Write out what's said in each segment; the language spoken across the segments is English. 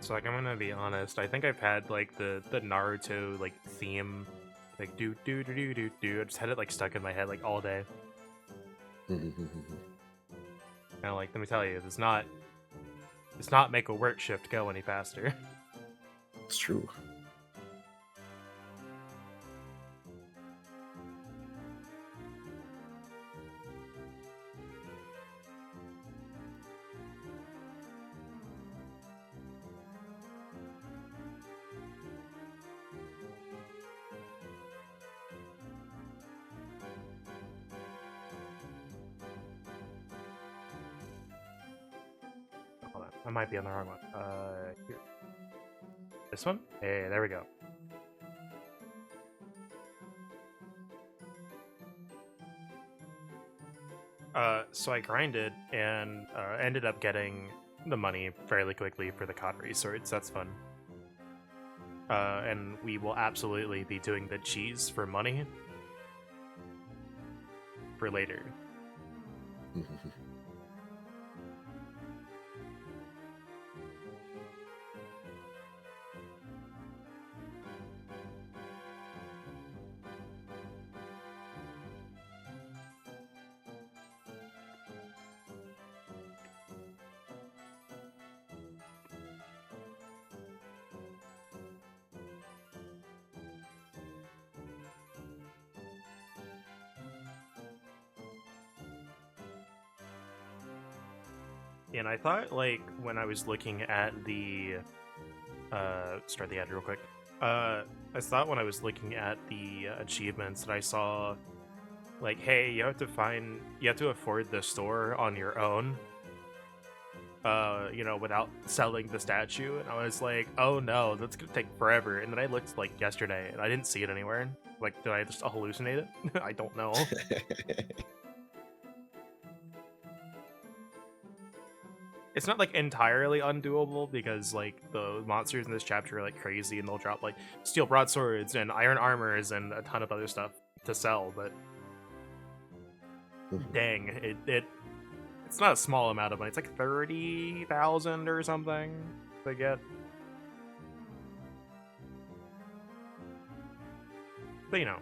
So like I'm gonna be honest, I think I've had like the Naruto like theme, like do do do do do do. I just had it like stuck in my head like all day. And like let me tell you, it's not make a work shift go any faster. It's true. Hold on, I might be on the wrong one. Here. This one? Hey, there we go. So I grinded and ended up getting the money fairly quickly for the Cautery Swords. That's fun. And we will absolutely be doing the cheese for money for later. And I thought, like, when I was looking at the start the ad real quick. I thought when I was looking at the achievements that I saw, like, hey, you have to afford the store on your own, you know, without selling the statue. And I was like, oh no, that's gonna take forever. And then I looked like yesterday, and I didn't see it anywhere. Like, did I just hallucinate it? I don't know. It's not like entirely undoable because like the monsters in this chapter are like crazy and they'll drop like steel broadswords and iron armors and a ton of other stuff to sell, but dang, it's not a small amount of money. It's like 30,000 or something to get. But you know,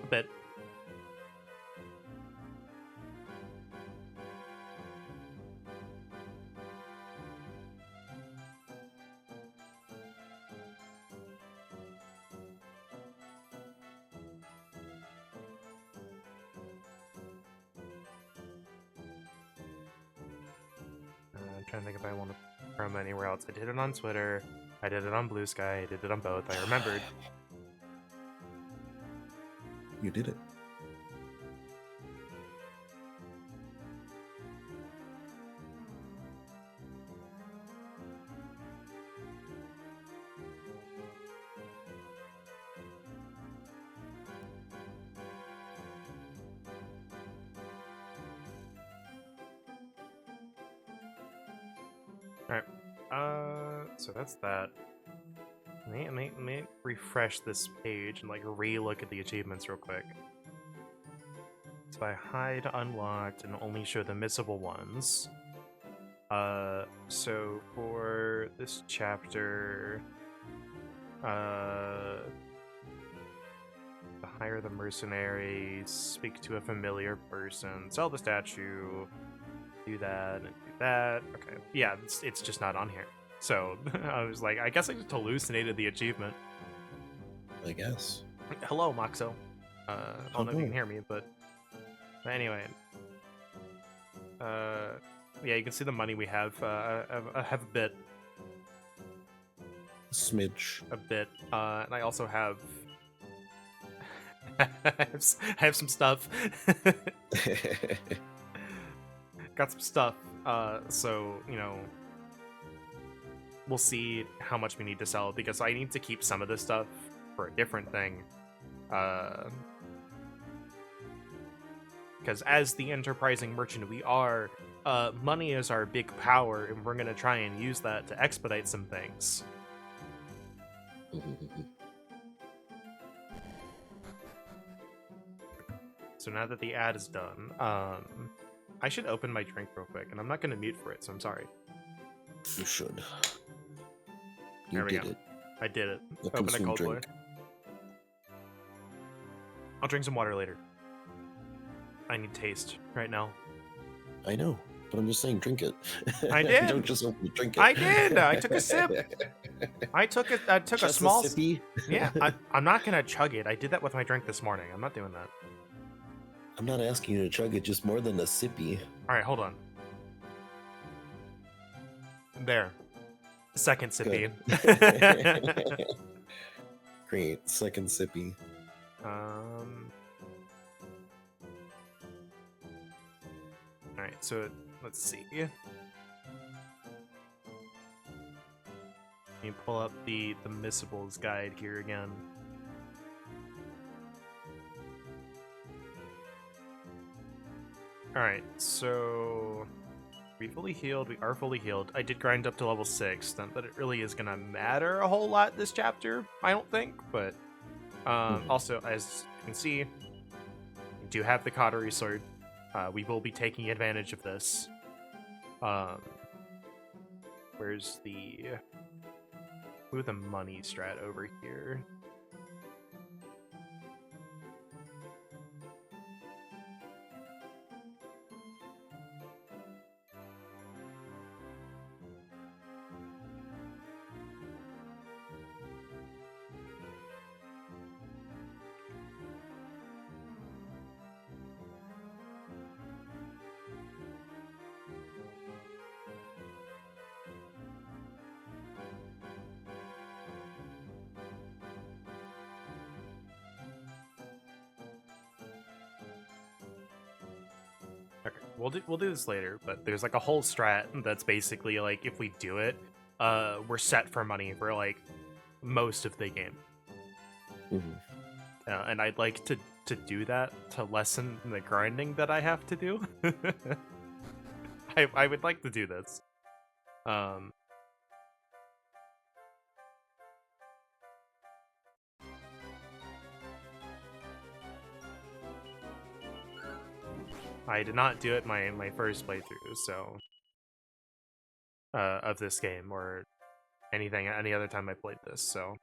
a bit. I'm trying to think if I want to from anywhere else. I did it on Twitter. I did it on Blue Sky. I did it on both. I remembered. You did it. Alright. So that's that. Let me refresh this page and like re-look at the achievements real quick. So I hide unlocked and only show the missable ones. So for this chapter, hire the mercenary, speak to a familiar person, sell the statue, do that, and do that. Okay, yeah, it's just not on here. So I was like, I guess I just hallucinated the achievement. I guess. Hello, Moxo. I don't know if you can hear me, but anyway. Yeah, you can see the money we have. I have a bit. Smidge. A bit. And I also have... I have some stuff. Got some stuff. So, you know... We'll see how much we need to sell, because I need to keep some of this stuff for a different thing. Because as the enterprising merchant we are, money is our big power, and we're going to try and use that to expedite some things. So now that the ad is done, I should open my drink real quick, and I'm not going to mute for it, so I'm sorry. You should. There we did go. it. I did it. Now Open a consume cold drink. boy. I'll drink some water later. I need taste right now. I know, but I'm just saying, drink it. I did. Don't just open it, drink it. I did. I took a sip. I took a Just small. sippy? Yeah, I'm not gonna chug it. I did that with my drink this morning. I'm not doing that. I'm not asking you to chug it, just more than a sippy. All right, hold on. There. Second sippy. Great, second sippy. All right, so let's see. Let me pull up the missables guide here again. All right, so we fully healed. We are fully healed. I did grind up to level 6. Not that it really is gonna matter a whole lot this chapter, I don't think. But also, as you can see, we do have the Cautery Sword. We will be taking advantage of this. Where's the money strat over here? Okay, we'll do this later, but there's like a whole strat that's basically like if we do it, we're set for money for like most of the game. And I'd like to do that to lessen the grinding that I have to do. I would like to do this. I did not do it my first playthrough, so of this game or any other time I played this, so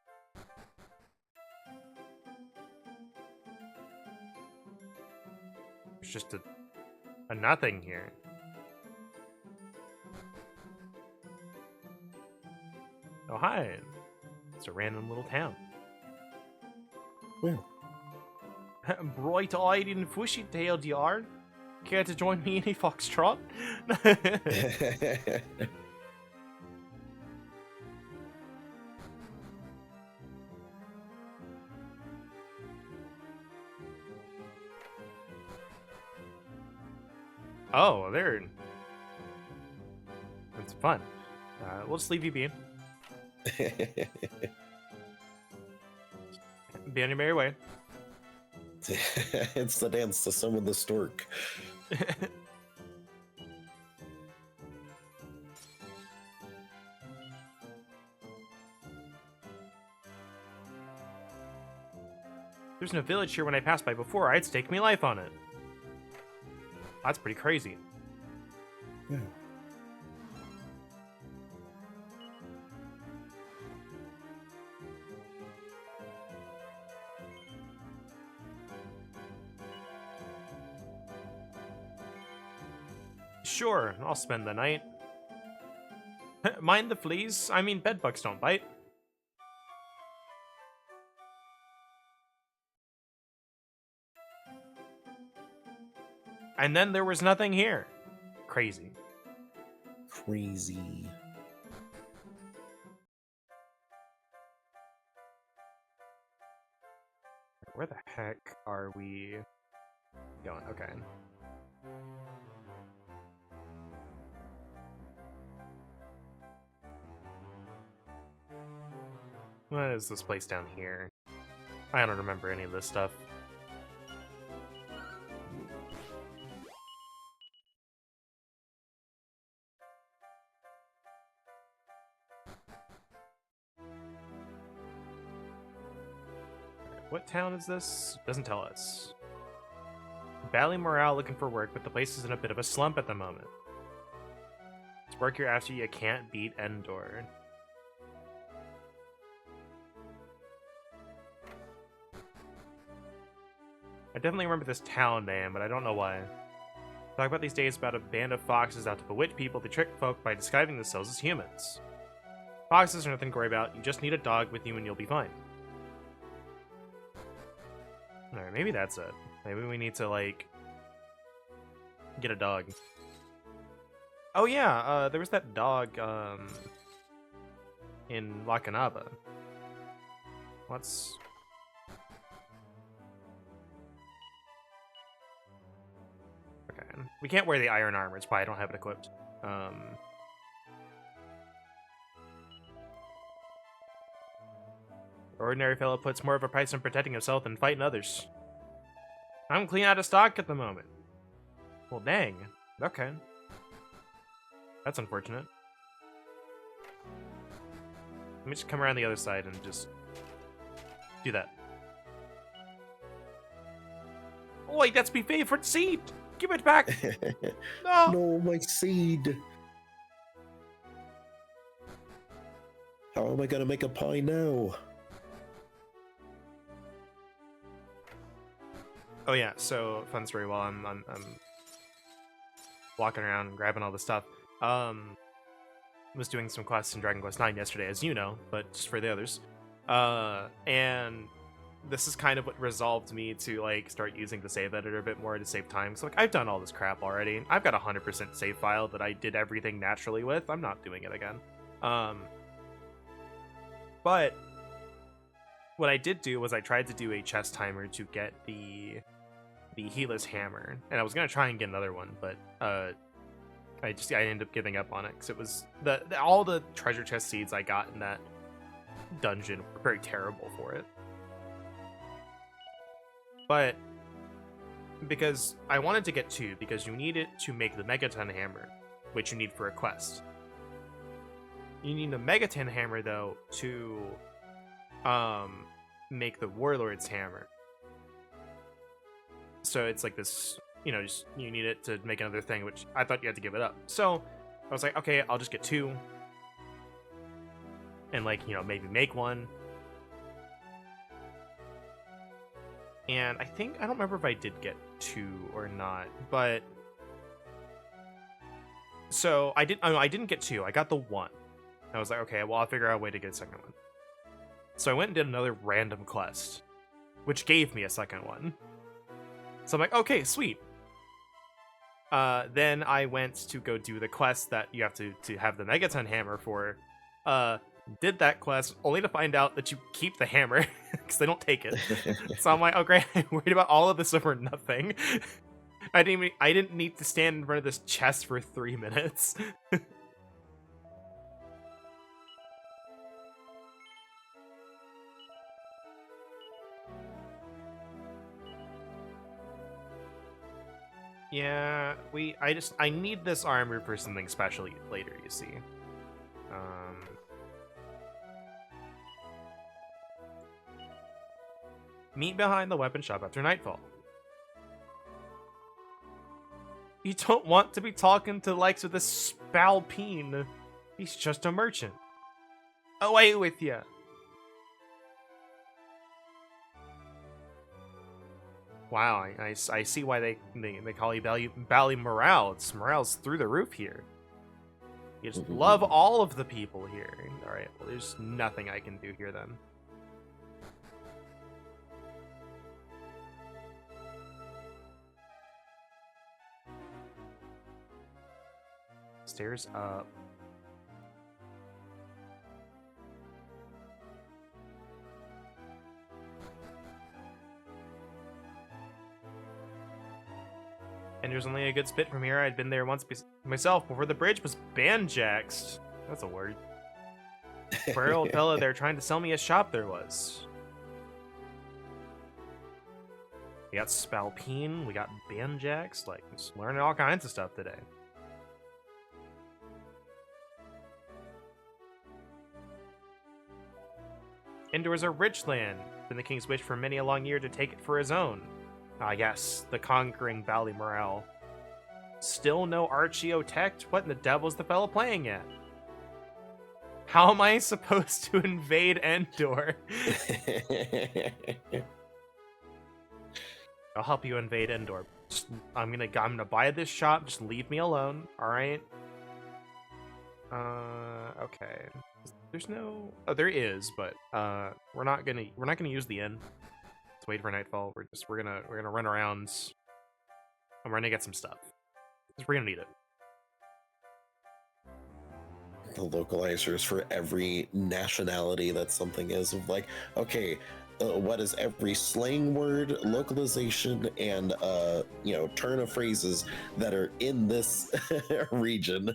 there's just a nothing here. Oh hi, it's a random little town. Well, Bright-eyed and bushy-tailed you are. Care to join me in a foxtrot? Oh, there. That's fun. We'll just leave you be. Be on your merry way. It's the dance to summon the stork. There's no village here when I passed by before. I'd stake me life on it. That's pretty crazy. Yeah. Sure, I'll spend the night. Mind the fleas? I mean, bedbugs don't bite. And then there was nothing here. Crazy. Crazy. Where the heck are we going? Okay. What is this place down here? I don't remember any of this stuff. What town is this? Doesn't tell us. Valley morale looking for work, but the place is in a bit of a slump at the moment. It's work here after you can't beat Endor. I definitely remember this town name, but I don't know why. Talk about these days about a band of foxes out to bewitch people to trick folk by disguising themselves as humans. Foxes are nothing to worry about. You just need a dog with you and you'll be fine. Alright, maybe that's it. Maybe we need to, like, get a dog. Oh yeah, there was that dog, in Wakanaba. Let's... Okay. We can't wear the iron armor, it's why I don't have it equipped. Ordinary fellow puts more of a price on protecting himself than fighting others. I'm clean out of stock at the moment. Well, dang. Okay. That's unfortunate. Let me just come around the other side and just do that. Oi, that's my favorite seed! Give it back! No! No, my seed. How am I gonna make a pie now? Oh yeah, so fun story while I'm walking around and grabbing all the stuff. Was doing some quests in Dragon Quest IX yesterday, as you know, but just for the others. And this is kind of what resolved me to like start using the save editor a bit more to save time. So like I've done all this crap already. I've got a 100% save file that I did everything naturally with. I'm not doing it again. But what I did do was I tried to do a chest timer to get the Healer's Hammer, and I was gonna try and get another one, but I ended up giving up on it because it was all the treasure chest seeds I got in that dungeon were very terrible for it. But because I wanted to get 2, because you need it to make the Megaton Hammer, which you need for a quest. You need a Megaton Hammer though to make the Warlord's Hammer. So it's like this, you know, just you need it to make another thing, which I thought you had to give it up. So I was like, okay, I'll just get 2. And like, you know, maybe make 1. And I don't remember if I did get 2 or not, but so I didn't get 2. I got the 1. I was like, okay, well, I'll figure out a way to get a second one. So I went and did another random quest, which gave me a second one. So I'm like, okay, sweet. Then I went to go do the quest that you have to have the Megaton Hammer for. Did that quest only to find out that you keep the hammer because they don't take it. So I'm like, oh great, I'm worried about all of this over nothing. I didn't need to stand in front of this chest for 3 minutes. Yeah, I need this armor for something special later, you see. Meet behind the weapon shop after nightfall. You don't want to be talking to the likes of this Spalpeen. He's just a merchant. Away with ya. Wow, I see why they call you Bally Morale. It's morale's through the roof here. You just love all of the people here. Alright, well there's nothing I can do here then. Stairs up. And there's only a good spit from here. I'd been there once myself before the bridge was banjaxed. That's a word. For old fella there trying to sell me a shop there was. We got Spalpeen, we got banjaxed, like just learning all kinds of stuff today. Endor is a rich land. Been the king's wish for many a long year to take it for his own. Ah yes, the conquering Bally Morale. Still no Archeotect? What in the devil's the fella playing at? How am I supposed to invade Endor? I'll help you invade Endor. I'm gonna buy this shop. Just leave me alone. All right. Okay. There's no. Oh, there is, but we're not gonna use the inn. Let's wait for nightfall. We're gonna run around. I'm gonna get some stuff. We're gonna need it. The localizers for every nationality that something is of like, okay, what is every slang word, localization, and turn of phrases that are in this region.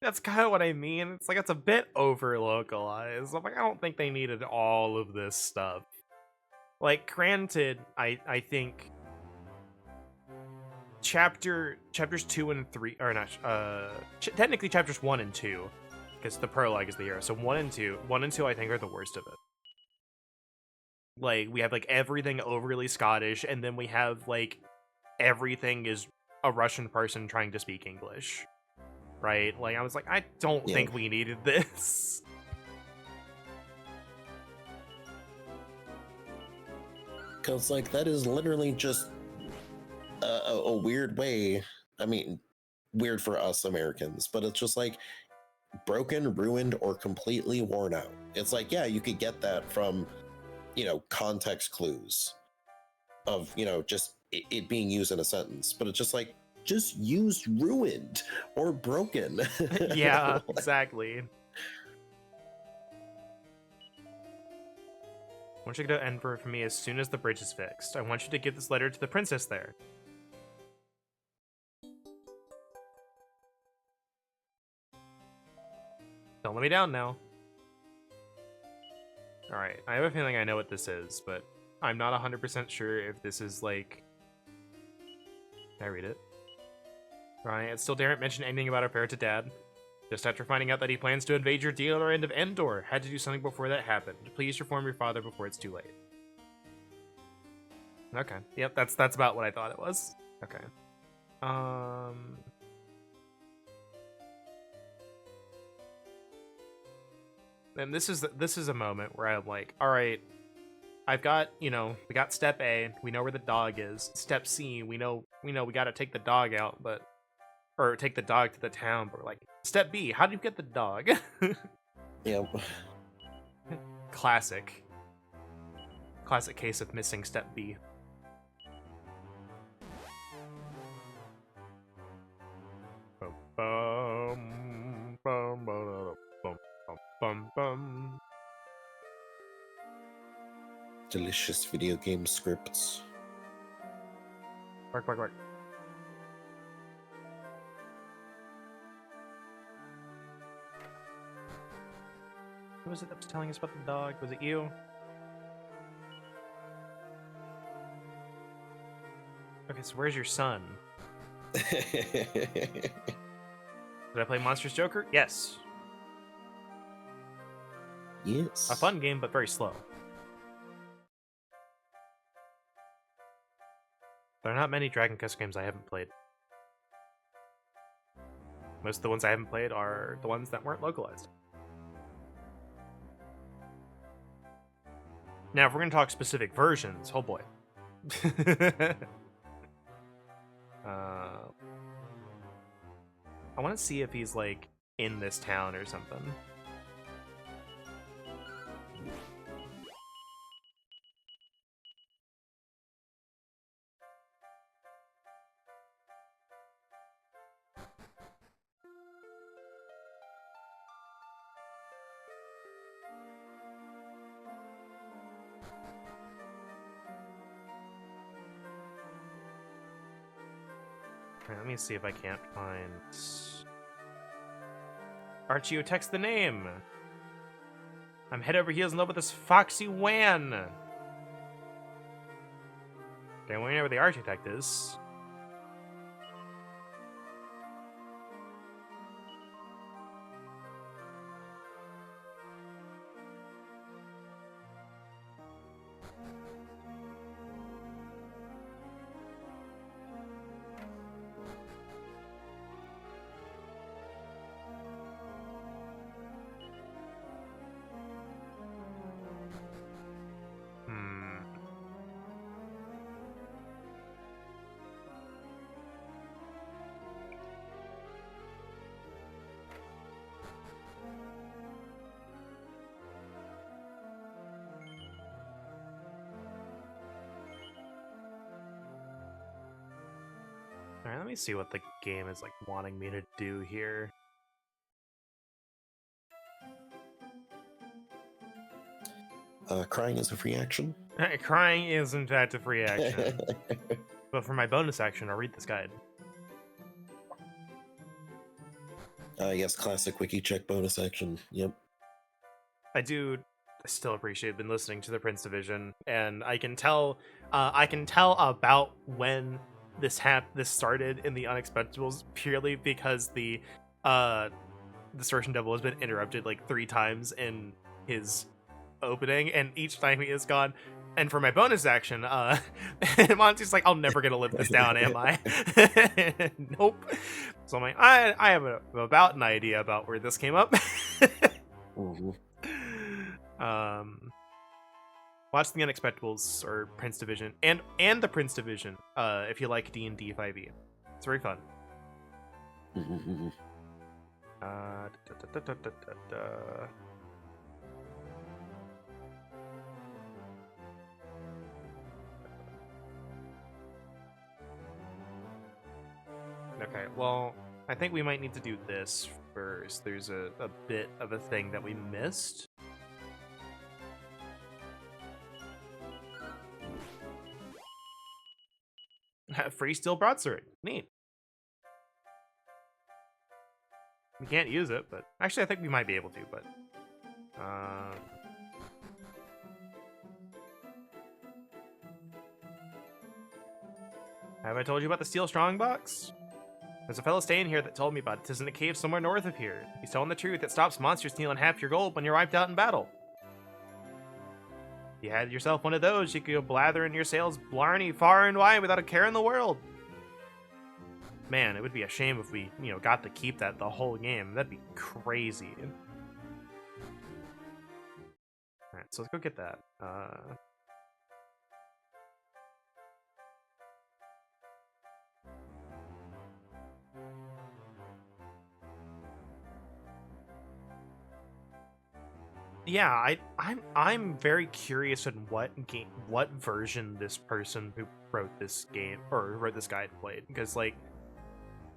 That's kind of what I mean. It's like it's a bit over localized. I'm like, I don't think they needed all of this stuff. Like, granted, I think chapters 2 and 3 or not technically chapters 1 and 2, because the prologue is the hero. So 1 and 2 I think are the worst of it. Like, we have like everything overly Scottish, and then we have like everything is a Russian person trying to speak English, right? Like, I was like, I don't think we needed this. Because like that is literally just a weird way. I mean, weird for us Americans, but it's just like broken, ruined, or completely worn out. It's like, yeah, you could get that from, context clues of, just it being used in a sentence, but it's just like, just use ruined or broken. Yeah, exactly. I want you to go to Enver for me as soon as the bridge is fixed. I want you to give this letter to the princess there. Don't let me down now. Alright, I have a feeling I know what this is, but I'm not 100% sure if this is like... Can I read it? Right, it still daren't mention anything about our affair to Dad. Just after finding out that he plans to invade your dealer end of Endor, had to do something before that happened. Please reform your father before it's too late. Okay, yep, that's about what I thought it was. Okay. And this is a moment where I'm like, all right, I've got, we got step A, we know where the dog is. Step C, we know we got to take the dog out, or take the dog to the town. But like, step B, how do you get the dog? Yep. Classic case of missing step B. Bum, bum, bum, bum, bum, bum. Delicious video game scripts. Bark, bark, bark. Who was it that was telling us about the dog? Was it you? Okay, so where's your son? Did I play Monsters Joker? Yes. Yes. A fun game, but very slow. There are not many Dragon Quest games I haven't played. Most of the ones I haven't played are the ones that weren't localized. Now, if we're going to talk specific versions, oh boy. I want to see if he's, like, in this town or something. Right, let me see if I can't find... Archie, text the name! I'm head over heels in love with this foxy Wan! Okay, we know where the architect is. me see what the game is like wanting me to do here. Crying is a free action. Crying is in fact a free action. But for my bonus action, I'll read this guide. Yes, classic wiki check bonus action. Yep. I still appreciate been listening to the Prince Division, and I can tell about when this started in the Unexpectables purely because the Distortion Devil has been interrupted like 3 times in his opening, and each time he has gone. And for my bonus action, Monty's like, "I'll never gonna live this down, am I?" Nope. So I'm like, I have about an idea about where this came up. Mm-hmm. Watch the Unexpectables or Prince Division and the Prince Division if you like D&D 5e. It's very fun. Mm-hmm. Okay, well, I think we might need to do this first. There's a bit of a thing that we missed. Free steel broadsword. Neat. We can't use it, but actually I think we might be able to, but have I told you about the steel strongbox? There's a fellow staying here that told me about it. 'Tis in a cave somewhere north of here. He's telling the truth. It stops monsters stealing half your gold when you're wiped out in battle. If you had yourself one of those, you could go blathering your sails blarney far and wide without a care in the world. Man, it would be a shame if we, got to keep that the whole game. That'd be crazy. Alright, so let's go get that. Yeah, I'm very curious in what version this person who wrote this game or wrote this guide played, because like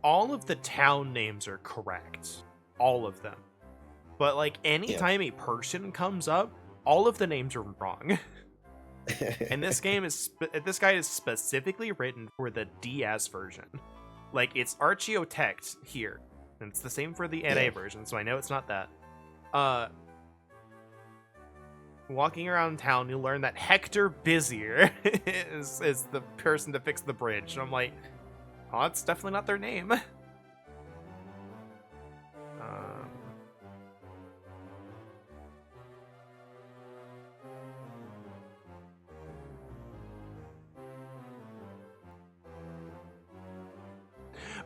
all of the town names are correct, all of them, but like anytime a person comes up, all of the names are wrong. And this guide is specifically written for the DS version. Like it's archeotect here, and it's the same for the NA version, so I know it's not that. Walking around town, you'll learn that Hector Busier is the person to fix the bridge. And I'm like, oh, that's definitely not their name.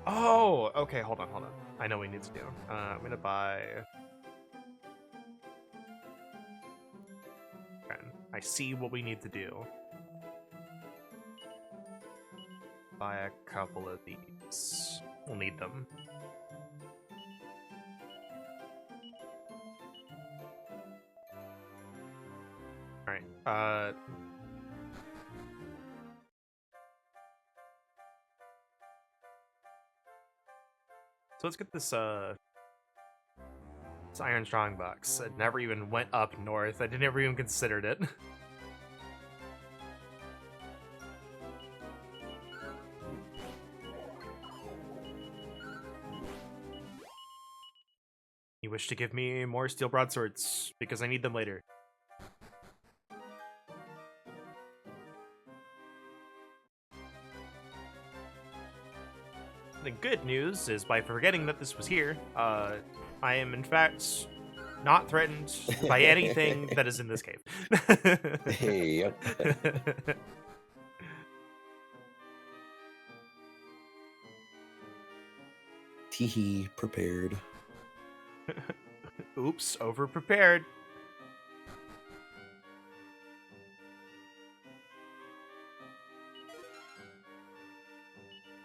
Oh, okay, hold on. I know what we need to do. I'm gonna buy... I see what we need to do. Buy a couple of these. We'll need them. Alright, so let's get this, It's Iron Strongbox. It never even went up north. I never even considered it. You wish to give me more steel broadswords, because I need them later. The good news is, by forgetting that this was here, I am in fact not threatened by anything that is in this cave. Yep. Teehee, prepared. Oops, over-prepared.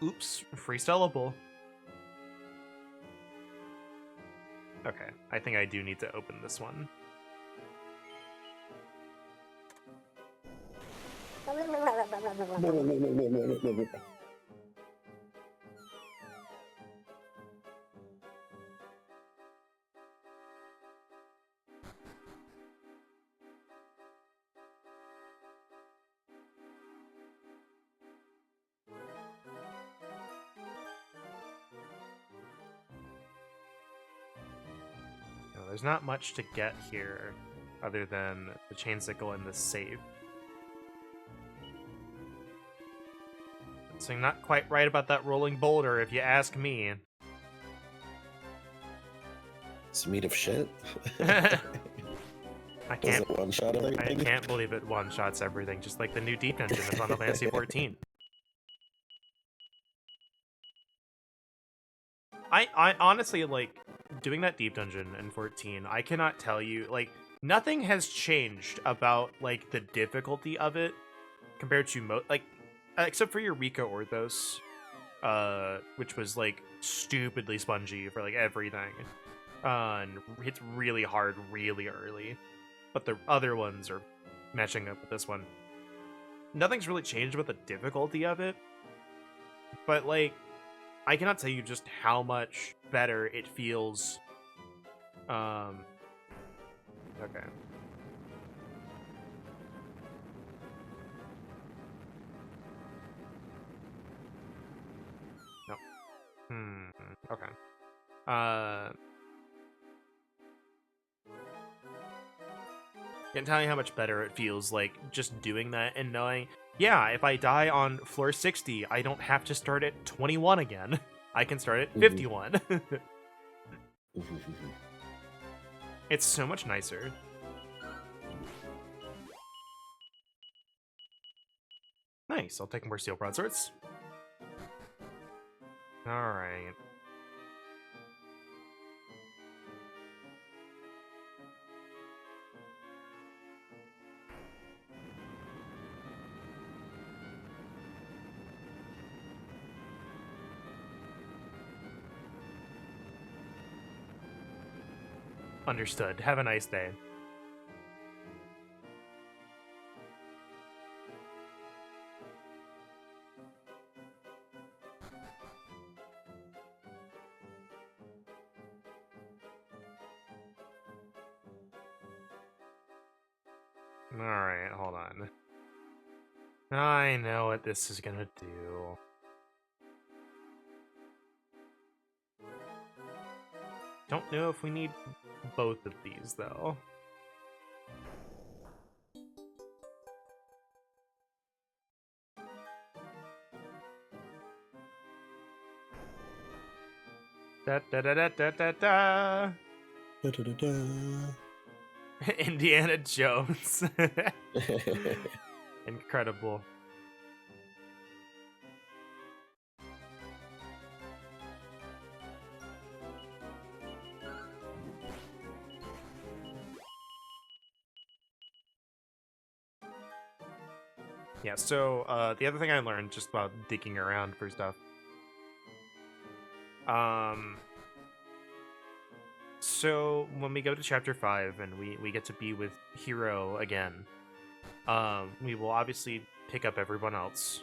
Oops, freestyleable. Okay, I think I do need to open this one. there's not much to get here other than the chain sickle and the save. So not quite right about that rolling boulder, if you ask me. It's meat of shit. I Does it one shot I everything? can't believe it one-shots everything, just like the new deep dungeon in Final Fantasy XIV. I honestly, like, doing that deep dungeon in 14, I cannot tell you, like, nothing has changed about, like, the difficulty of it compared to, except for Eureka Orthos, which was, like, stupidly spongy for, like, everything. And hits really hard really early. But the other ones are matching up with this one. Nothing's really changed about the difficulty of it, but, like, I cannot tell you just how much better it feels. Okay. No. Okay. Can't tell you how much better it feels, like, just doing that and knowing, yeah, if I die on floor 60, I don't have to start at 21 again. I can start at 51. It's so much nicer. Nice, I'll take more steel broadswords. Alright. Understood. Have a nice day. Alright, hold on. I know what this is gonna do. Don't know if we need both of these, though. Da da da da da da da. Indiana Jones. Incredible. Yeah, so the other thing I learned just about digging around for stuff. So when we go to chapter 5 and we get to be with Hero again, we will obviously pick up everyone else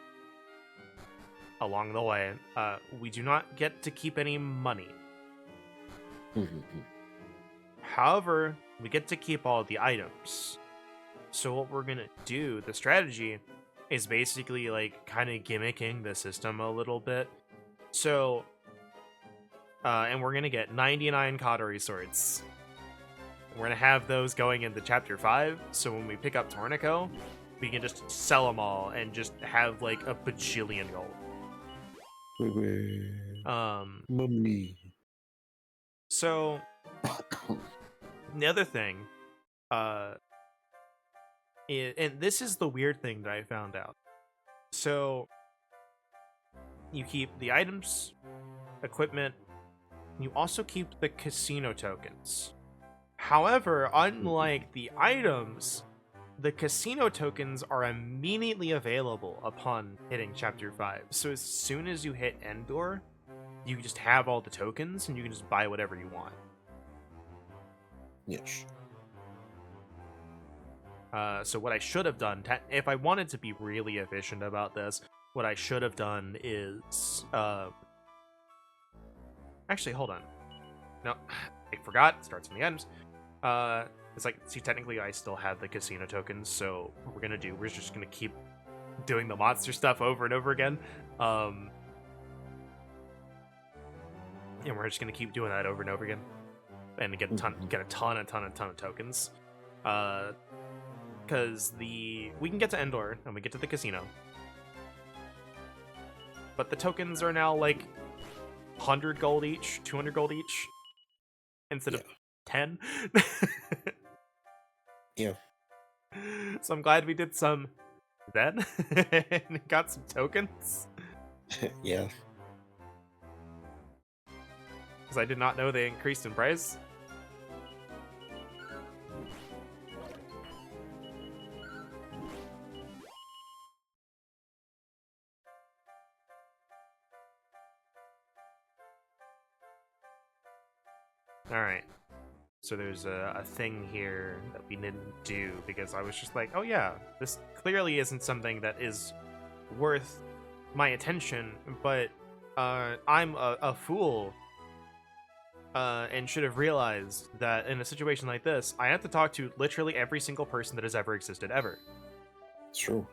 along the way. We do not get to keep any money. However, we get to keep all the items. So what we're gonna do, the strategy, is basically like kind of gimmicking the system a little bit. So, and we're gonna get 99 Cautery Swords. We're gonna have those going into chapter 5, so when we pick up Torneko, we can just sell them all and just have like a bajillion gold. Mummy. So the other thing, and this is the weird thing that I found out. So you keep the items, equipment, you also keep the casino tokens. However, unlike the items, the casino tokens are immediately available upon hitting chapter 5. So as soon as you hit Endor, you just have all the tokens and you can just buy whatever you want. Yes. So what I should have done, if I wanted to be really efficient about this, what I should have done is... Actually, hold on. No, I forgot. It starts from the items. It's like, see, technically I still have the casino tokens, so what we're gonna do, we're just gonna keep doing the monster stuff over and over again. And we're just gonna keep doing that over and over again. and get a ton of tokens. Because we can get to Endor and we get to the casino, but the tokens are now like 100 gold each, 200 gold each, instead of 10. Yeah. So I'm glad we did some then and got some tokens. Yeah. Because I did not know they increased in price. Alright. So there's a thing here that we didn't do because I was just like, oh yeah, this clearly isn't something that is worth my attention, but I'm a fool and should have realized that in a situation like this, I have to talk to literally every single person that has ever existed ever. It's true.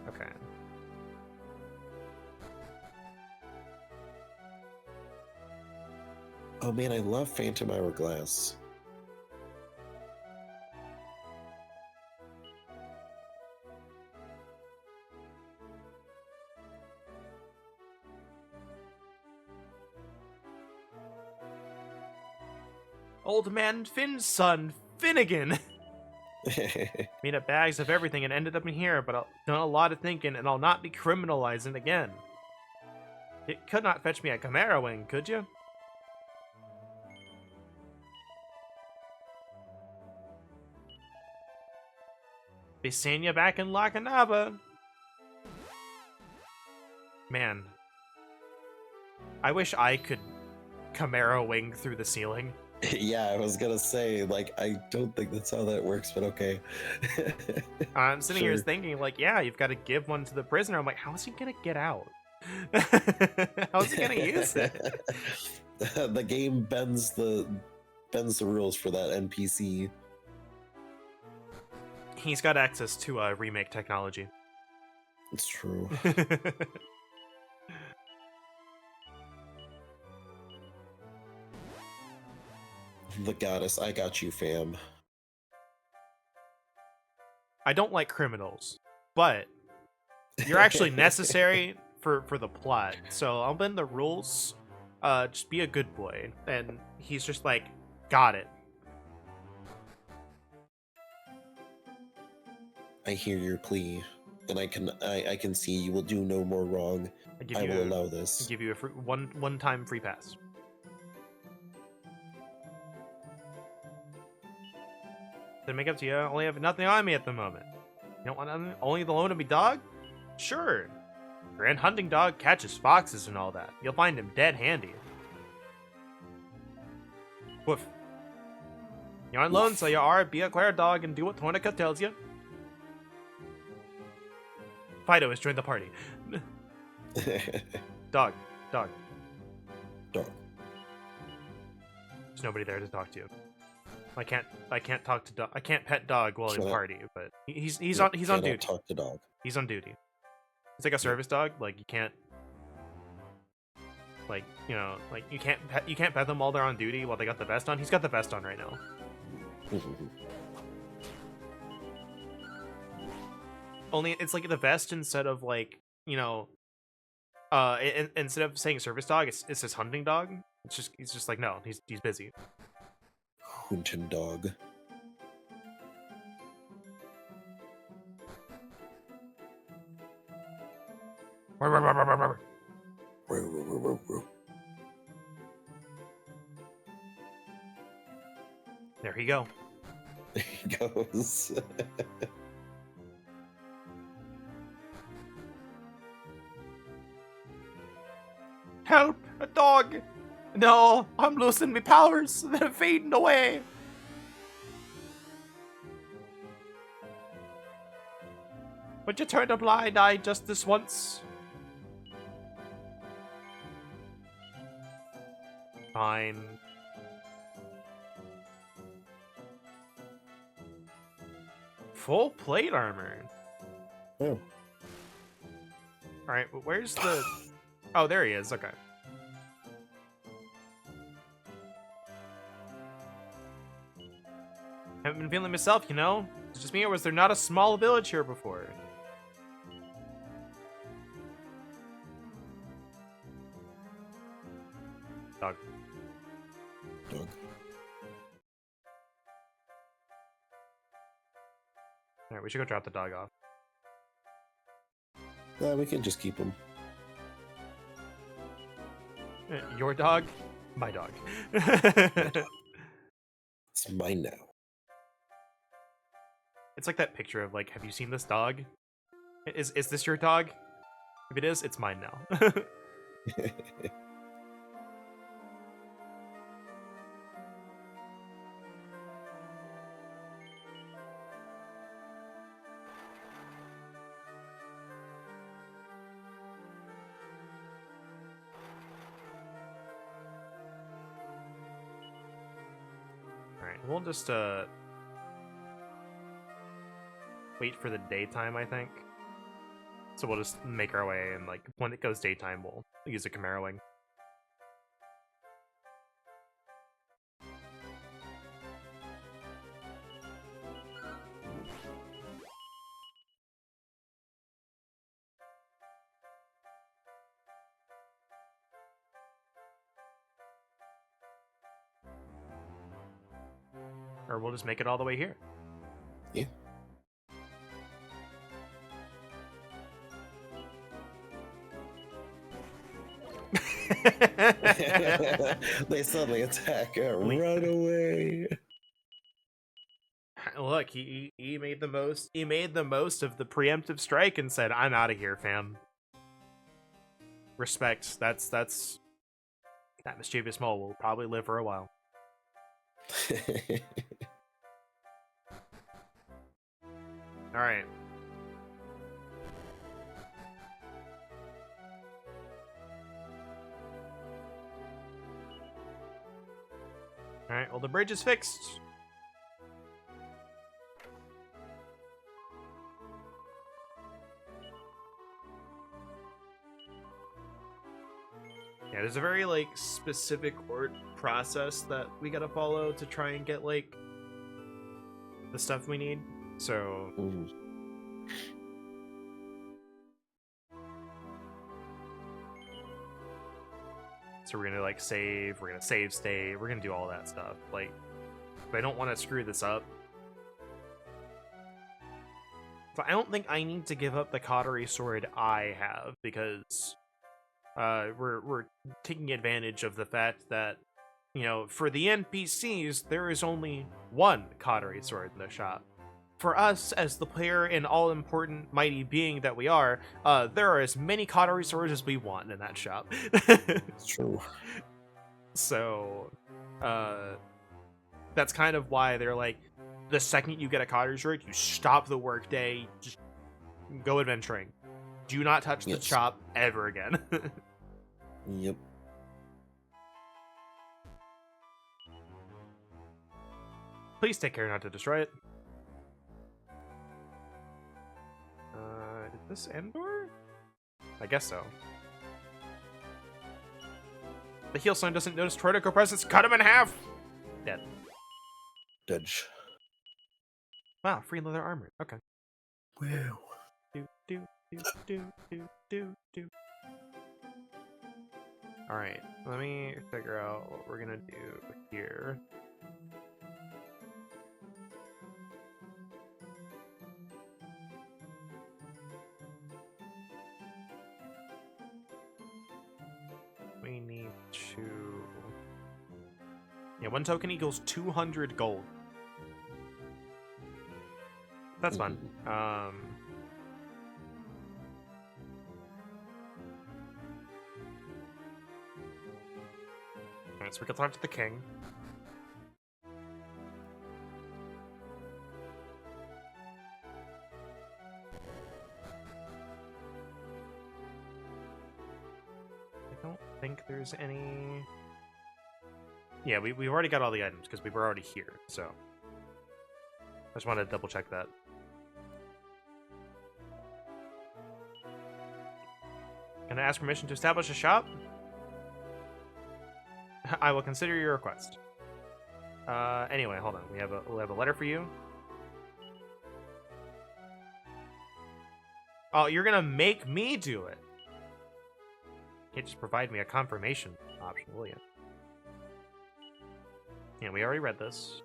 Okay. Oh man, I love Phantom Hourglass. Old man Finn's son, Finnegan, made up bags of everything and ended up in here, but I've done a lot of thinking and I'll not be criminalizing again. It could not fetch me a Chimera wing, could you? Be seeing you back in Lakanaba. Man. I wish I could Chimera wing through the ceiling. Yeah, I was gonna say, like, I don't think that's how that works, but okay. I'm sitting here Sure. thinking, like, yeah, you've got to give one to the prisoner. I'm like, how is he gonna get out? How is he gonna use it? The game bends the rules for that NPC. He's got access to remake technology. It's true. The goddess, I got you, fam. I don't like criminals, but you're actually necessary for the plot. So I'll bend the rules. Just be a good boy. And he's just like, got it. I hear your plea, and I can see you will do no more wrong. I will allow this. Give you a one-time free pass. To make up to you, I only have nothing on me at the moment. You don't want nothing? Only the loan of me dog? Sure. Grand hunting dog catches foxes and all that. You'll find him dead handy. Woof. You're on loan, so you are. Be a clear dog and do what Torneko tells you. Fido has joined the party. Dog. Dog. There's nobody there to talk to. I can't talk to dog. I can't pet dog while in party, but he's on duty. Talk to dog. He's on duty. It's like a service dog. Like you can't, like you can't pet them while they're on duty while they got the vest on. He's got the vest on right now. Only it's like the vest instead of like instead of saying service dog, it says hunting dog. He's just like no, he's busy. Hunting dog. There he go. There he goes. Help! A dog! No, I'm losing my powers. They're fading away. Would you turn a blind eye just this once? Fine. Full plate armor. Oh. Alright, where's the... Oh, there he is. Okay. Haven't been feeling myself, you know? It's just me, or was there not a small village here before? Dog. Dog. Alright, we should go drop the dog off. We can just keep him. Your dog? My dog. It's mine now. It's like that picture of, like, have you seen this dog? Is this your dog? If it is, it's mine now. We'll just wait for the daytime, I think. So we'll just make our way, and like when it goes daytime, we'll use a Chimera Wing. Or we'll just make it all the way here. Yeah. They suddenly attack. Run away. Look, he made the most. He made the most of the preemptive strike and said, "I'm out of here, fam." Respect. That's that mischievous mole will probably live for a while. All right. All right. Well, the bridge is fixed. Yeah, there's a very like specific process that we gotta follow to try and get like the stuff we need. So So we're gonna like save, we're gonna save state, we're gonna do all that stuff. Like, but I don't want to screw this up. So I don't think I need to give up the Cautery Sword I have, because we're taking advantage of the fact that, you know, for the NPCs, there is only one Cautery Sword in the shop. For us, as the player and all-important mighty being that we are, there are as many Cautery Swords as we want in that shop. It's true. So, that's kind of why they're like, the second you get a Cautery Sword, you stop the workday, just go adventuring. Do not touch the shop ever again. Yep. Please take care not to destroy it. Did this Endor? I guess so. The heal sign doesn't notice Torneko presence. Cut him in half! Dead. Dodge. Wow, free leather armor. Okay. Wow. Do. Alright, let me figure out what we're gonna do here. We need to... Yeah, one token equals 200 gold. That's fun. Alright, so we can talk to the king. I don't think there's any... Yeah, we've already got all the items because we were already here, so... I just wanted to double check that. Can I ask permission to establish a shop? I will consider your request. Anyway, hold on. We'll have a letter for you. Oh, you're gonna make me do it. Can't just provide me a confirmation option, will you? Yeah, we already read this.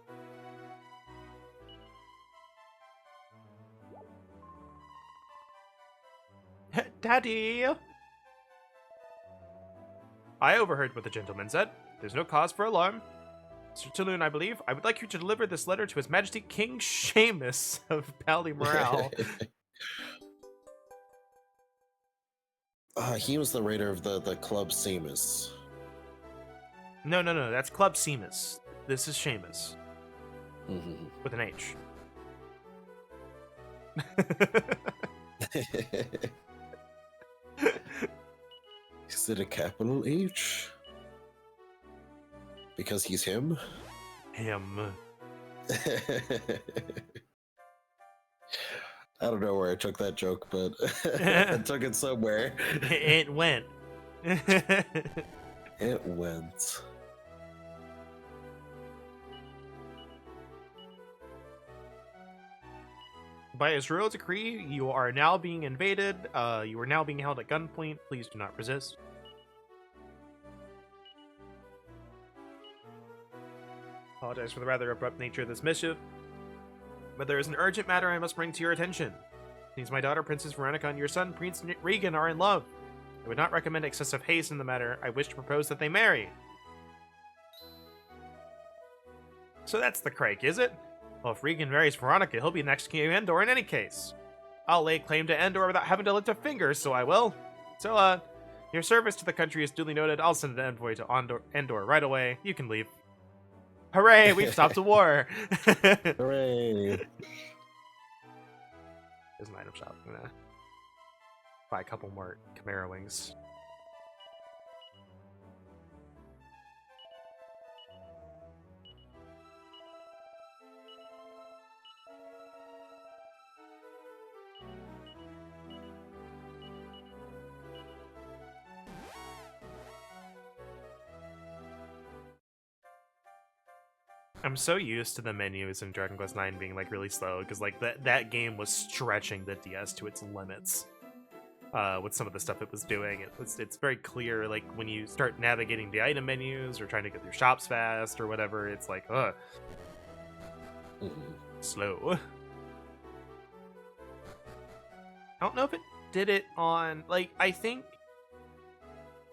Daddy! I overheard what the gentleman said. There's no cause for alarm. Mr. Taloon, I believe. I would like you to deliver this letter to His Majesty King Seamus of Ballymoral. He was the raider of the Club Seamus. No, that's Club Seamus. This is Seamus. Mm-hmm. With an H. Is it a capital H? Because he's him? Him. I don't know where I took that joke, but I took it somewhere. It went. It went. By his royal decree, you are now being invaded. You are now being held at gunpoint. Please do not resist. Apologize for the rather abrupt nature of this missive, but there is an urgent matter I must bring to your attention. Since my daughter, Princess Veronica, and your son, Prince Regan, are in love, I would not recommend excessive haste in the matter. I wish to propose that they marry. So that's the crake, is it? Well, if Regan marries Veronica, he'll be next king of Endor in any case. I'll lay claim to Endor without having to lift a finger, so I will. So, your service to the country is duly noted. I'll send an envoy to Endor right away. You can leave. Hooray, we've stopped a war! Hooray! There's an item shop. I'm gonna buy a couple more Chimera wings. I'm so used to the menus in Dragon Quest IX being like really slow because like that game was stretching the DS to its limits with some of the stuff it was doing. It's very clear like when you start navigating the item menus or trying to get through shops fast or whatever, it's like slow. I don't know if it did it on like I think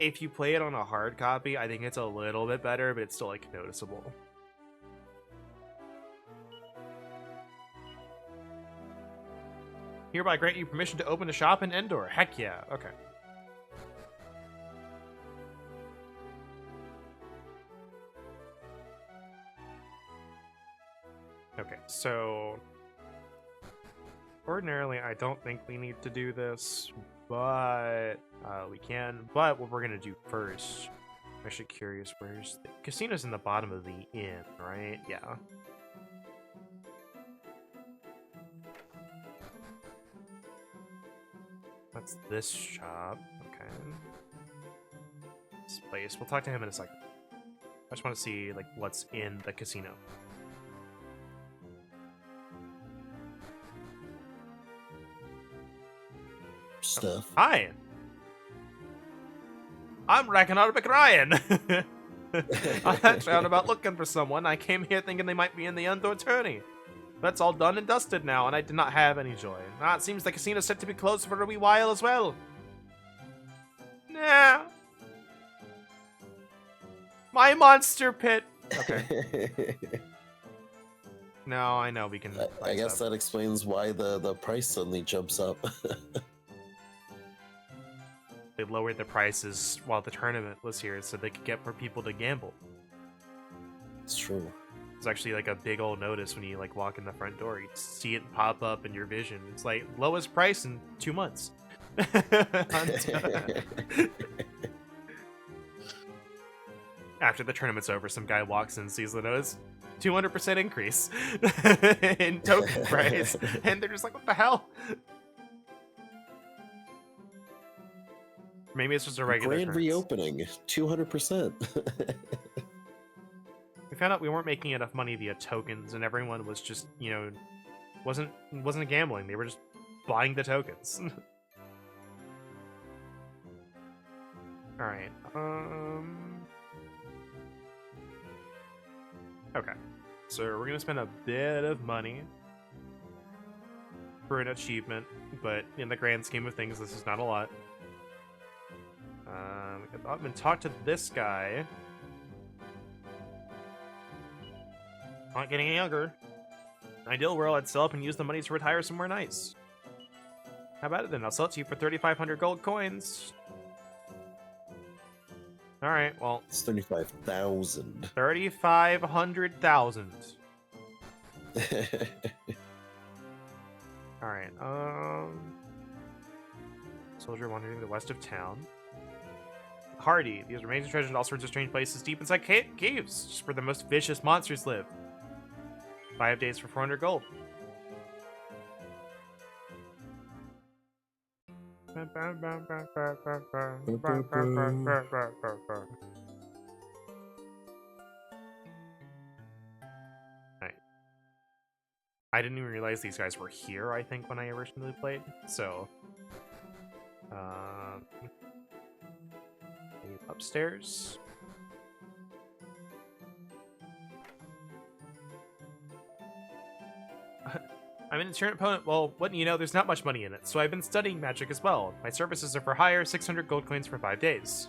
if you play it on a hard copy, I think it's a little bit better, but it's still like noticeable. Hereby grant you permission to open a shop in Endor. Heck yeah. Okay. Okay, so ordinarily I don't think we need to do this, but we can. But what we're gonna do first, I'm actually curious, where's the casino's in the bottom of the inn, right? Yeah. That's this shop. Okay. This place. We'll talk to him in a second. I just want to see like what's in the casino. Stuff. Oh, hi. I'm Ragnarok Ryan. I'm actually out about looking for someone. I came here thinking they might be in the Endor tourney. That's all done and dusted now, and I did not have any joy. Now it seems the casino's set to be closed for a wee while as well. Nah. My monster pit. Okay. No, I know we can. I guess that explains why the price suddenly jumps up. They lowered the prices while the tournament was here so they could get more people to gamble. It's true. It's actually like a big old notice when you like walk in the front door. You see it pop up in your vision. It's like lowest price in 2 months. After the tournament's over, some guy walks in and sees the notice. 200% increase in token price. And they're just like, what the hell? Maybe it's just a regular grand occurrence. reopening, 200%. We've found out we weren't making enough money via tokens, and everyone was just, you know, wasn't gambling. They were just buying the tokens. All right. Okay. So we're gonna spend a bit of money for an achievement, but in the grand scheme of things, this is not a lot. I'm gonna talk to this guy. Not getting any younger. Ideal world, I'd sell up and use the money to retire somewhere nice. How about it then? I'll sell it to you for 3,500 gold coins. All right, well, It's 35,000. 3,500,000. All right. Soldier wandering the west of town. Hardy. These remains of treasure in all sorts of strange places deep inside caves, just where the most vicious monsters live. 5 days for 400 gold. Right. I didn't even realize these guys were here, I think, when I originally played, so... upstairs. I'm an insurance opponent. Well, wouldn't you know, there's not much money in it, so I've been studying magic as well. My services are for hire, 600 gold coins for 5 days.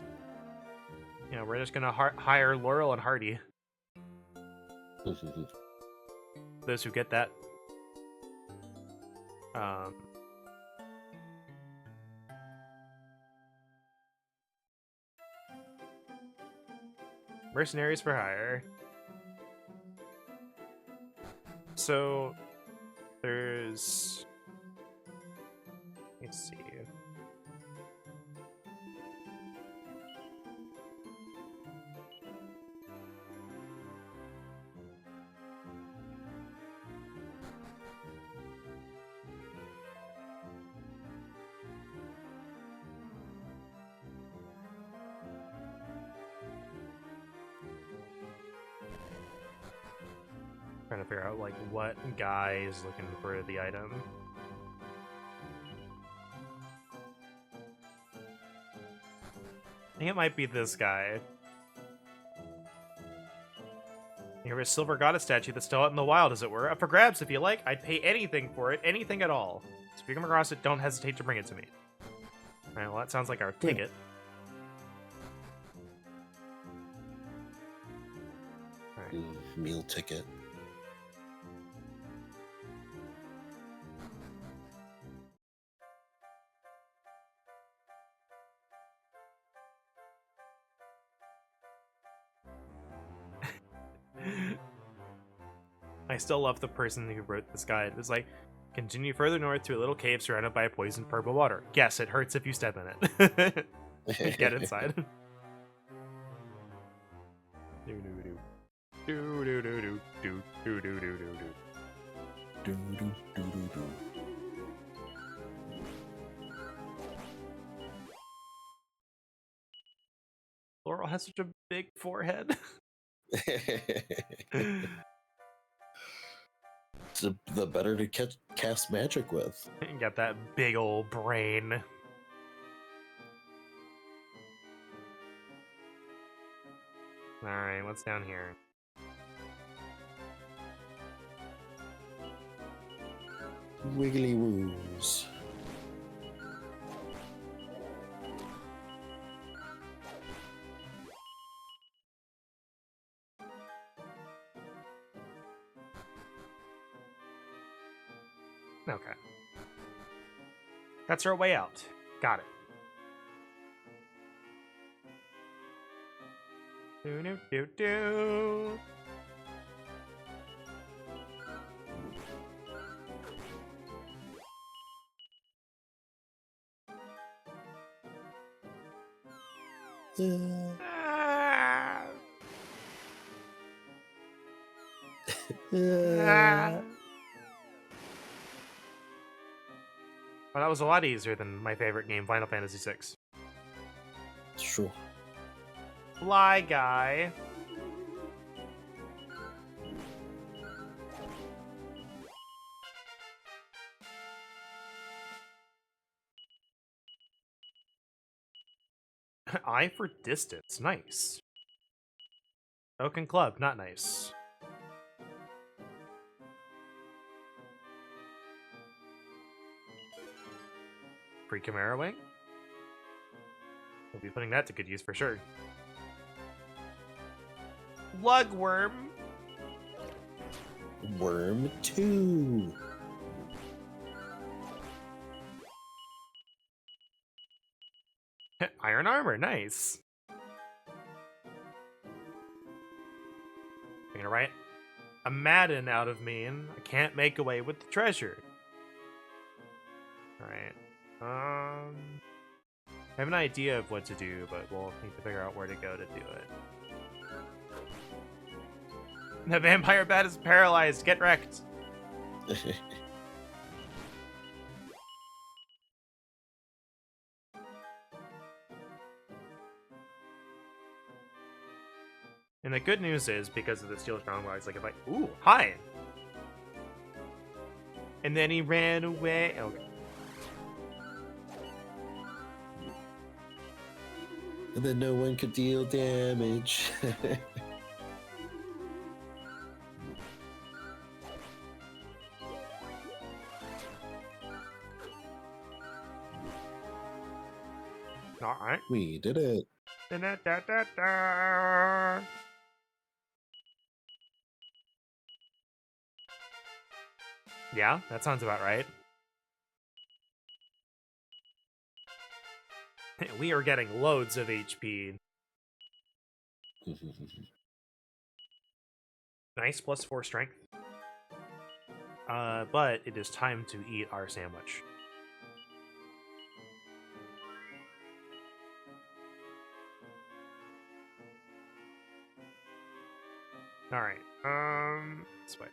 You know, we're just gonna hire Laurel and Hardy. Those who get that. Mercenaries for hire. So there's, let's see. Trying to figure out like what guy is looking for the item. I think it might be this guy. Here is a silver goddess statue that's still out in the wild, as it were. Up for grabs if you like. I'd pay anything for it, anything at all. So if you come across it, don't hesitate to bring it to me. Alright, well that sounds like our ticket. Alright. Meal ticket. I still love the person who wrote this guide. It's like, continue further north to a little cave surrounded by poisoned purple water. Yes, it hurts if you step in it. Get inside. Do do do do do do do do do do do Do do do do do. Laurel has such a big forehead. The better to cast magic with. Got that big old brain. Alright, what's down here? Wiggly woos. Okay. That's our way out. Got it. Do do do do. Ah. Ah. Well, that was a lot easier than my favorite game, Final Fantasy VI. Sure. Fly guy. Eye for distance. Nice. Oaken Club. Not nice. Free Chimera Wing. We'll be putting that to good use for sure. Lugworm. Worm 2. Iron Armor, nice. I'm gonna write a Madden out of me, and I can't make away with the treasure. Alright. I have an idea of what to do, but we'll need to figure out where to go to do it. The vampire bat is paralyzed. Get wrecked. And the good news is, because of the steel strongbox, like if I... Ooh, hi! And then he ran away. Okay. And then no one could deal damage. Alright. We did it. Da-da-da-da-da. Yeah, that sounds about right. We are getting loads of HP. Nice, plus 4 strength. But it is time to eat our sandwich. Alright, this way.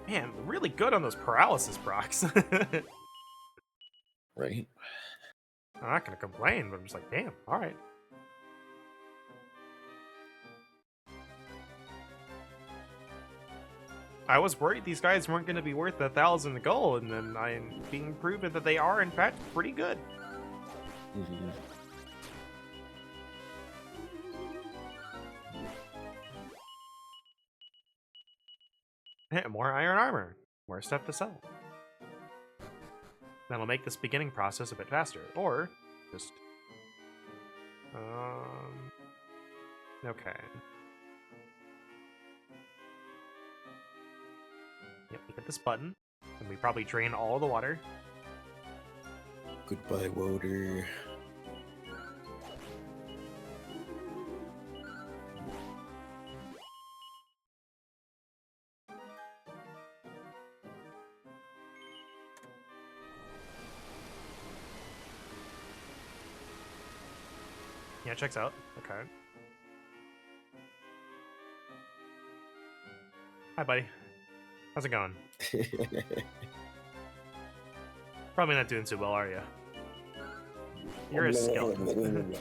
Man, really good on those paralysis procs. Right? I'm not gonna complain, but I'm just like, damn, alright. I was worried these guys weren't gonna be worth 1,000 gold, and then I'm being proven that they are, in fact, pretty good. More iron armor. More stuff to sell. That'll make this beginning process a bit faster. Or, just... Okay. Yep, we hit this button, and we probably drain all the water. Goodbye, water. Yeah, checks out. Okay. Hi, buddy. How's it going? Probably not doing too well, are you? You're a skeleton.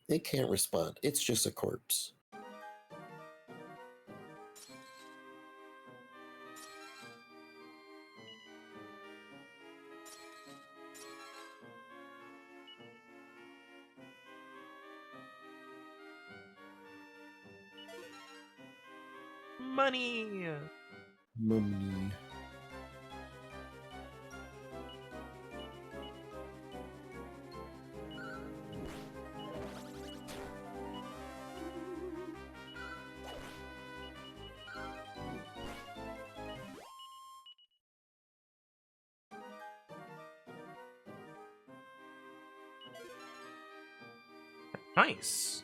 It can't respond. It's just a corpse. Money! Mummy. Nice!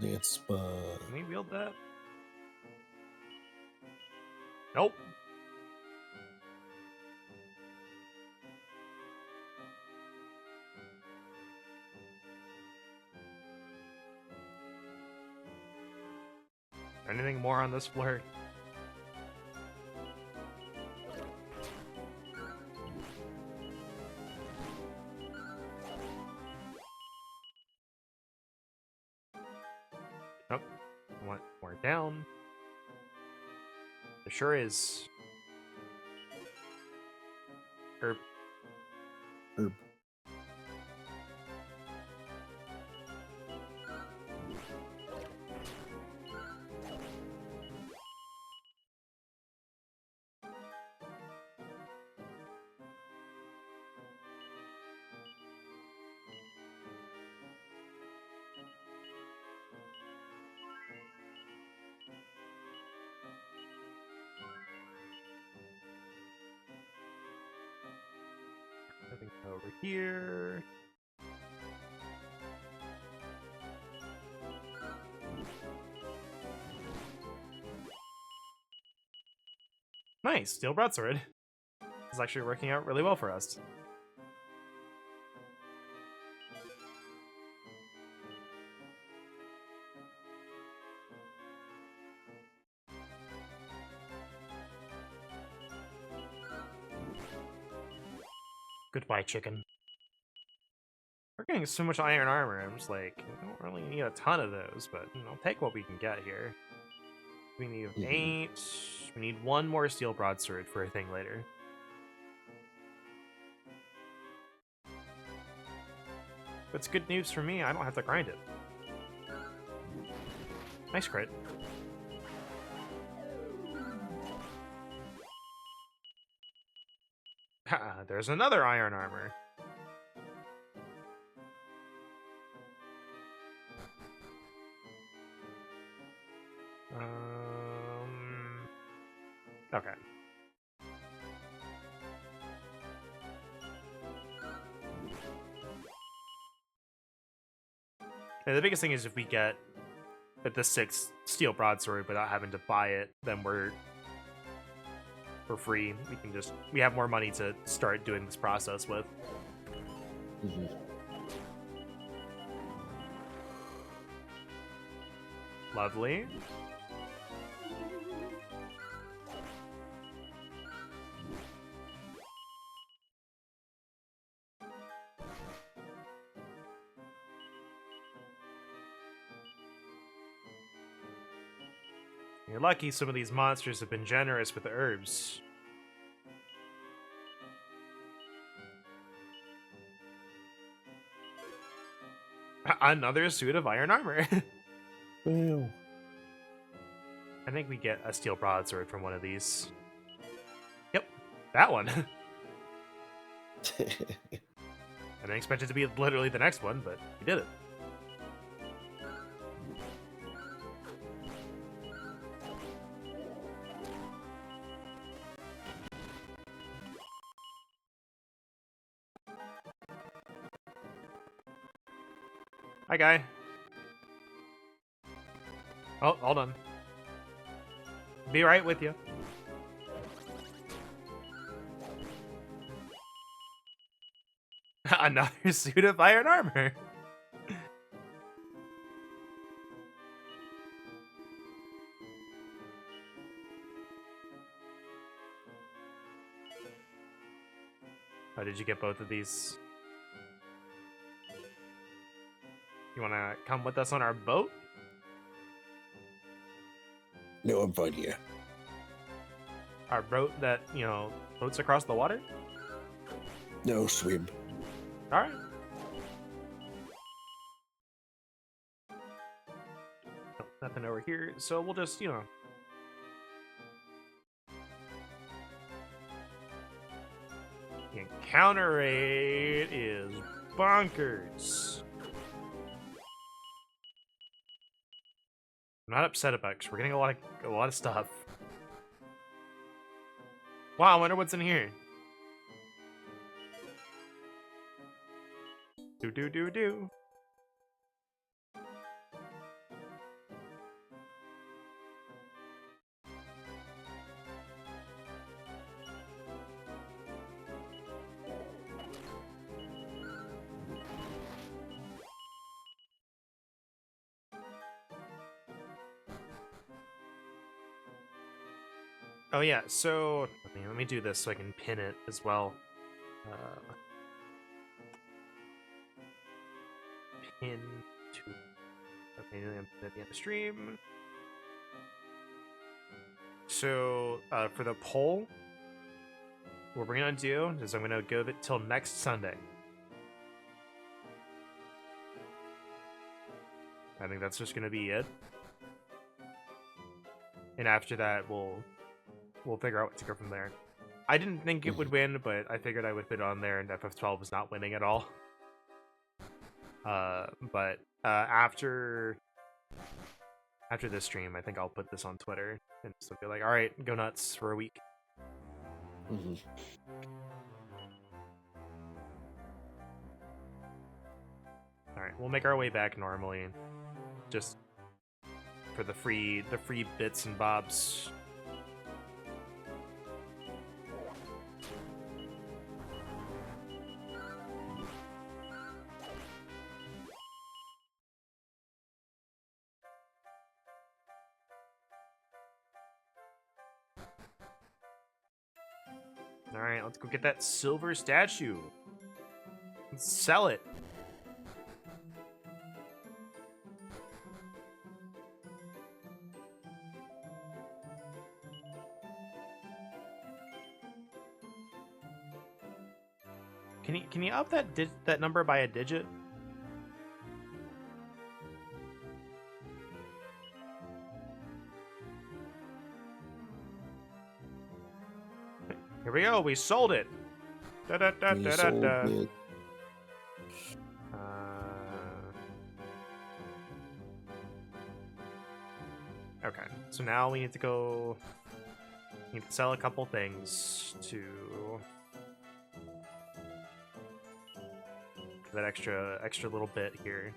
Lance spot. Can we wield that? Nope. Anything more on this flirt? Oh, I want more down. There sure is. Herb. Herb. Moving over here. Nice, steel broadsword. This is actually working out really well for us. Goodbye, chicken. We're getting so much iron armor. I'm just like, I don't really need a ton of those, but I'll take what we can get here. We need 8. We need 1 more steel broadsword for a thing later. But it's good news for me. I don't have to grind it. Nice crit. There's another iron armor. Okay. Yeah, the biggest thing is if we get the 6th steel broadsword without having to buy it, then we're for free. We have more money to start doing this process with. Lovely. You're lucky some of these monsters have been generous with the herbs. Another suit of iron armor. Ew. I think we get a steel broadsword from one of these. Yep, that one. I didn't expect it to be literally the next one, but we did it. Hi, guy. Oh, hold on. Be right with you. Another suit of iron armor. Oh, did you get both of these? You want to come with us on our boat? No, I'm fine here. Our boat that, floats across the water? No, swim. Alright. Nope, nothing over here, so we'll just, The encounter rate is bonkers. I'm not upset about it because we're getting a lot of stuff. Wow, I wonder what's in here. Do. Oh yeah, so let me do this so I can pin it as well. Pin to Manually at the end of the stream. So for the poll, what we're gonna do is I'm gonna go till next Sunday. I think that's just gonna be it. And after that, we'll figure out what to go from there. I didn't think it would win, but I figured I would put it on there, and FF12 was not winning at all. But after this stream, I think I'll put this on Twitter and just be like, all right, go nuts for a week. Mm-hmm. All right, we'll make our way back normally, just for the free bits and bobs. All right, let's go get that silver statue. Let's sell it. Can you up that number by a digit? Here we go. We sold it. Da da da da da da. Okay, so now we need to sell a couple things to that extra little bit here.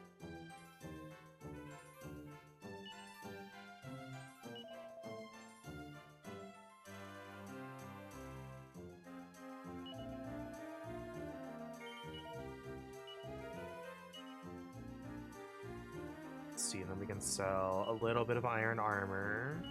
Let's see, and then we can sell a little bit of iron armor.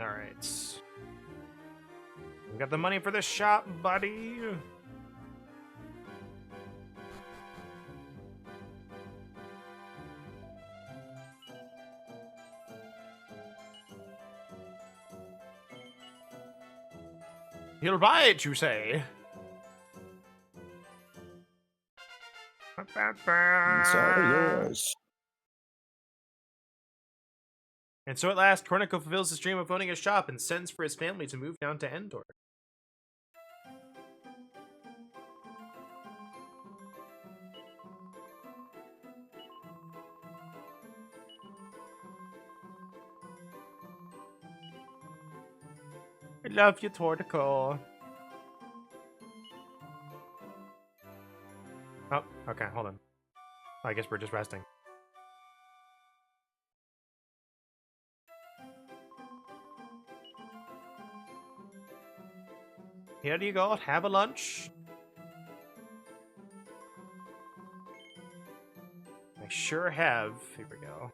All right. We got the money for the shop, buddy. He'll buy it, you say? It's all yours. And so at last, Torneko fulfills his dream of owning a shop and sends for his family to move down to Endor. I love you, Torneko. Oh, okay, hold on. I guess we're just resting. Here you go, have a lunch. I sure have. Here we go.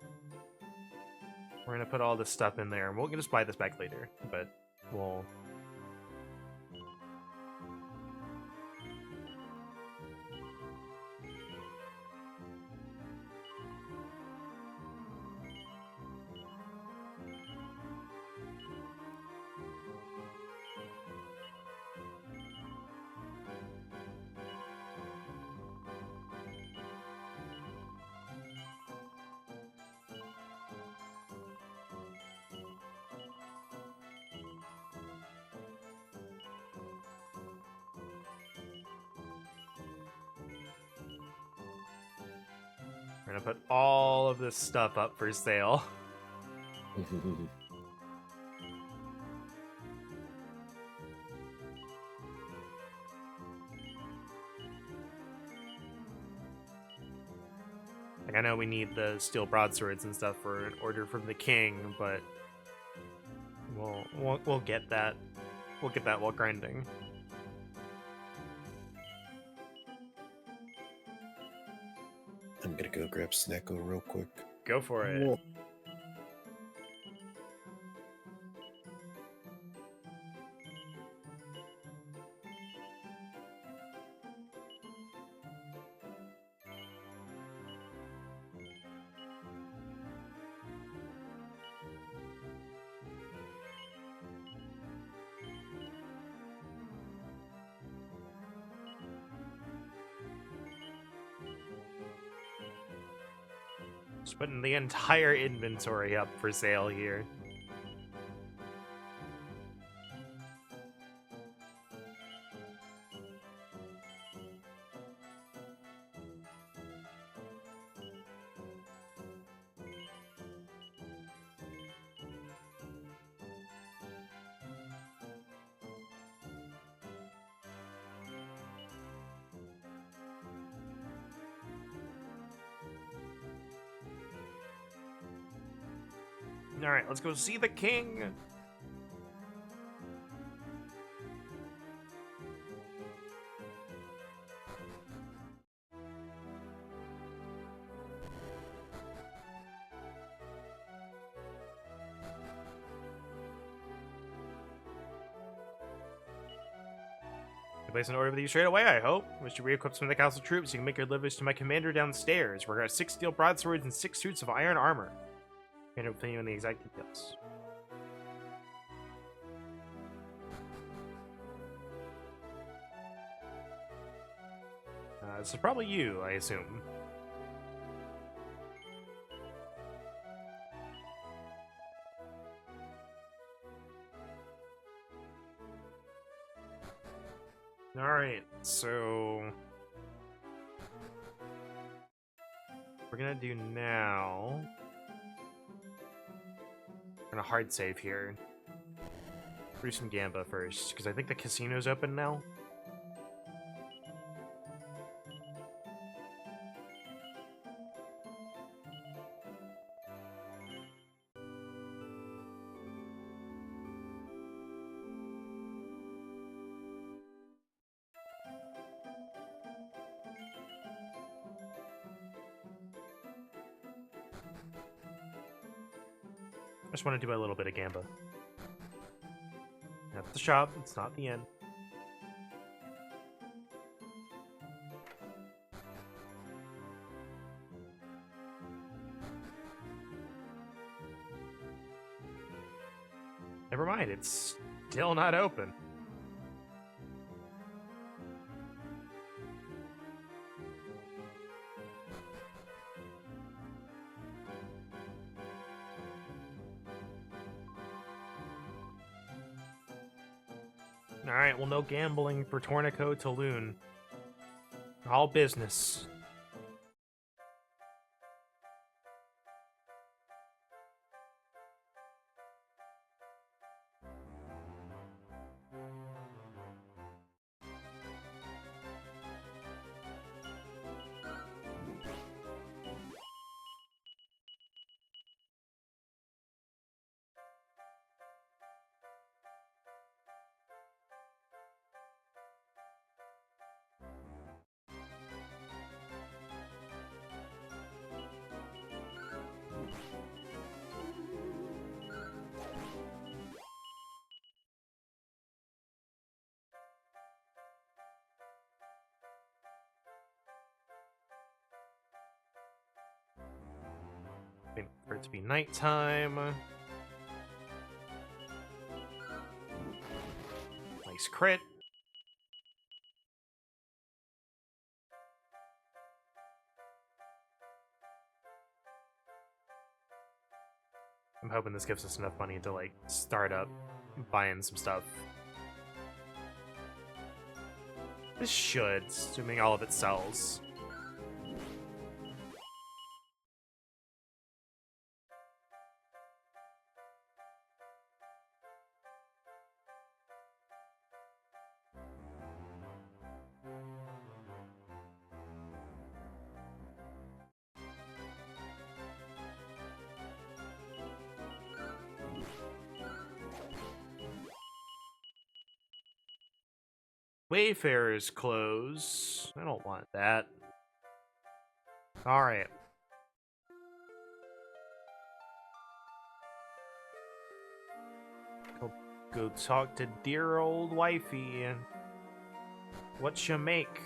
We're gonna put all this stuff in there, and we'll just buy this back later, but we'll... We're gonna put all of this stuff up for sale. Like, I know we need the steel broadswords and stuff for an order from the king, but we'll get that. We'll get that while grinding. I'm gonna go grab Snecko real quick. Go for it. Whoa. Just putting the entire inventory up for sale here. Alright, let's go see the king! Place an order with you straight away, I hope. Wish to re-equip some of the castle troops. You can make your deliveries to my commander downstairs. We're gonna 6 steel broadswords and 6 suits of iron armor. And I'll fill you in the exact details. This is probably you, I assume. Alright, so we're gonna do now. We're gonna hard save here. Do some gamba first, because I think the casino's open now. I just want to do a little bit of gamba. That's the shop, it's not the end. Never mind, it's still not open. Alright, well, no gambling for Torneko Taloon. All business. Wait for it to be nighttime. Nice crit. I'm hoping this gives us enough money to, like, start up buying some stuff. This should, assuming all of it sells. Wayfarer's clothes. I don't want that. Alright. Go talk to dear old wifey. What you make?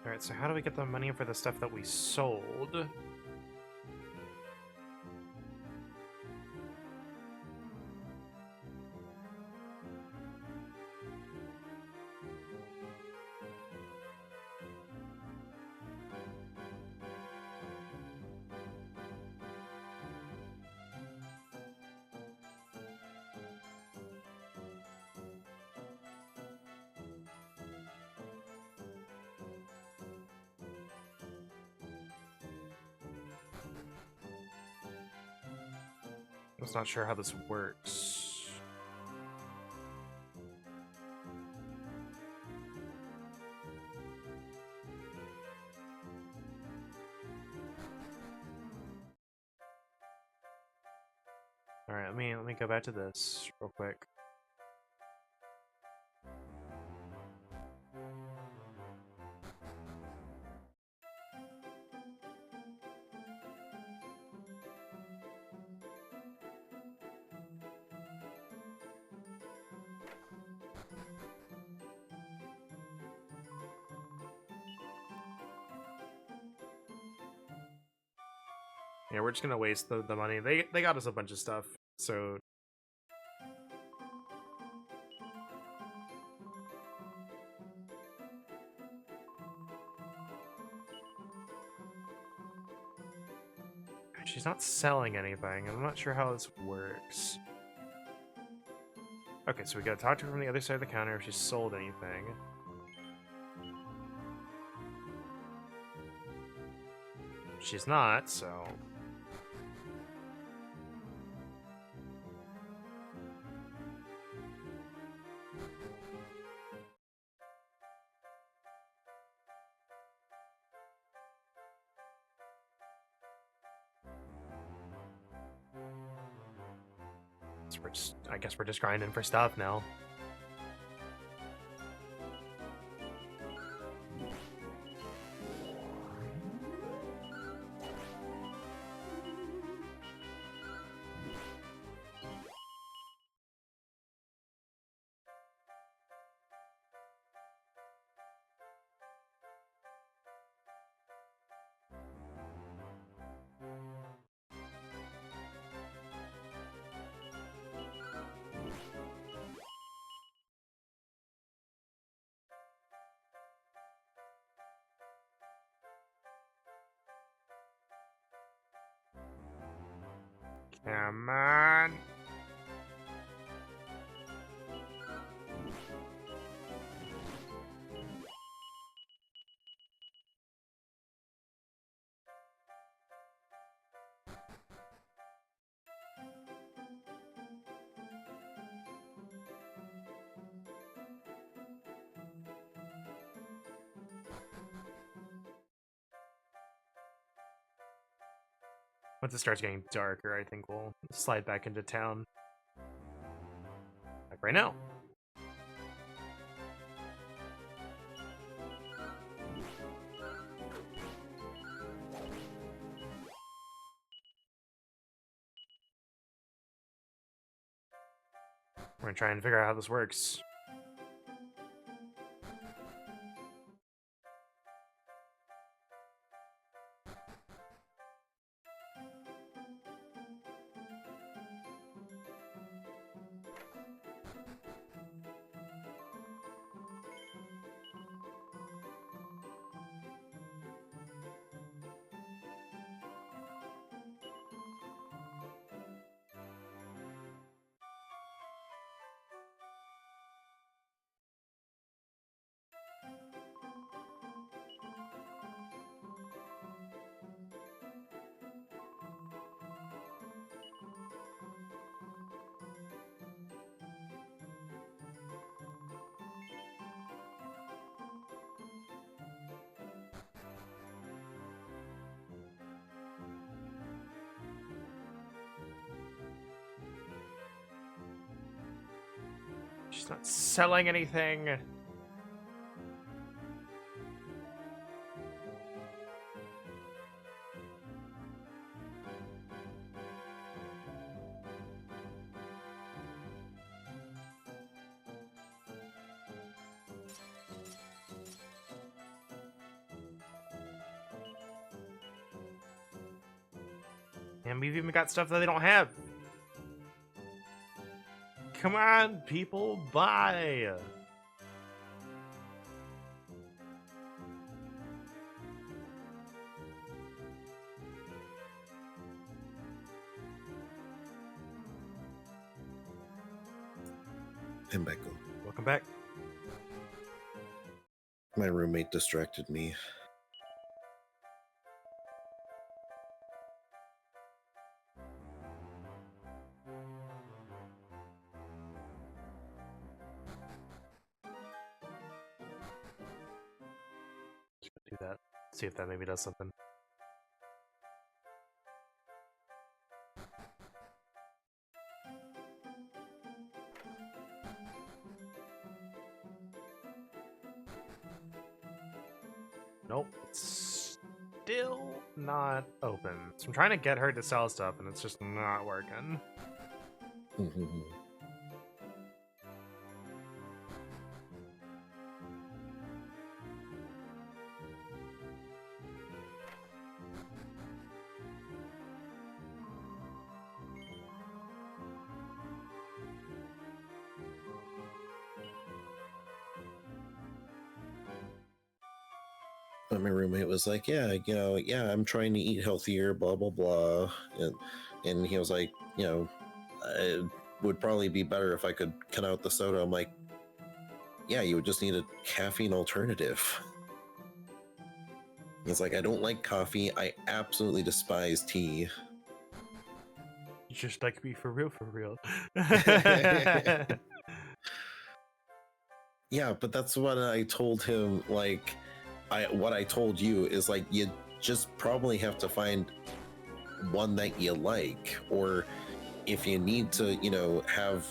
Alright, so how do we get the money for the stuff that we sold? I'm just not sure how this works. Alright, let me go back to this real quick. Yeah, we're just gonna waste the money. They got us a bunch of stuff, so she's not selling anything. I'm not sure how this works. Okay, so we gotta talk to her from the other side of the counter if she's sold anything. She's not, so... I guess we're just grinding for stuff now. Come on. Once it starts getting darker, I think we'll slide back into town. Like right now. We're gonna try and figure out how this works. It's not selling anything. And we've even got stuff that they don't have. Come on, people, buy! And Becco. Welcome back. My roommate distracted me. Do that. See if that maybe does something. Nope. It's still not open. So I'm trying to get her to sell stuff and it's just not working. But my roommate was like, yeah, I'm trying to eat healthier, blah, blah, blah. And he was like, it would probably be better if I could cut out the soda. I'm like, yeah, you would just need a caffeine alternative. It's like, I don't like coffee. I absolutely despise tea. Just like me for real. Yeah, but that's what I told him. Like, what I told you is like, you just probably have to find one that you like, or if you need to, have,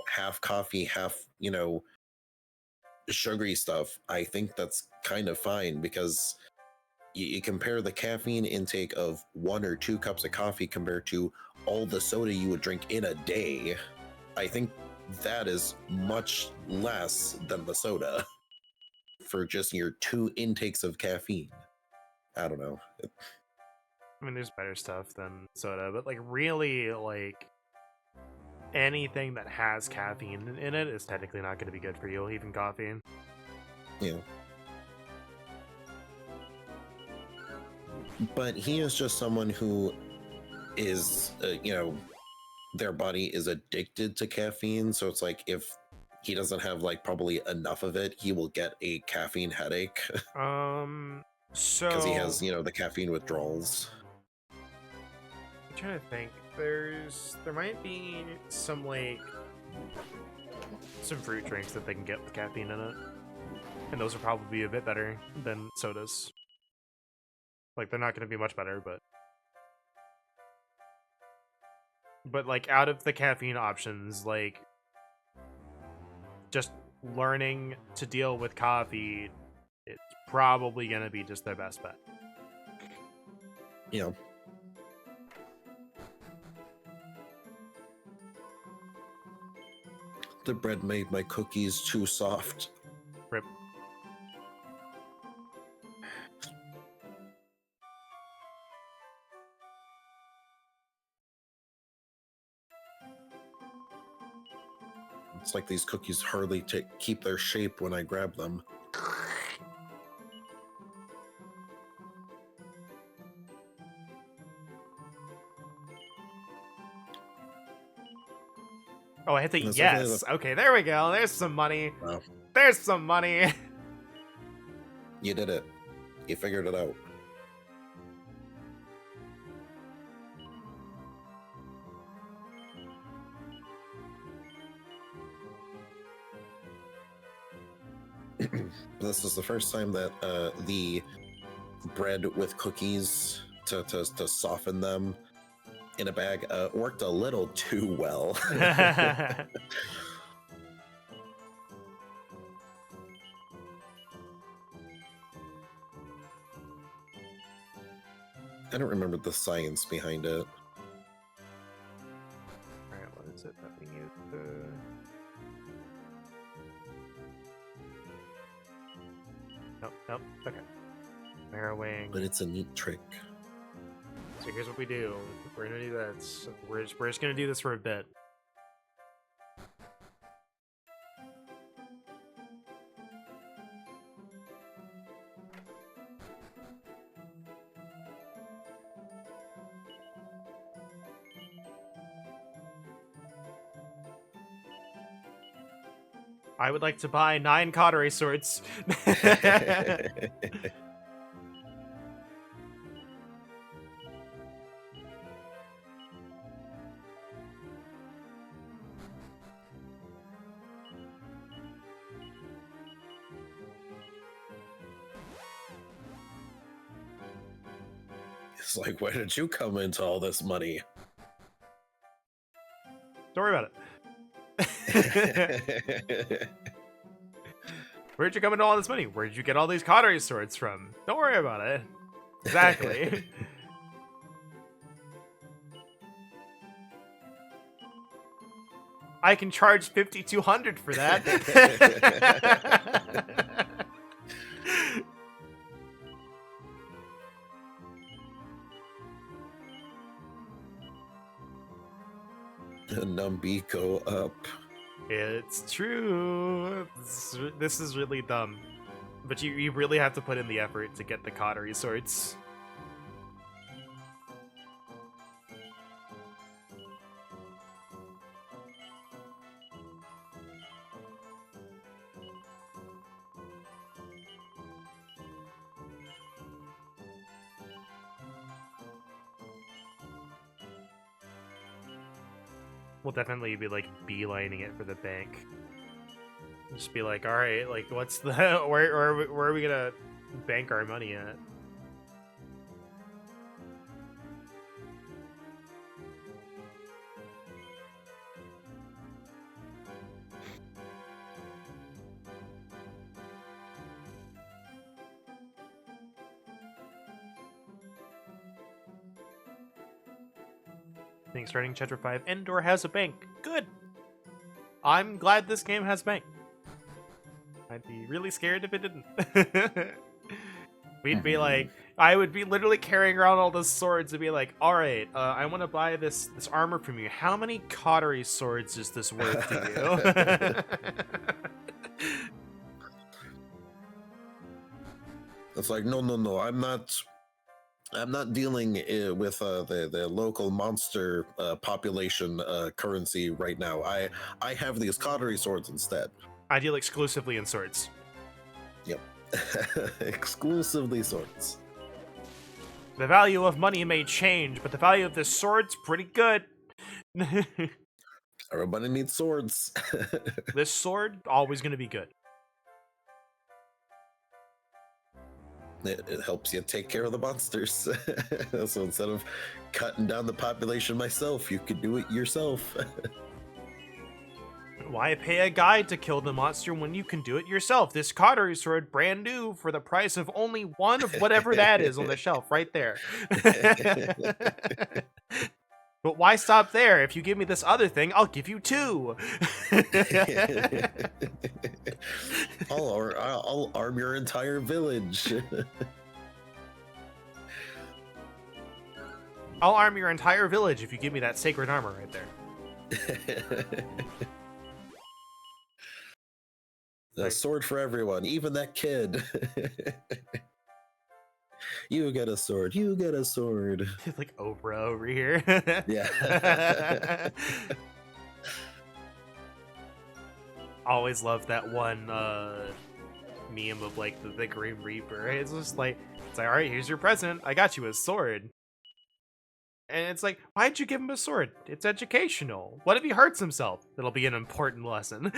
half coffee, half, sugary stuff, I think that's kind of fine, because you compare the caffeine intake of 1 or 2 cups of coffee compared to all the soda you would drink in a day. I think that is much less than the soda for just your 2 intakes of caffeine. I don't know. I mean, there's better stuff than soda, but like really, like anything that has caffeine in it is technically not going to be good for you, even coffee. Yeah. But he is just someone who is, their body is addicted to caffeine. So it's like, if he doesn't have like probably enough of it, he will get a caffeine headache. So Because he has, the caffeine withdrawals. I'm trying to think. There might be some fruit drinks that they can get with caffeine in it, and those are probably a bit better than sodas. Like, they're not going to be much better, but like, out of the caffeine options, like, just learning to deal with coffee, it's probably going to be just their best bet. Yeah. The bread made my cookies too soft. Rip. It's like these cookies hardly keep their shape when I grab them. Oh, I hit the yes. Okay, there we go. There's some money. Wow. There's some money. You did it. You figured it out. This is the first time that the bread with cookies to soften them in a bag worked a little too well. I don't remember the science behind it. Alright, what is it that we need to... Nope, okay. Arrowing. But it's a neat trick. So here's what we do. We're gonna do that. We're just gonna do this for a bit. I would like to buy 9 Cautery Swords. It's like, where did you come into all this money? Don't worry about it. Where'd you come into all this money? Where'd you get all these Cautery Swords from? Don't worry about it. Exactly. I can charge 5,200 for that. Numbiko up. It's true. This is really dumb. But you really have to put in the effort to get the Cautery Swords. We'll definitely be like beelining it for the bank. Just be like, all right, like what's the where are we gonna bank our money at? I think starting Chapter 5, Endor has a bank. Good. I'm glad this game has bank. I'd be really scared if it didn't. We'd be like, I would be literally carrying around all the swords and be like, all right, I want to buy this armor from you. How many Cautery Swords is this worth to you? It's like, no, I'm not dealing with the local monster population currency right now. I have these Cautery Swords instead. I deal exclusively in swords. Yep. Exclusively swords. The value of money may change, but the value of this sword's pretty good. Everybody needs swords. This sword, always going to be good. It helps you take care of the monsters. So instead of cutting down the population myself, you could do it yourself. Why pay a guide to kill the monster when you can do it yourself? This Cautery Sword, brand new, for the price of only one of whatever that is on the shelf right there. But why stop there? If you give me this other thing, I'll give you 2. I'll arm your entire village. I'll arm your entire village if you give me that sacred armor right there. A sword for everyone, even that kid. You get a sword. You get a sword. Like Oprah over here. Yeah. Always loved that one meme of like the Grim Reaper. It's just like, it's like, all right, here's your present. I got you a sword. And it's like, why'd you give him a sword? It's educational. What if he hurts himself? It'll be an important lesson.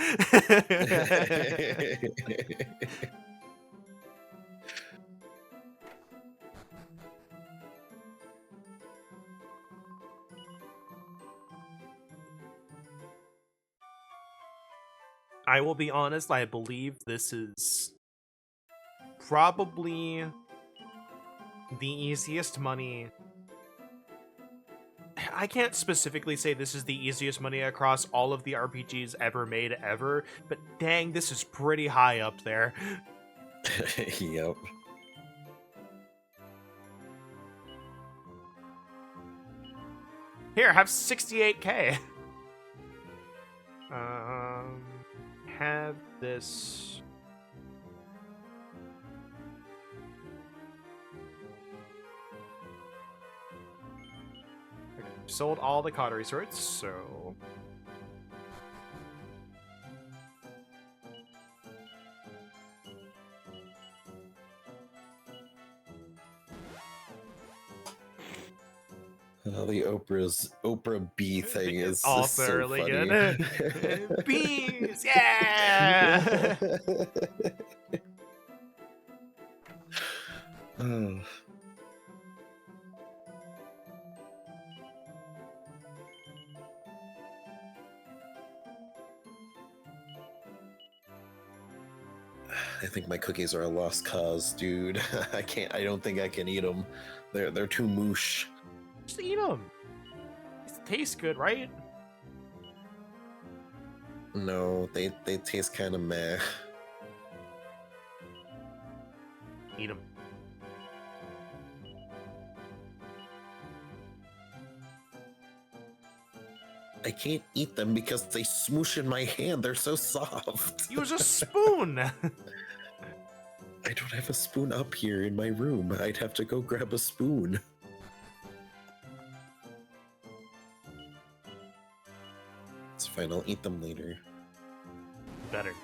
I will be honest, I believe this is probably the easiest money I can't specifically say this is the easiest money across all of the RPGs ever made ever, but dang, this is pretty high up there. Yep. Here, have 68k. Have this. Okay, sold all the Cautery Swords, so. The Oprah B thing is also so really funny. good. Bees, yeah. Oh. I think my cookies are a lost cause, dude. I don't think I can eat them. They're too moosh. Just eat them. It tastes good, right? No, they taste kind of meh. Eat them. I can't eat them because they smoosh in my hand. They're so soft. Use a spoon. I don't have a spoon up here in my room. I'd have to go grab a spoon. It's fine, I'll eat them later. Better.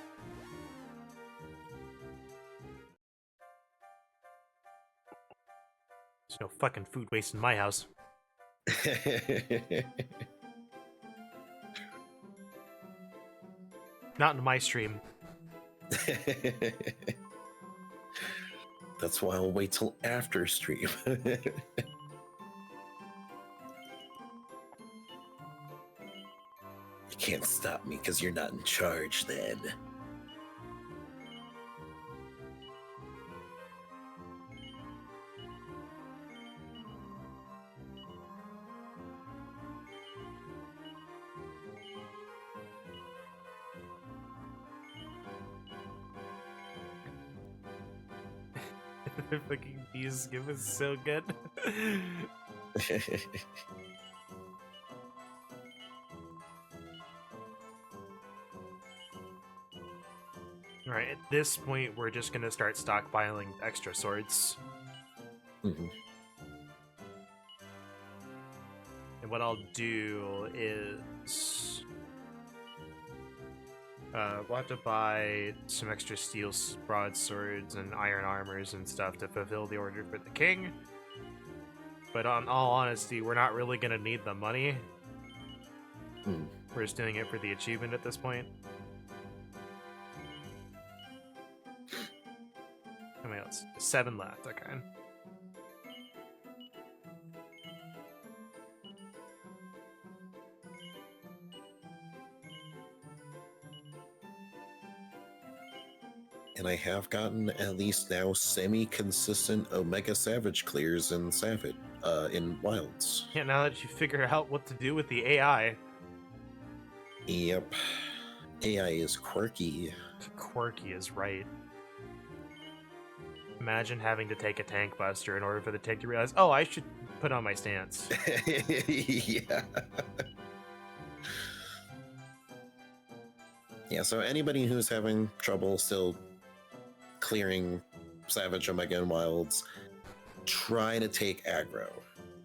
There's no fucking food waste in my house. Not in my stream. That's why I'll wait till after stream. You can't stop me because you're not in charge then. The fucking bees give us so good. Alright, at this point, we're just gonna start stockpiling extra swords. Mhm. And what I'll do is... we'll have to buy some extra steel broadswords and iron armors and stuff to fulfill the order for the king. But on all honesty, we're not really gonna need the money. We're just doing it for the achievement at this point. How many else? 7 left, okay. And I have gotten at least now semi-consistent Omega Savage clears in Savage, in Wilds. Yeah, now that you figure out what to do with the AI. Yep. AI is quirky. Quirky is right. Imagine having to take a tank buster in order for the tank to realize, oh, I should put on my stance. Yeah. Yeah, so anybody who's having trouble still clearing Savage, Omega, and Wilds, try to take aggro.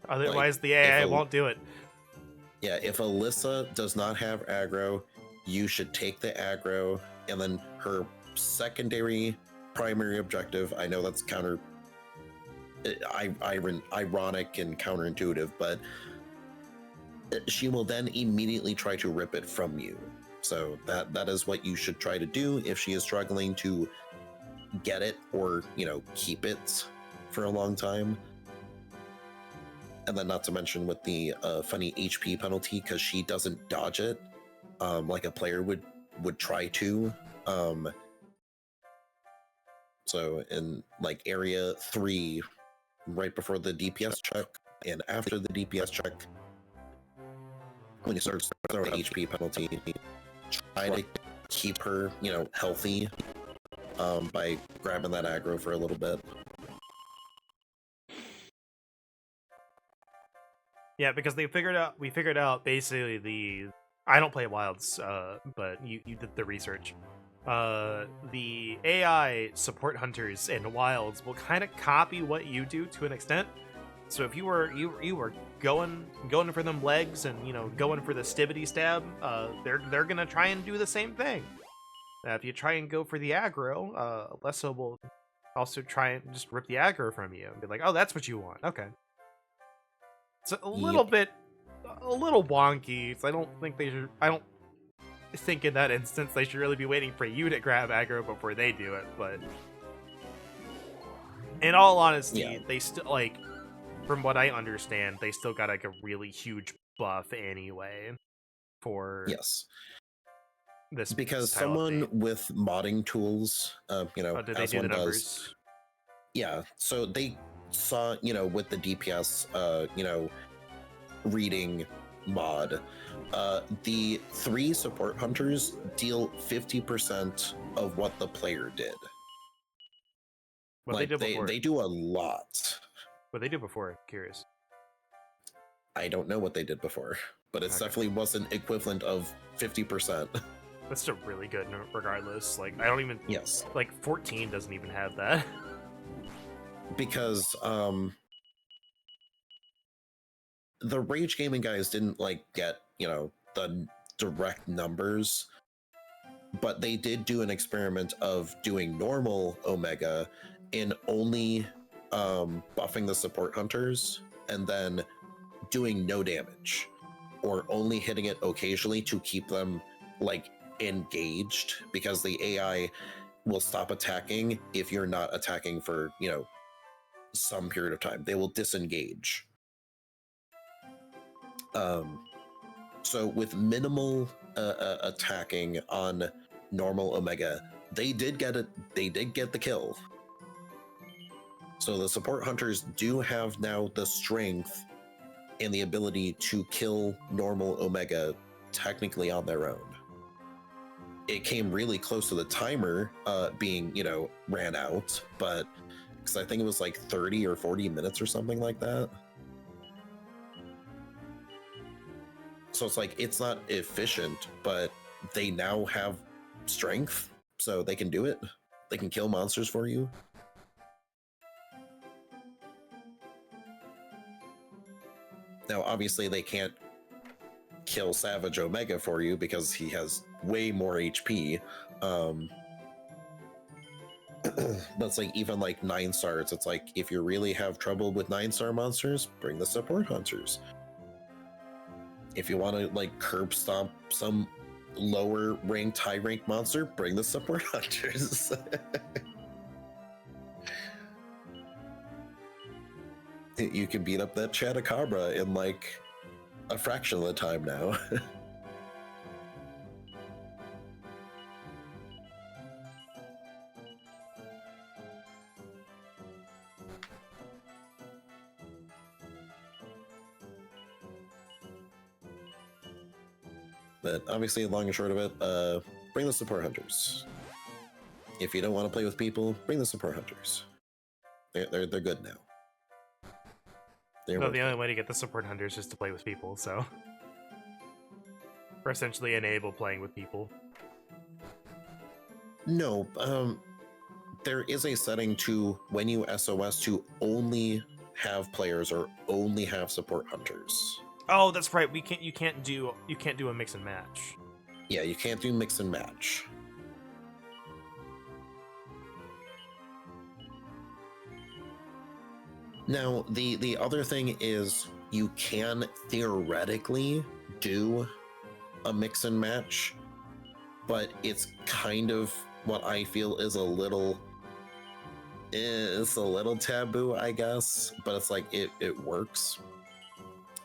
Otherwise, the AI won't do it. Yeah, if Alyssa does not have aggro, you should take the aggro, and then her secondary primary objective, I know that's ironic and counterintuitive, but she will then immediately try to rip it from you. So that is what you should try to do if she is struggling to get it or, keep it for a long time. And then not to mention with the funny HP penalty, because she doesn't dodge it like a player would try to. So in like area 3, right before the DPS check and after the DPS check, when you start throwing HP penalty, try to keep her, healthy, by grabbing that aggro for a little bit. Yeah, because we figured out basically I don't play Wilds, but you did the research. The AI support hunters in Wilds will kind of copy what you do to an extent. So if you were going for them legs and going for the stibbity stab, they're gonna try and do the same thing. If you try and go for the aggro, Lesso will also try and just rip the aggro from you and be like, "Oh, that's what you want." Okay. It's a little wonky. So I don't think in that instance they should really be waiting for you to grab aggro before they do it. But in all honesty, they still from what I understand, they still got a really huge buff anyway for this, because someone with modding tools, did they as do one the does. numbers? Yeah, so they saw, with the DPS, reading mod, the 3 support hunters deal 50% of what the player did. What they did before? They do a lot. What they do before? Curious. I don't know what they did before, but it definitely wasn't equivalent of 50%. That's still really good regardless. I don't even... Yes. 14 doesn't even have that. Because, the Rage Gaming guys didn't, get, the direct numbers, but they did do an experiment of doing normal Omega in only, buffing the support hunters, and then doing no damage, or only hitting it occasionally to keep them, engaged, because the AI will stop attacking if you're not attacking for, some period of time. They will disengage. So with minimal attacking on normal Omega, they did get the kill. So the support hunters do have now the strength and the ability to kill normal Omega technically on their own. It came really close to the timer being, ran out, but because I think it was 30 or 40 minutes or something like that. So it's it's not efficient, but they now have strength, so they can do it. They can kill monsters for you. Now, obviously, they can't kill Savage Omega for you because he has way more HP. But it's even 9 stars. It's if you really have trouble with 9-star monsters, bring the support hunters. If you want to curb stomp some lower ranked, high ranked monster, bring the support hunters. You can beat up that Chatacabra in a fraction of the time now. But obviously, long and short of it, bring the support hunters. If you don't want to play with people, bring the support hunters. They're good now. The only way to get the support hunters is to play with people, so... Or essentially enable playing with people. No, there is a setting to, when you SOS, to only have players or only have support hunters. Oh, that's right. You can't do a mix and match. Yeah, you can't do mix and match. Now, the other thing is you can theoretically do a mix and match, but it's kind of what I feel is a little taboo, I guess, but it's it works.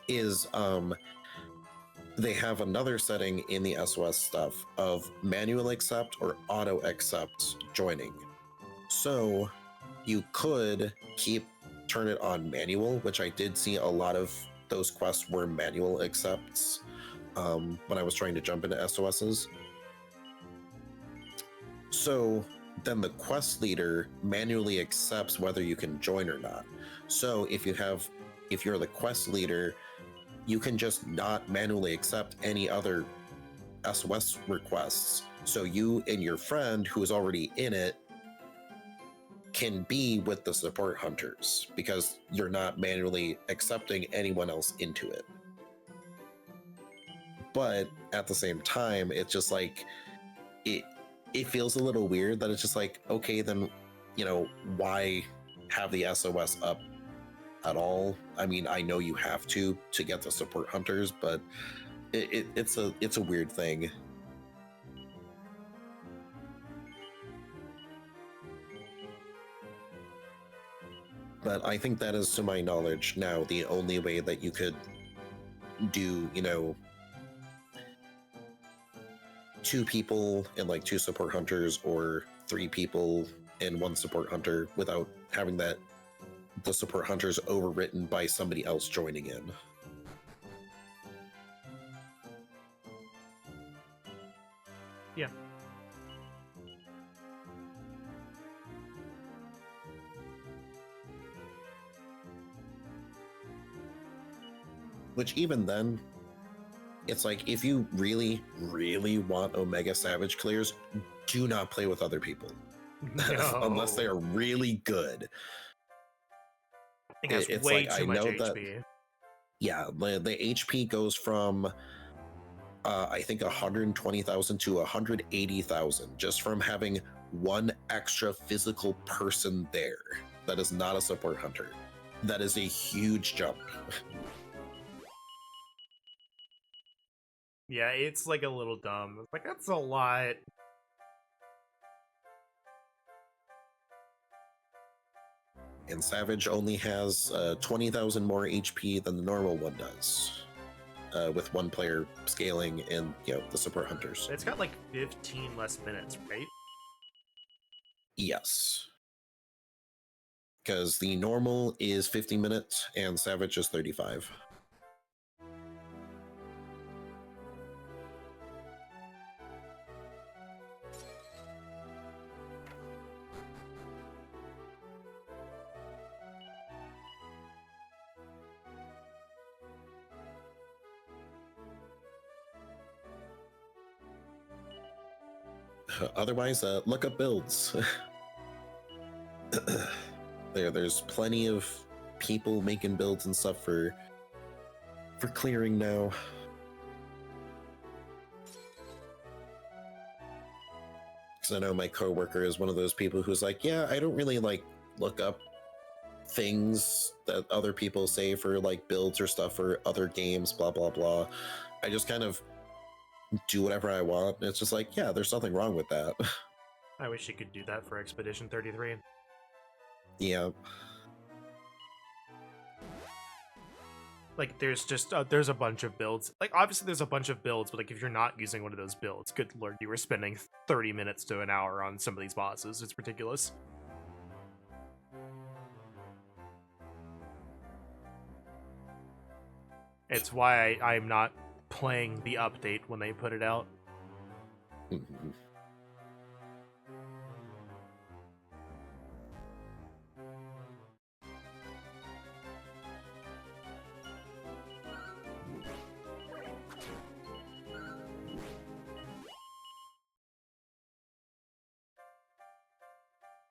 Is they have another setting in the SOS stuff of manual accept or auto accept joining. So you could turn it on manual, which I did see a lot of those quests were manual accepts. when I was trying to jump into SOSs. So then the quest leader manually accepts whether you can join or not. So if you're the quest leader, you can just not manually accept any other SOS requests. So you and your friend who is already in it can be with the support hunters because you're not manually accepting anyone else into it. But at the same time, it's just like it feels a little weird that it's just like, okay, then, you know, why have the SOS up at all? I mean, I know you have to get the support hunters, but it's a weird thing. But I think that is, to my knowledge, now the only way that you could do, you know, 2 people and like 2 support hunters, or 3 people and 1 support hunter without having the support hunters overwritten by somebody else joining in. Yeah. Which even then, it's like, if you really, really want Omega Savage clears, do not play with other people. No. Unless they are really good. It has It's way like, too I much know HP. that, yeah, the HP goes from I think 120,000 to 180,000 just from having 1 extra physical person there that is not a support hunter. That is a huge jump. Yeah, it's like a little dumb. It's like, that's a lot. And Savage only has 20,000 more HP than the normal one does, with 1 player scaling and, you know, the support hunters. It's got like 15 less minutes, right? Yes. Because the normal is 50 minutes and Savage is 35. Otherwise, look up builds. There's plenty of people making builds and stuff for clearing now. Because I know my coworker is one of those people who's like, yeah, I don't really like look up things that other people say for like builds or stuff for other games, blah blah blah. I just kind of do whatever I want. It's just like, yeah, there's nothing wrong with that. I wish you could do that for Expedition 33. Yeah. Like, there's just there's a bunch of builds. Like, obviously there's a bunch of builds, but like, if you're not using one of those builds, good lord, you were spending 30 minutes to an hour on some of these bosses. It's ridiculous. It's why I'm not playing the update when they put it out.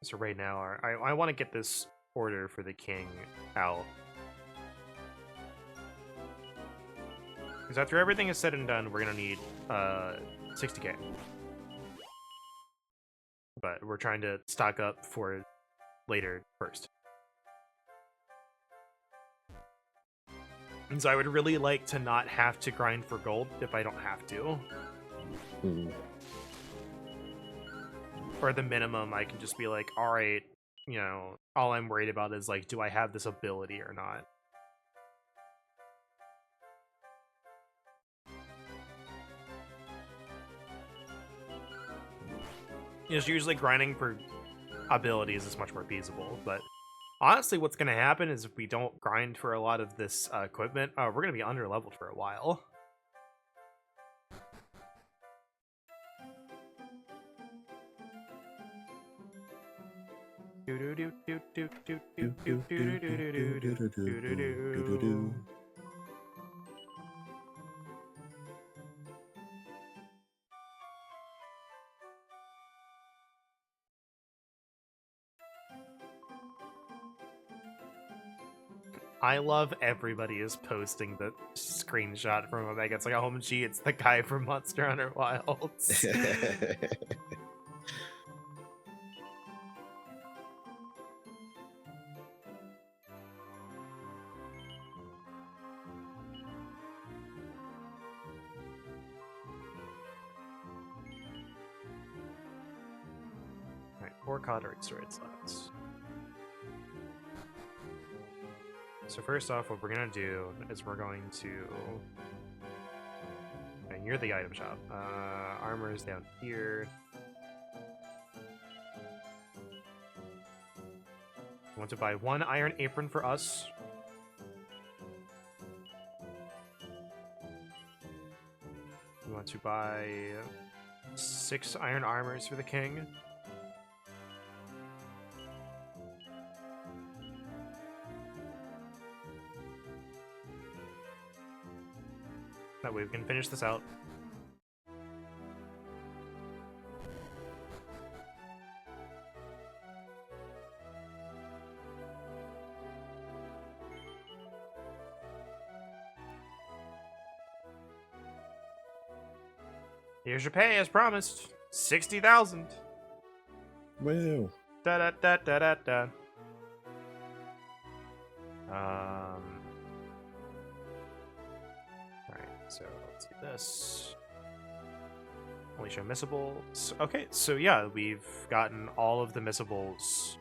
So right now, I want to get this order for the king out. Because after everything is said and done, we're going to need 60k. But we're trying to stock up for later first. And so I would really like to not have to grind for gold if I don't have to. Or at the minimum, I can just be like, all right, you know, all I'm worried about is like, do I have this ability or not? It's usually grinding for abilities is much more feasible, but honestly, what's going to happen is if we don't grind for a lot of this equipment, we're going to be under leveled for a while. I love everybody is posting the screenshot from Omega. It's like, oh, gee, it's the guy from Monster Hunter Wilds. Alright, 4 Cautery Swords left. So first off, what we're gonna do is we're going to... Okay, you're the item shop. Armor is down here. We want to buy 1 iron apron for us. We want to buy 6 iron armors for the king. That way we can finish this out. Here's your pay as promised. 60,000. Wow. Da da da da da da. Alright, so let's do this. Only show missables. Okay, so yeah, we've gotten all of the missables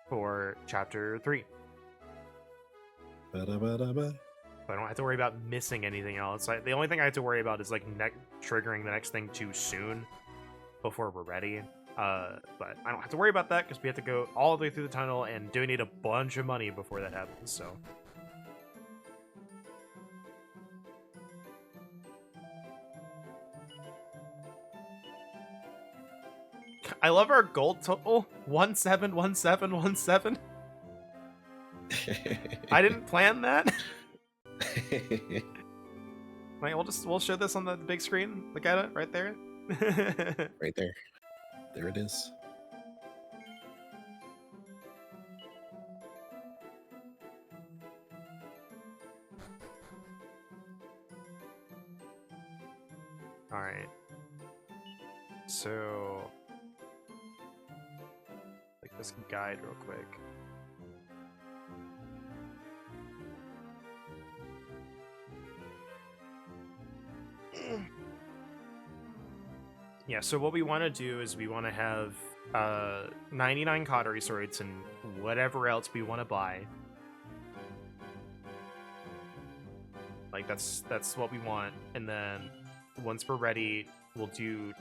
for chapter 3. Ba-da-ba-da-ba. So I don't have to worry about missing anything else. The only thing I have to worry about is like triggering the next thing too soon before we're ready. But I don't have to worry about that because we have to go all the way through the tunnel and do need a bunch of money before that happens. So. I love our gold total 171717. I didn't plan that. Right, we'll show this on the big screen. Look at it right there. Right there. There it is. All right. So, like this guide real quick. Yeah, so what we want to do is we want to have 99 Cautery Swords and whatever else we want to buy. Like that's what we want, and then once we're ready, we'll do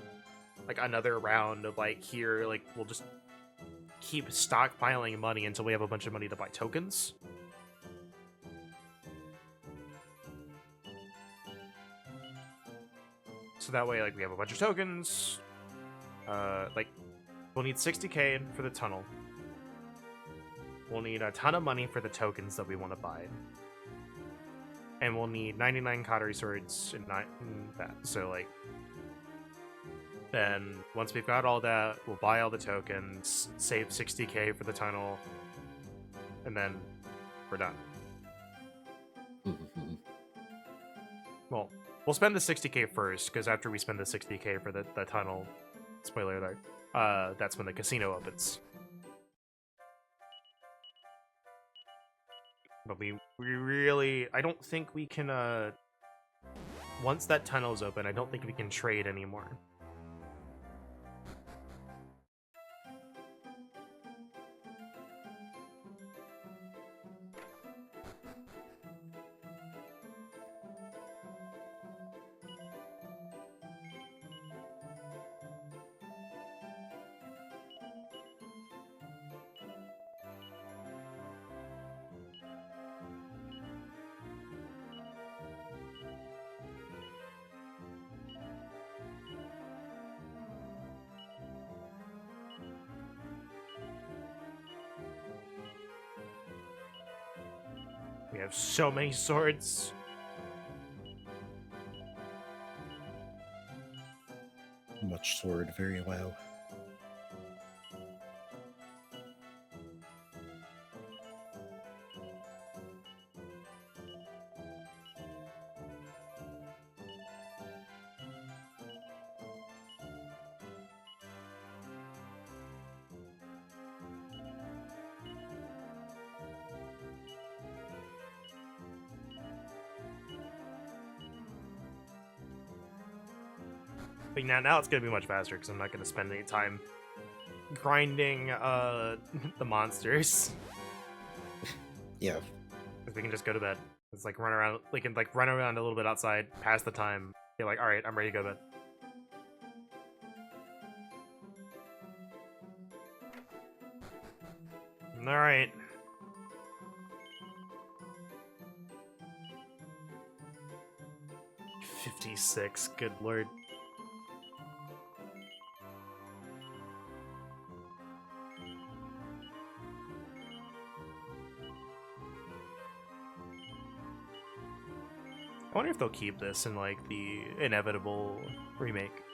like another round of like here, like we'll just keep stockpiling money until we have a bunch of money to buy tokens. So that way, like, we have a bunch of tokens. Like, we'll need 60k for the tunnel. We'll need a ton of money for the tokens that we want to buy. And we'll need 99 Cautery Swords and that. So, like, then once we've got all that, we'll buy all the tokens, save 60k for the tunnel, and then we're done. Well, we'll spend the 60k first, because after we spend the 60k for the tunnel, spoiler alert, that's when the casino opens. But we really, I don't think we can, once that tunnel's open, I don't think we can trade anymore. have so many swords. Much sword, very well. But now it's gonna be much faster because I'm not gonna spend any time grinding the monsters. Yeah. Because we can just go to bed. It's like run around, we can like run around a little bit outside, pass the time. Be like, all right, I'm ready to go to bed. All right. $56. Good lord. I wonder if they'll keep this in like the inevitable remake,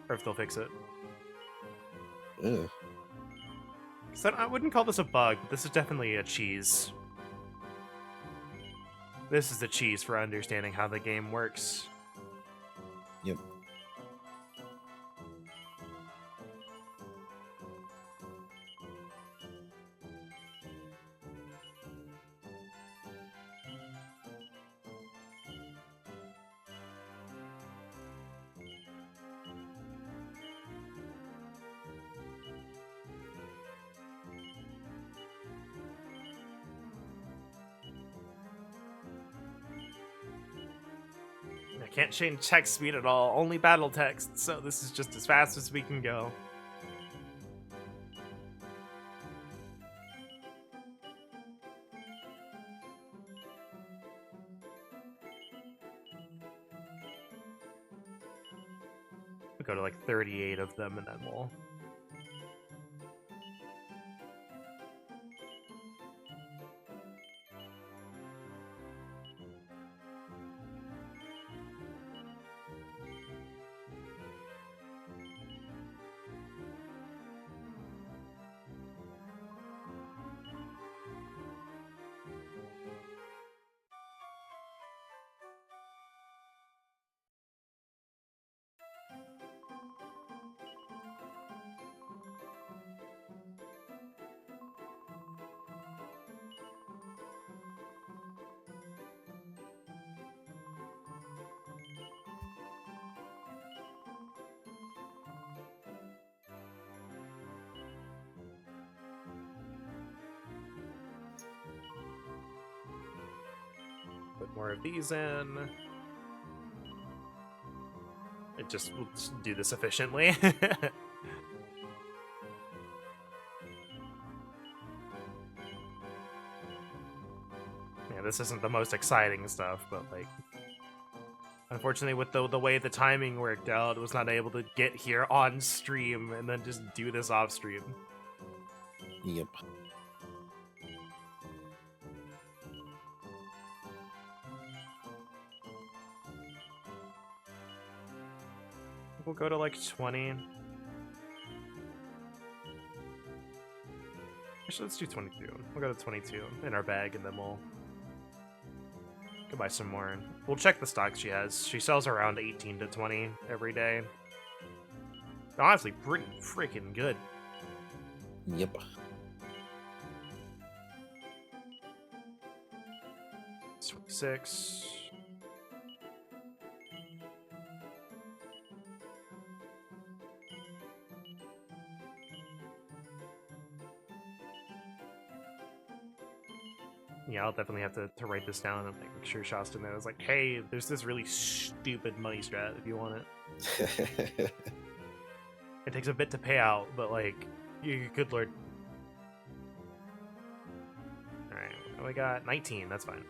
or if they'll fix it. Ugh. So I wouldn't call this a bug, but this is definitely a cheese. This is the cheese for understanding how the game works. Yep. I can't change text speed at all, only battle text, so this is just as fast as we can go. We'll go to like 38 of them and then we'll... Put more of these in. We'll just do this efficiently. Yeah, this isn't the most exciting stuff, but like, unfortunately, with the way the timing worked out, I was not able to get here on stream and then just do this off stream. Yep. We'll go to like 20. Actually, let's do 22. We'll go to 22 in our bag, and then we'll go buy some more. We'll check the stock she has. She sells around 18 to 20 every day. Honestly, pretty freaking good. Yep. It's 26. Yeah, I'll definitely have to write this down and make sure Shasta knows, like, hey, there's this really stupid money strat if you want it. It takes a bit to pay out, but, like, good lord. Alright, we got 19, that's fine.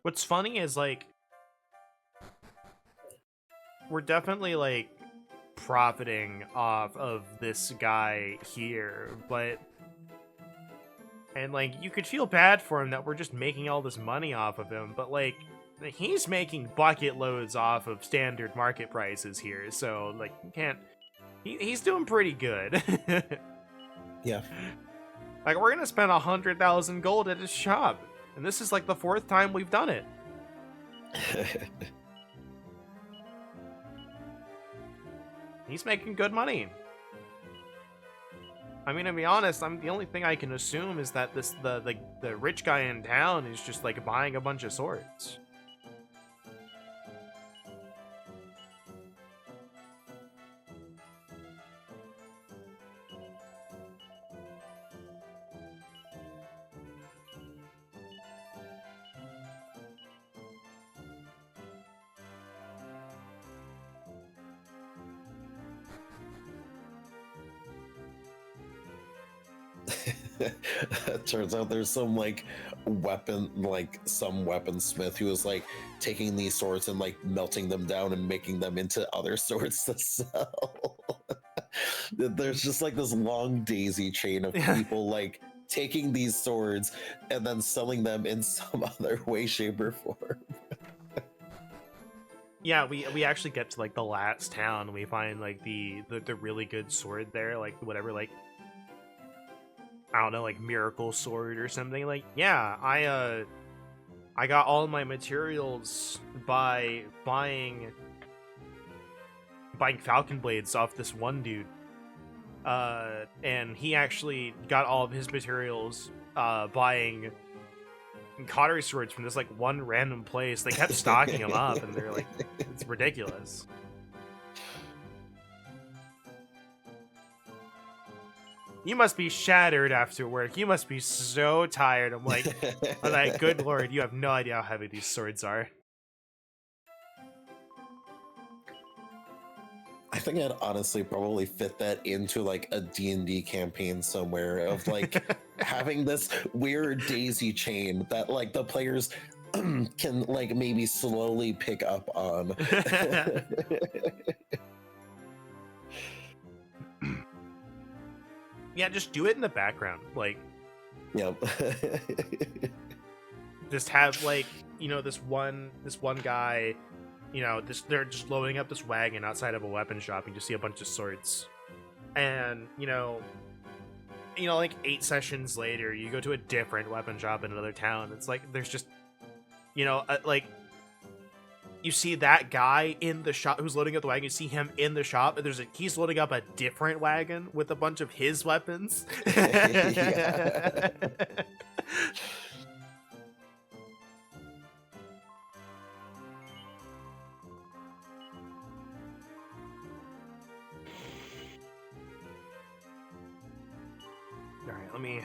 What's funny is, like, we're definitely, like, profiting off of this guy here, but... And, like, you could feel bad for him that we're just making all this money off of him, but, like, he's making bucket loads off of standard market prices here, so, like, you can't... He's doing pretty good. Yeah. Like, we're gonna spend 100,000 gold at his shop, and this is, like, the 4th time we've done it. He's making good money. I mean, to be honest, the only thing I can assume is that the rich guy in town is just, like, buying a bunch of swords. It turns out there's some like some weaponsmith who was like taking these swords and like melting them down and making them into other swords to sell. There's just like this long daisy chain of people like taking these swords and then selling them in some other way, shape, or form. Yeah, we actually get to, like, the last town, and we find, like, the really good sword there, like, whatever, like, I don't know, like, miracle sword or something. Like, yeah, I got all my materials by buying falcon blades off this one dude. And he actually got all of his materials buying Cautery Swords from this, like, one random place. They kept stocking them up, and they're like, it's ridiculous. You must be shattered after work. You must be so tired. I'm like, good lord, you have no idea how heavy these swords are. I think I'd honestly probably fit that into like a D&D campaign somewhere of like having this weird daisy chain that like the players can like maybe slowly pick up on. Yeah, just do it in the background. Like, yep. Just have, like, you know, this one guy, you know, they're just loading up this wagon outside of a weapon shop, and you see a bunch of swords. And, you know, like 8 sessions later, you go to a different weapon shop in another town. It's like there's just, you know, like, you see that guy in the shop who's loading up the wagon. You see him in the shop, and he's loading up a different wagon with a bunch of his weapons. Yeah. All right, let me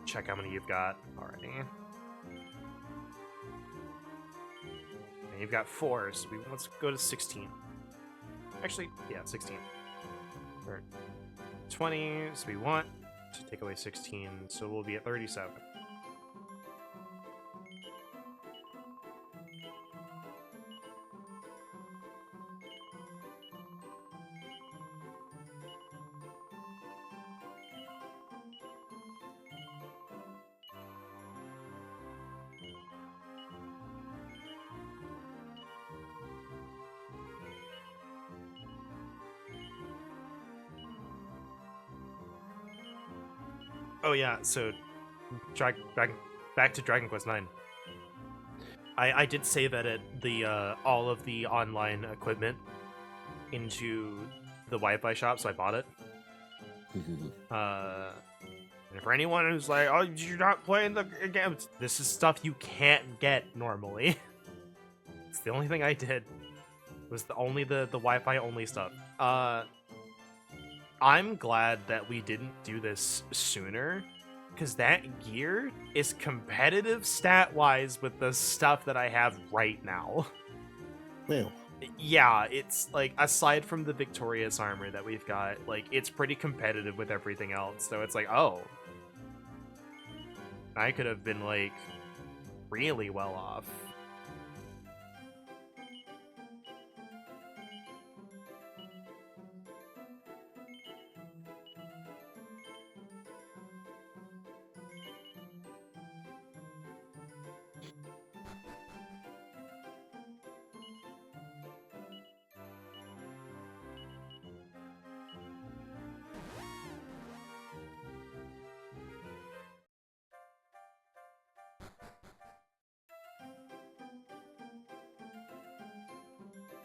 check how many you've got already. And you've got 4, so let's go to 16. Actually, yeah, 16. Or 20, so we want to take away 16, so we'll be at 37. Oh yeah, so back to Dragon Quest 9. I did save edit the all of the online equipment into the Wi-Fi shop, so I bought it. And for anyone who's like, "Oh, you're not playing the game," this is stuff you can't get normally. It's the only thing I did. Was the Wi-Fi only stuff. I'm glad that we didn't do this sooner, because that gear is competitive stat-wise with the stuff that I have right now. Yeah. Yeah, it's like, aside from the Victorious armor that we've got, like, it's pretty competitive with everything else. So it's like, oh, I could have been, like, really well off.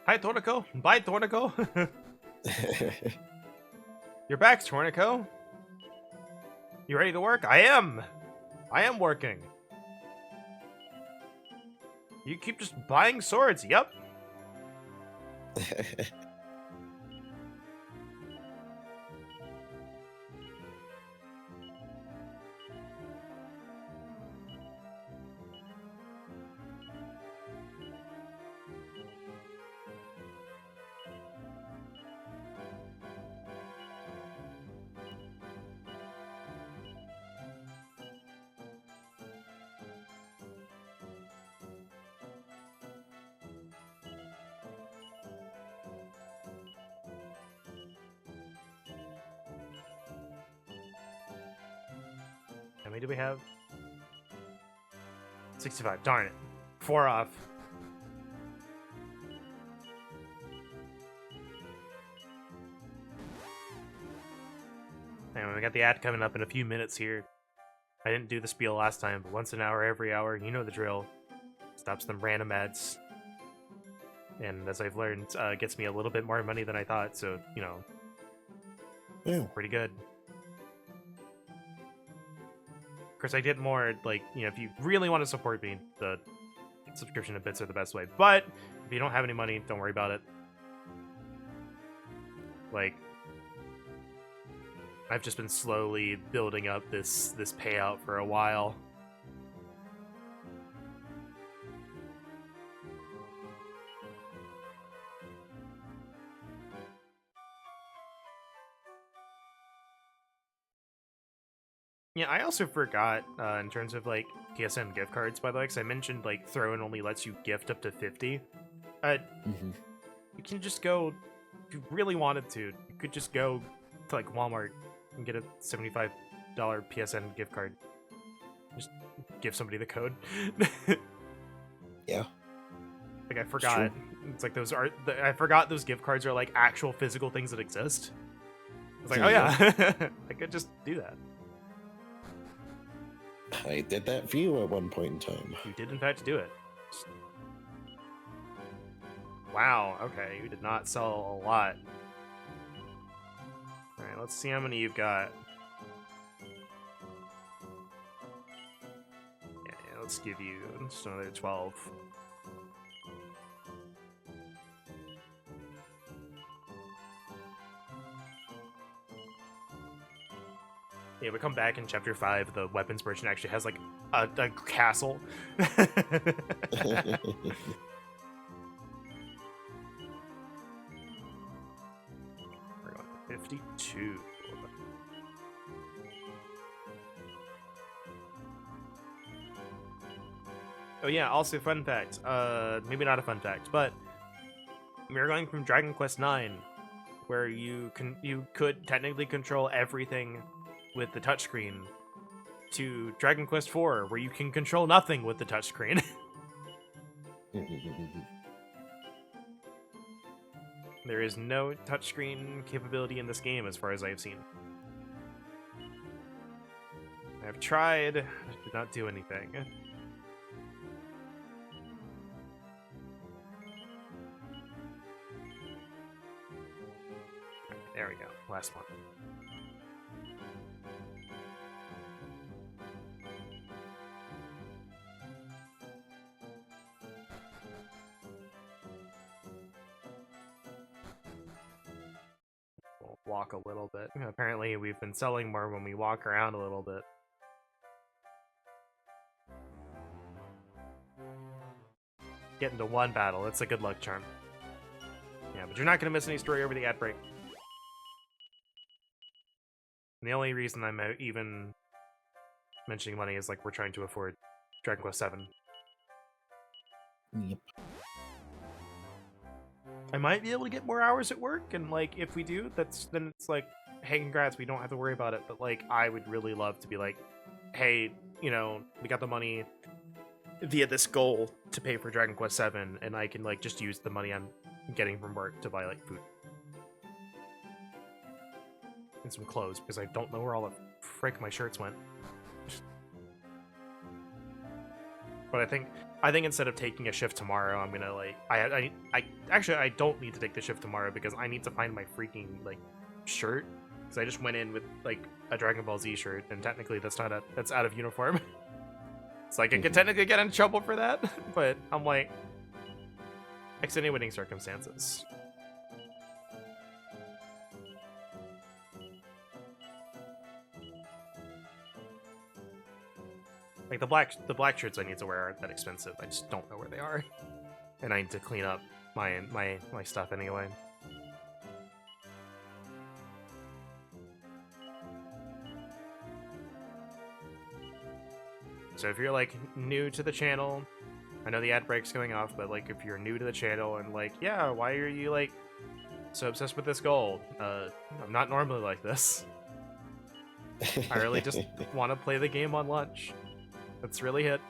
Hi, Torneko. Bye, Torneko. You're back, Torneko. You ready to work? I am. I am working. You keep just buying swords. Yep. How many do we have? 65. Darn it. 4 off. Anyway, we got the ad coming up in a few minutes here. I didn't do the spiel last time, but once an hour, every hour, you know the drill. Stops them random ads. And as I've learned, gets me a little bit more money than I thought, so, you know. Yeah. Pretty good. Of course, I did more, like, you know, if you really want to support me, the subscription and bits are the best way. But if you don't have any money, don't worry about it. Like, I've just been slowly building up this payout for a while. Yeah, I also forgot, in terms of, like, PSN gift cards, by the way, because I mentioned, like, Throw-In only lets you gift up to 50. You can just go, if you really wanted to, you could just go to, like, Walmart and get a $75 PSN gift card. Just give somebody the code. Yeah. Like, I forgot. It's like those are, I forgot those gift cards are, like, actual physical things that exist. It's like, oh yeah, I could just do that. I did that for you at one point in time. You did, in fact, do it. Wow, okay, you did not sell a lot. Alright, let's see how many you've got. Yeah, let's give you just another 12. Yeah, we come back in chapter 5, the weapons merchant actually has, like, a castle. We're going to 52. Oh yeah, also fun fact. Maybe not a fun fact, but we're going from Dragon Quest IX, where you could technically control everything with the touchscreen, to Dragon Quest IV, where you can control nothing with the touchscreen. There is no touchscreen capability in this game, as far as I've seen. I've tried, did not do anything. There we go, last one. We'll walk a little bit. Apparently we've been selling more when we walk around a little bit. Get into one battle, it's a good luck charm. Yeah, but you're not going to miss any story over the ad break. And the only reason I'm even mentioning money is, like, we're trying to afford Dragon Quest VII. Yep. I might be able to get more hours at work, and, like, if we do, then it's like, hey, congrats, we don't have to worry about it. But, like, I would really love to be like, hey, you know, we got the money via this goal to pay for Dragon Quest VII, and I can, like, just use the money I'm getting from work to buy, like, food and some clothes, because I don't know where all the frick my shirts went. But I think instead of taking a shift tomorrow, I'm gonna like I actually I don't need to take the shift tomorrow because I need to find my freaking like shirt because I just went in with like a Dragon Ball Z shirt and technically that's out of uniform. It's like I could technically get in trouble for that, but I'm like extenuating circumstances. Like the black shirts I need to wear aren't that expensive. I just don't know where they are, and I need to clean up my stuff anyway. So if you're like new to the channel, I know the ad break's going off, but like if you're new to the channel and like, yeah, why are you like so obsessed with this gold? I'm not normally like this. I really just want to play the game on lunch. That's really it.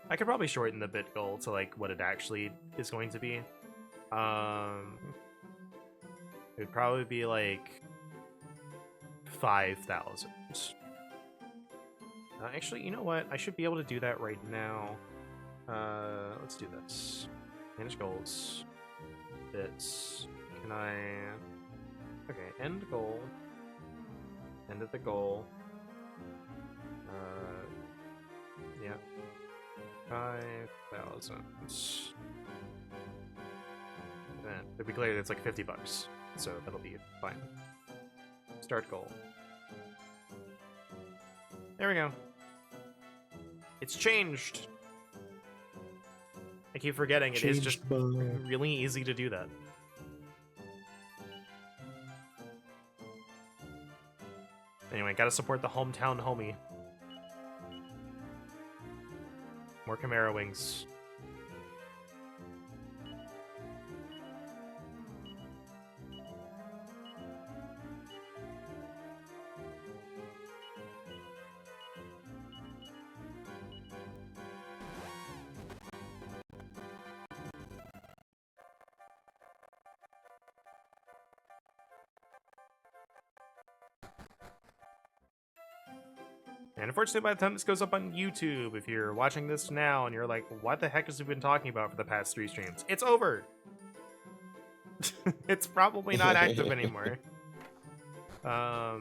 I could probably shorten the bit goal to like what it actually is going to be. It'd probably be like 5,000. Actually, you know what? I should be able to do that right now. Let's do this. Manage goals. Bits. Can I... Okay, end goal. End of the goal. Yeah. 5,000. To be clear, it's like $50, so that'll be fine. Start goal. There we go. It's changed. I keep forgetting it is just really easy to do that. Anyway, gotta support the hometown homie. More Chimera wings. And unfortunately, by the time this goes up on YouTube, if you're watching this now and you're like, what the heck has we been talking about for the past 3 streams? It's over! It's probably not active anymore. So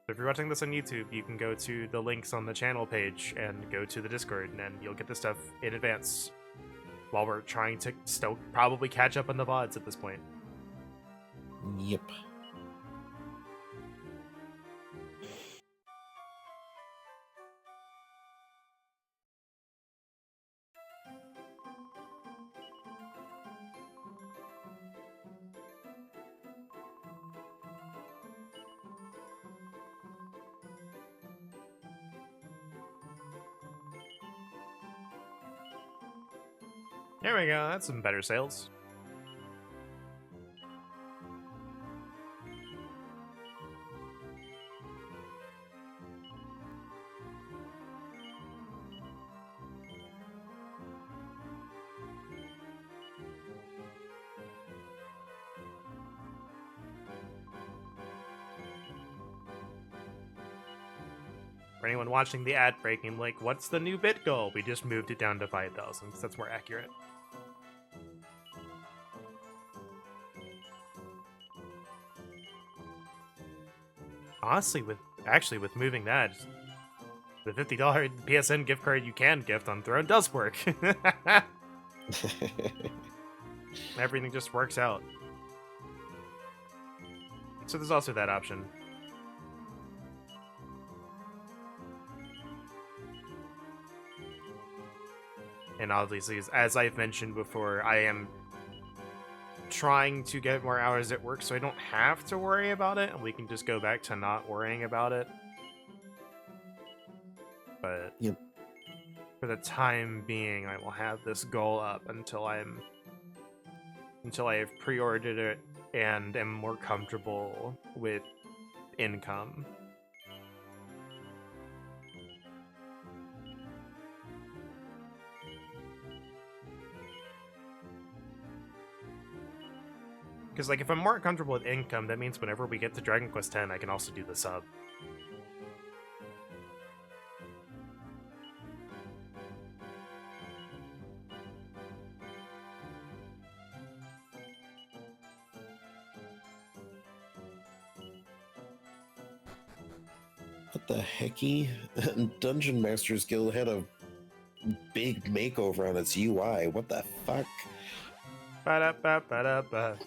if you're watching this on YouTube, you can go to the links on the channel page and go to the Discord, and you'll get the stuff in advance while we're trying to still probably catch up on the VODs at this point. Yep. There we go, that's some better sales. For anyone watching the ad breaking, like, what's the new bit goal? We just moved it down to 5,000, because that's more accurate. Honestly, with moving that, the $50 PSN gift card you can gift on Throne does work. Everything just works out. So there's also that option. And obviously, as I've mentioned before, I am trying to get more hours at work so I don't have to worry about it, and we can just go back to not worrying about it. But yep. For the time being, I will have this goal up until I have pre-ordered it and am more comfortable with income. Because, like, if I'm more comfortable with income, that means whenever we get to Dragon Quest X, I can also do the sub. What the hecky? Dungeon Masters Guild had a big makeover on its UI. What the fuck? Ba-da-ba-ba-da-ba.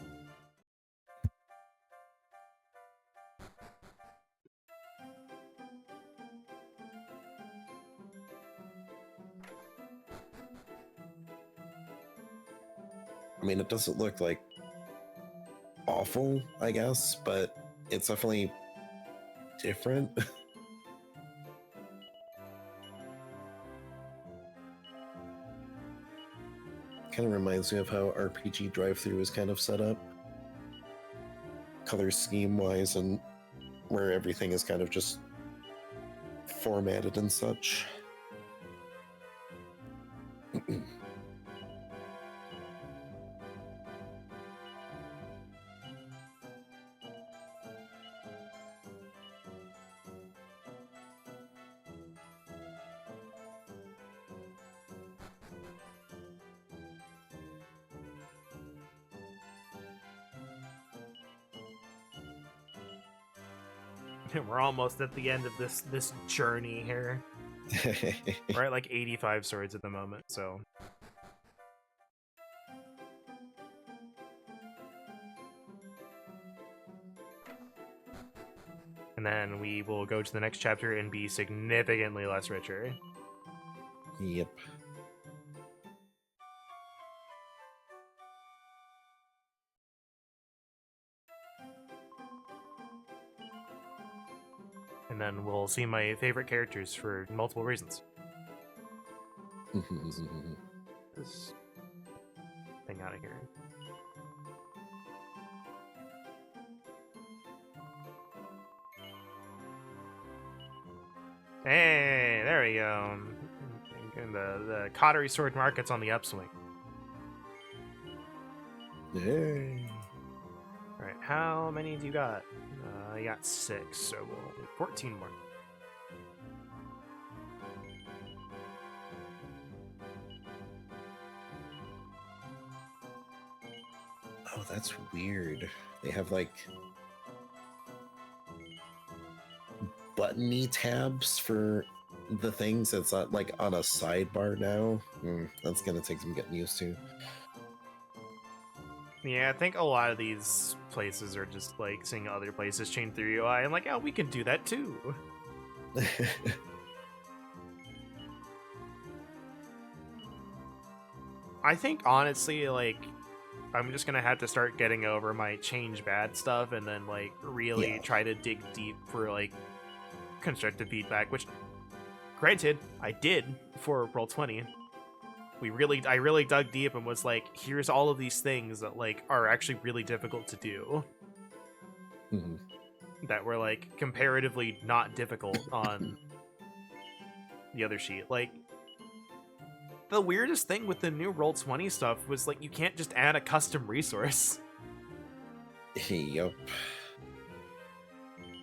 I mean, it doesn't look like awful, I guess, but it's definitely different. Kind of reminds me of how RPG drive-thru is kind of set up, color scheme-wise, and where everything is kind of just formatted and such. We're almost at the end of this journey here. We're at like 85 swords at the moment, so. And then we will go to the next chapter and be significantly less richer. Yep. And then we'll see my favorite characters for multiple reasons. This thing out of here. Hey, there we go. And the Cautery Sword market's on the upswing. Yay. Alright, how many do you got? I got 6, so we'll do 14 more. Oh, that's weird. They have like buttony tabs for the things that's not like on a sidebar now. That's gonna take some getting used to. Yeah, I think a lot of these places are just like seeing other places change their UI and like, oh, we can do that too. I think honestly, like, I'm just gonna have to start getting over my change bad stuff and then like really try to dig deep for like constructive feedback, which granted I did for Roll20. I really dug deep and was like, here's all of these things that like are actually really difficult to do. That were like comparatively not difficult on the other sheet. Like, the weirdest thing with the new Roll20 stuff was like you can't just add a custom resource. Yup.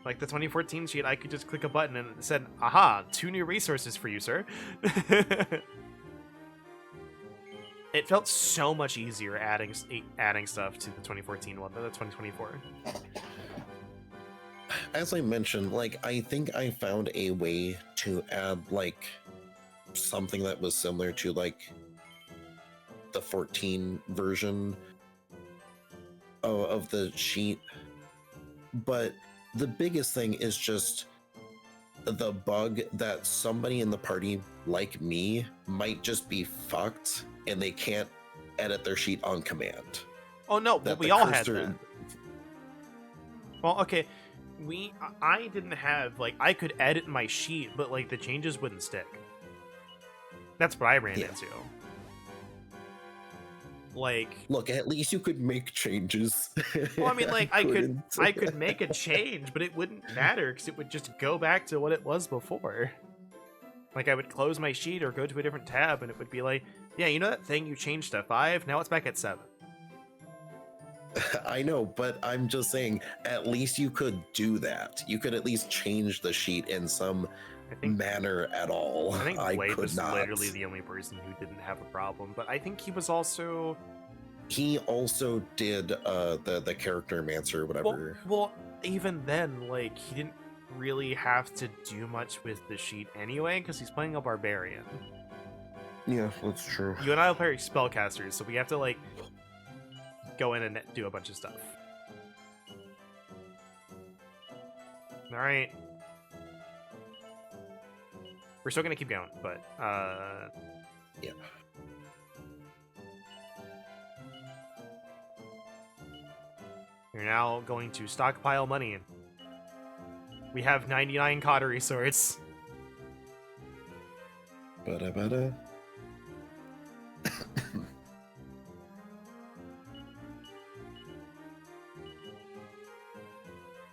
Like the 2014 sheet, I could just click a button and it said, aha, 2 new resources for you, sir. It felt so much easier adding stuff to the 2014 one than the 2024. As I mentioned, like, I think I found a way to add like something that was similar to like the 14 version of the sheet, but the biggest thing is just the bug that somebody in the party like me might just be fucked and they can't edit their sheet on command. Oh no, but we all had that. Well, okay, I didn't have, like, I could edit my sheet, but like the changes wouldn't stick. That's what I ran into. Like, look, at least you could make changes. Well, I mean, like, I could make a change, but it wouldn't matter because it would just go back to what it was before. Like, I would close my sheet or go to a different tab, and it would be like, yeah, you know that thing you changed to 5? Now it's back at 7. I know, but I'm just saying, at least you could do that. You could at least change the sheet in some I think manner at all. I think I Blade could was not. literally the only person who didn't have a problem, but I think he was also He also did the character mancer, whatever. well, even then, like, he didn't really have to do much with the sheet anyway, because he's playing a barbarian. Yeah, that's true. You and I are playing spellcasters, so we have to, like, go in and do a bunch of stuff. Alright. We're still gonna keep going, but, Yeah. you're now going to stockpile money. We have 99 Cautery Swords. Bada.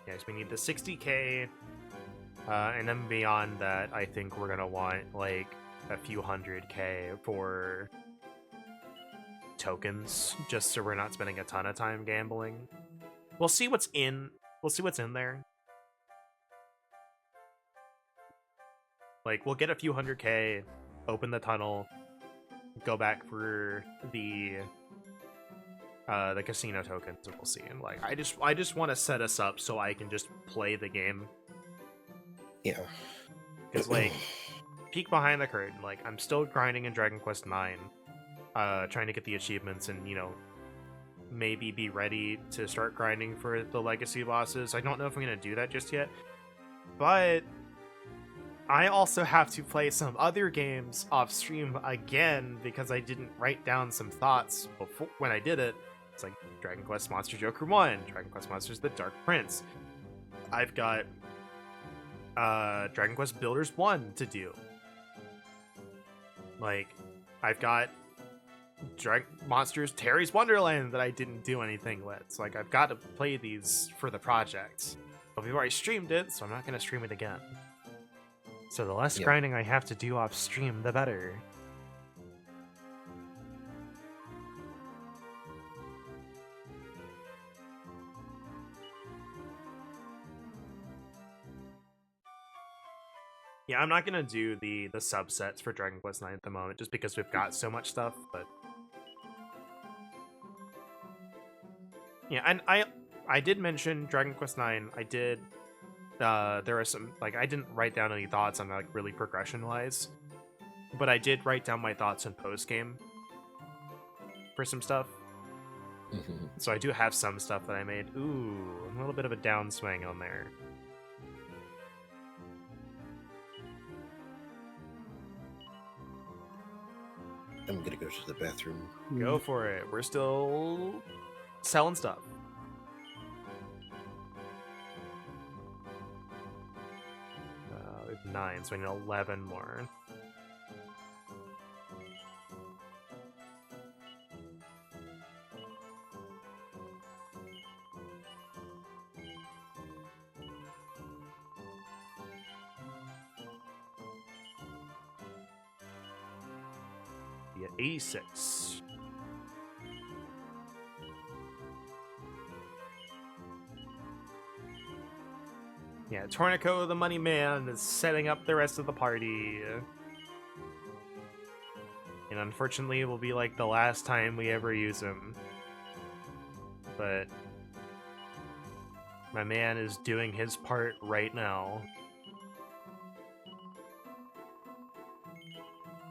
Yes, we need the 60k, and then beyond that, I think we're gonna want like a few 100k for tokens, just so we're not spending a ton of time gambling. We'll see what's in. We'll see what's in there. Like, we'll get a few 100k, open the tunnel, go back for the casino tokens, and we'll see. And like, I just want to set us up so I can just play the game. Yeah. Because like, peek behind the curtain. Like, I'm still grinding in Dragon Quest IX, trying to get the achievements, and you know, maybe be ready to start grinding for the legacy bosses. I don't know if I'm gonna do that just yet, but I also have to play some other games off stream again because I didn't write down some thoughts before when I did it. It's like Dragon Quest Monster Joker 1, Dragon Quest Monsters The Dark Prince. I've got Dragon Quest Builders 1 to do. Like, I've got Monsters Terry's Wonderland that I didn't do anything with. So like, I've got to play these for the project. But we've already streamed it, so I'm not going to stream it again. So the less grinding I have to do off stream, the better. Yeah, I'm not gonna do the subsets for Dragon Quest IX at the moment, just because we've got so much stuff. But yeah, and I did mention Dragon Quest IX. I did. There are some, like, I didn't write down any thoughts on, like, really progression-wise, but I did write down my thoughts in post-game for some stuff. Mm-hmm. So I do have some stuff that I made. Ooh, a little bit of a downswing on there. I'm gonna go to the bathroom. Go for it. We're still selling stuff. We have 9, so we need 11 more. Be at 86. Yeah, Torneko the Money Man is setting up the rest of the party. And unfortunately, it will be like the last time we ever use him. But my man is doing his part right now.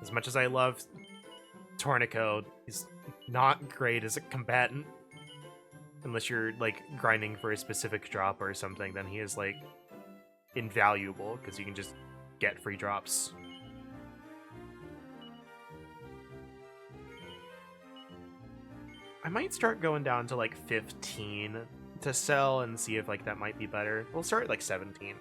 As much as I love Torneko, he's not great as a combatant. Unless you're, like, grinding for a specific drop or something, then he is, like, invaluable, because you can just get free drops. I might start going down to, like, 15 to sell and see if, like, that might be better. We'll start at, like, 17.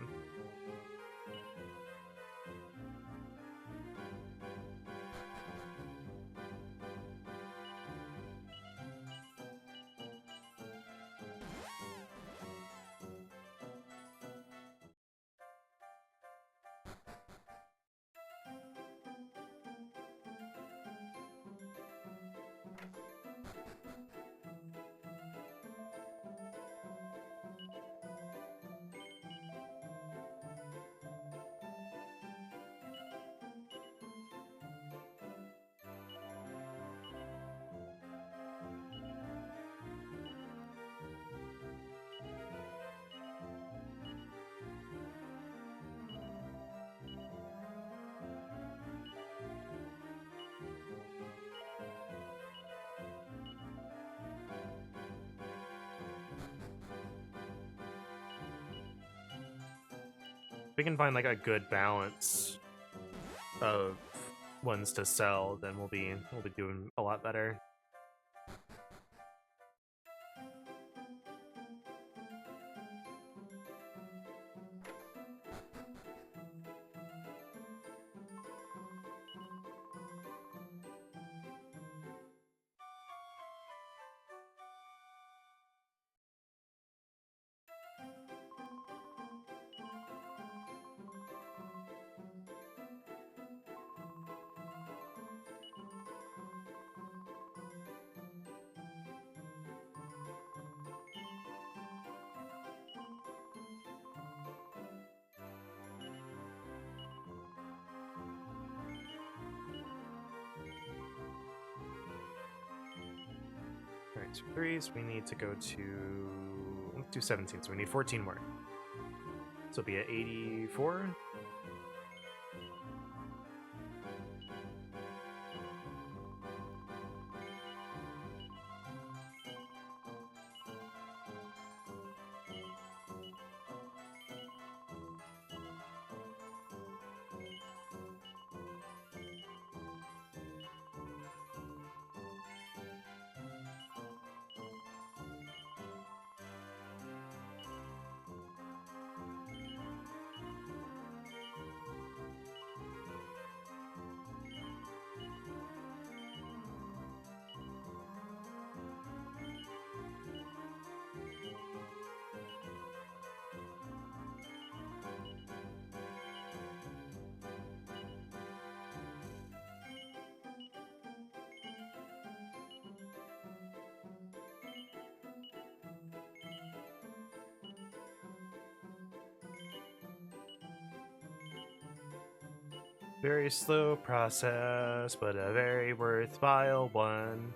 we can find like a good balance of ones to sell, then we'll be doing a lot better. Alright, so 3, so we need to go to... let's do 17, so we need 14 more. So it'll be at 84. Very slow process, but a very worthwhile one.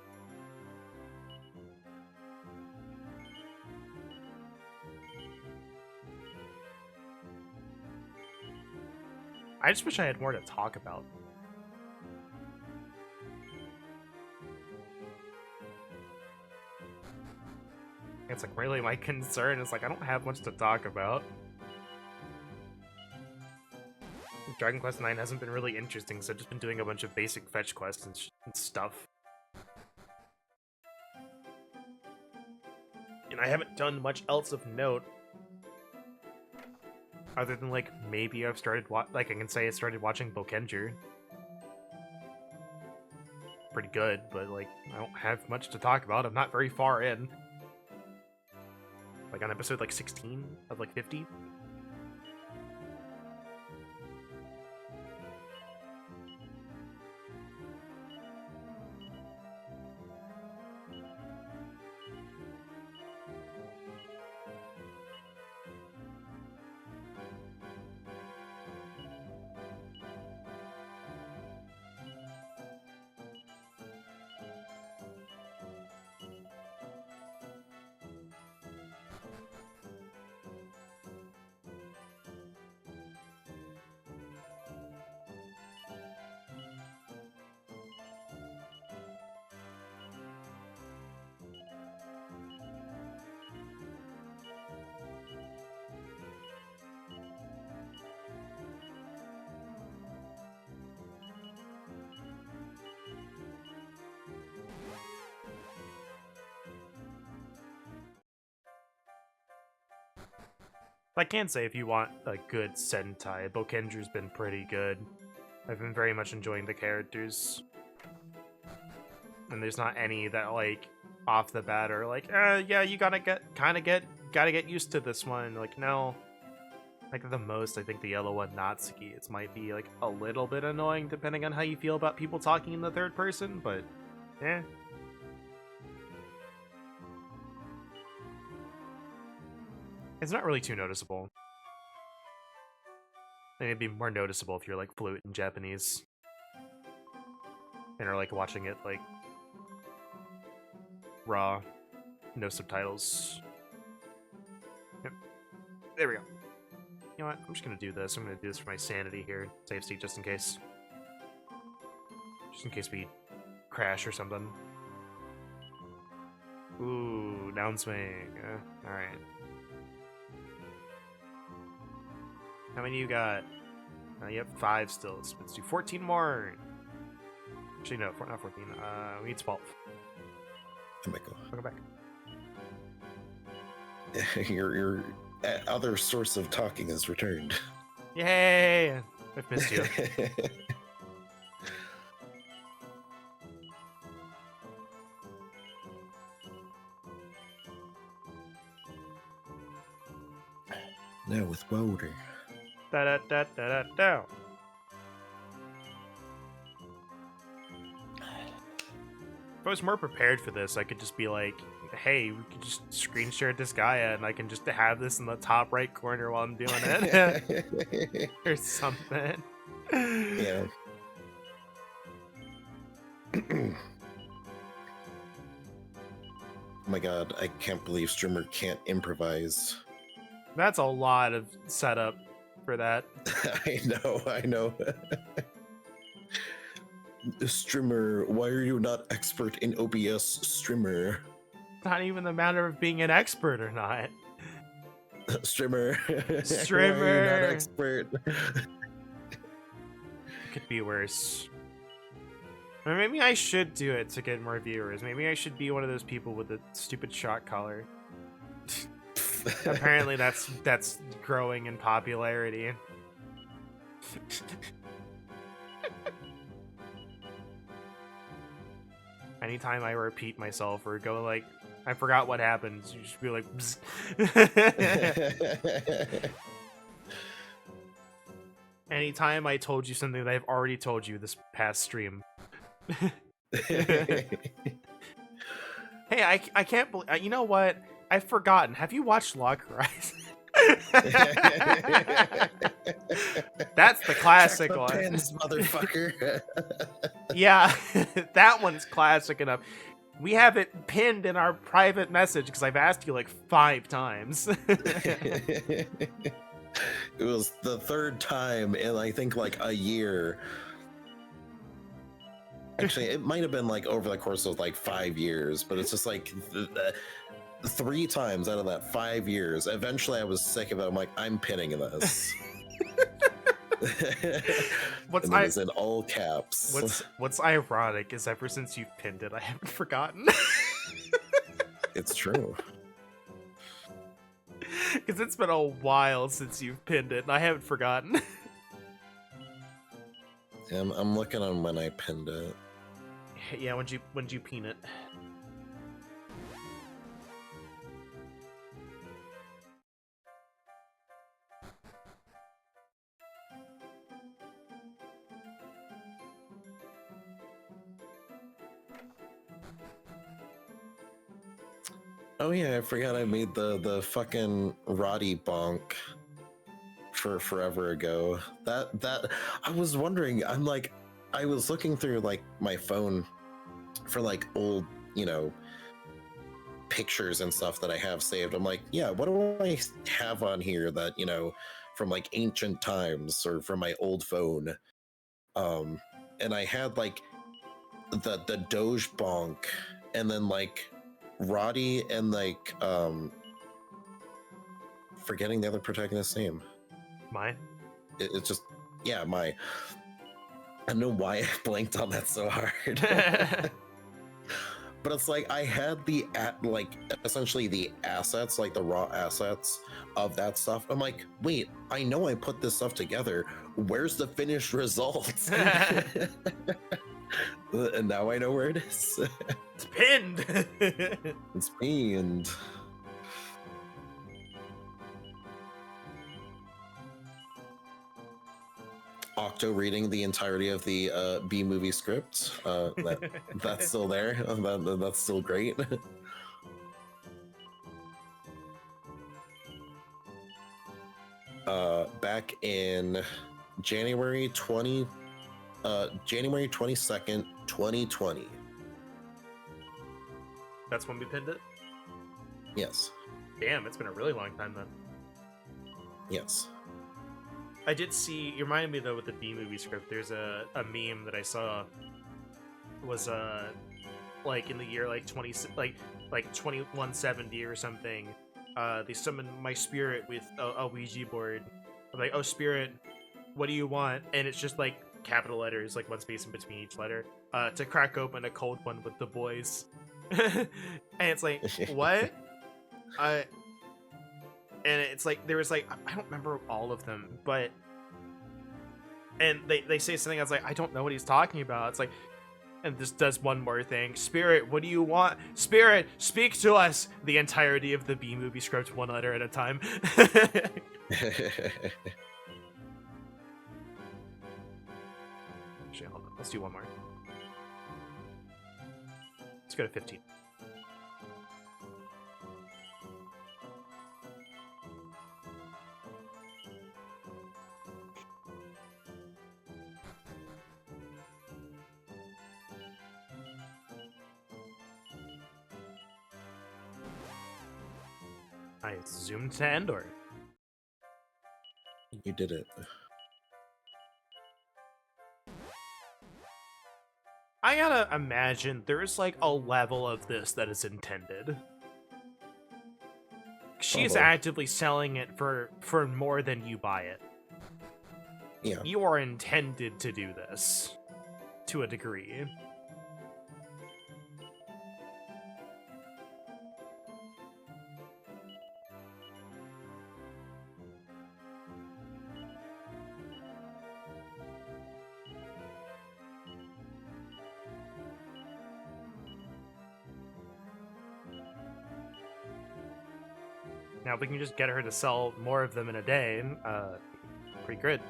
I just wish I had more to talk about. It's like really my concern is like I don't have much to talk about. Dragon Quest IX hasn't been really interesting, so I've just been doing a bunch of basic fetch quests and stuff. And I haven't done much else of note. Other than, like, maybe I've started, I can say I started watching Bokenger. Pretty good, but, like, I don't have much to talk about. I'm not very far in. Like, on episode, like, 16 of, like, 50. I can say if you want a good Sentai, Bokenger's been pretty good. I've been very much enjoying the characters. And there's not any that, like, off the bat are like, yeah, you gotta get used to this one. Like, no. Like, the most, I think the yellow one, Natsuki, it might be, like, a little bit annoying depending on how you feel about people talking in the third person, but, eh. It's not really too noticeable. I think it'd be more noticeable if you're, like, fluent in Japanese. And are, like, watching it, like, raw, no subtitles. Yep. There we go. You know what? I'm just gonna do this. I'm gonna do this for my sanity here. Save state just in case. Just in case we crash or something. Ooh, downswing. Alright. How many you got? You have 5 still. Let's do 14 more. Actually, no, not 14. We need 12. Oh my god. Welcome back. Your other source of talking has returned. Yay! I've missed you. Now with water. Da da da da da da. If I was more prepared for this, I could just be like, hey, we could just screen share Disgaea and I can just have this in the top right corner while I'm doing it. Or something. Yeah. Oh my god, I can't believe Streamer can't improvise. That's a lot of setup for that. I know. Streamer, why are you not expert in OBS, Streamer? Not even the matter of being an expert or not. Streamer. Why are you Streamer. not expert? Could be worse. Or maybe I should do it to get more viewers. Maybe I should be one of those people with the stupid shock collar. Apparently that's growing in popularity. Anytime I repeat myself or go like, I forgot what happened, you just be like, bzz. Anytime I told you something that I've already told you this past stream. Hey, I can't believe, you know what? I've forgotten. Have you watched Log Horizon? That's the classic Check the one. pins, motherfucker. Yeah, that one's classic enough. We have it pinned in our private message because I've asked you like 5 times. It was the 3rd time in I think like a year. Actually, it might have been like over the course of like 5 years, but it's just like 3 times out of that 5 years. Eventually, I was sick of it. I'm like, I'm pinning this. What's and it was in all caps. What's ironic is ever since you've pinned it, I haven't forgotten. It's true. Because it's been a while since you've pinned it, and I haven't forgotten. I'm looking on when I pinned it. Yeah, when'd you pin it? Oh yeah, I forgot I made the fucking Roddy bonk for forever ago. That I was wondering, I'm like, I was looking through like my phone for like old, pictures and stuff that I have saved. I'm like, yeah, what do I have on here that, from like ancient times or from my old phone? And I had like the Doge bonk and then like Roddy and like forgetting the other protagonist's name. Mine? It's just I don't know why I blanked on that so hard. But it's like I had essentially the assets, like the raw assets of that stuff. I'm like, wait, I know I put this stuff together. Where's the finished results? And now I know where it is. It's pinned. It's pinned. Octo reading the entirety of the B movie script. That's still there. That's still great. Back in January 22nd, 2020. That's when we pinned it? Yes. Damn, it's been a really long time then. Yes. I did see, you reminded me though with the B movie script, there's a meme that I saw was like in the year like 2170 or something. They summoned my spirit with a Ouija board I'm like, oh, Spirit, what do you want? And it's just like capital letters, like one space in between each letter, to crack open a cold one with the boys. And it's like, what? And it's like, there was like, I don't remember all of them, but, and they say something, I was like, I don't know what he's talking about. It's like, and this does one more thing. Spirit, what do you want? Spirit, speak to us! The entirety of the B movie script, one letter at a time. Actually, hold on. Let's do one more. Let's go to 15. I zoomed to end, or? You did it. I gotta imagine there's like a level of this that is intended. She's Probably. actively selling it for more than you buy it. Yeah. You are intended to do this to a degree. Now, if we can just get her to sell more of them in a day, pretty good.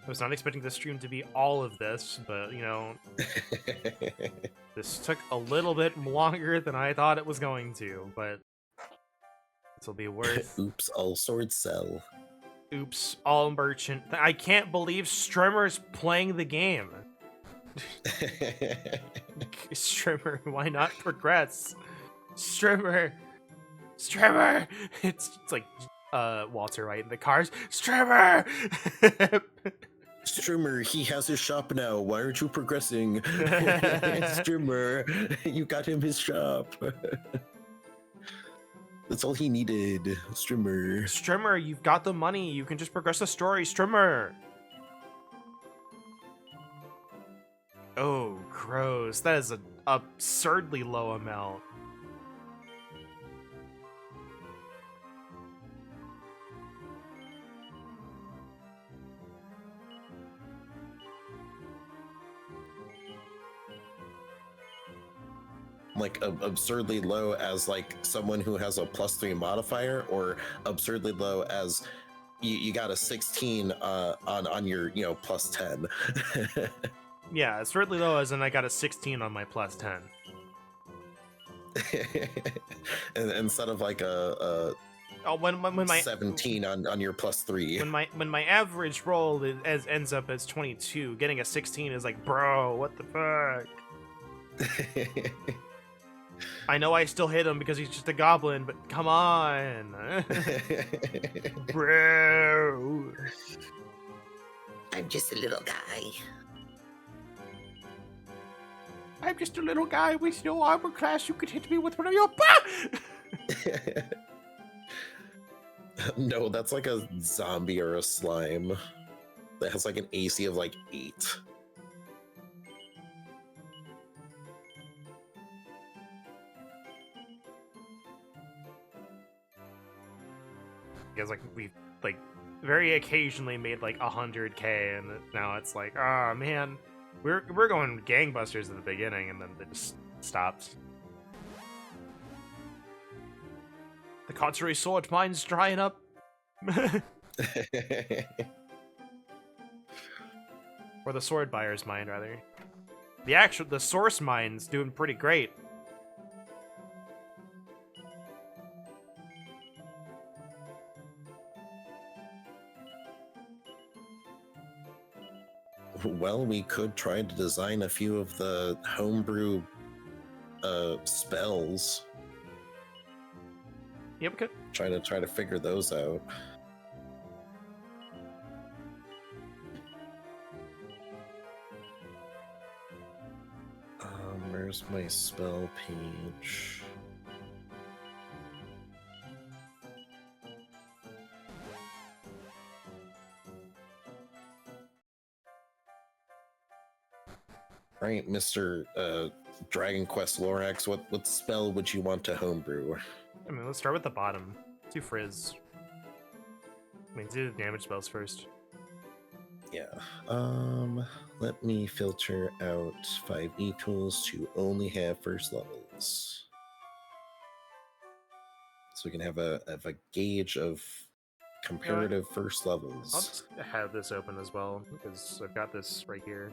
I was not expecting the stream to be all of this, but, you know, this took a little bit longer than I thought it was going to, but this will be worth... Oops, all swords sell. Oops, all merchant. I can't believe Strimmer's playing the game. Strimmer, why not progress? Strimmer! Strimmer! It's like Walter White in the cars. Strimmer! Strimmer, he has his shop now. Why aren't you progressing? Strimmer, you got him his shop. That's all he needed. Strimmer. Strimmer, you've got the money. You can just progress the story. Strimmer! Oh, gross. That is an absurdly low amount. Like absurdly low as like someone who has a +3 modifier, or absurdly low as you got a 16 on your +10. Yeah, it's certainly low as in I got a 16 on my +10. And instead of like a Oh, when my 17 on your +3. when my average roll ends up as 22, getting a 16 is like, bro, what the fuck? I know I still hit him because he's just a goblin, but come on, bro. I'm just a little guy. I'm just a little guy with no armor class. You could hit me with one of your. No, that's like a zombie or a slime that has like an AC of like 8. Because like we've like very occasionally made like 100K, and now it's like, oh man, we're going gangbusters at the beginning, and then they just stopped. The Cautery Sword mine's drying up. Or the sword buyer's mine, rather. The source mine's doing pretty great. Well, we could try to design a few of the homebrew spells. Yeah, we could. Try to figure those out. Where's my spell page? right, Mr. Dragon Quest Lorax, what spell would you want to homebrew? I mean, let's start with the bottom. Let's do Frizz. I mean, do the damage spells first. Yeah. Let me filter out 5e tools to only have first levels. So we can have a gauge of comparative first levels. I'll just have this open as well, because I've got this right here.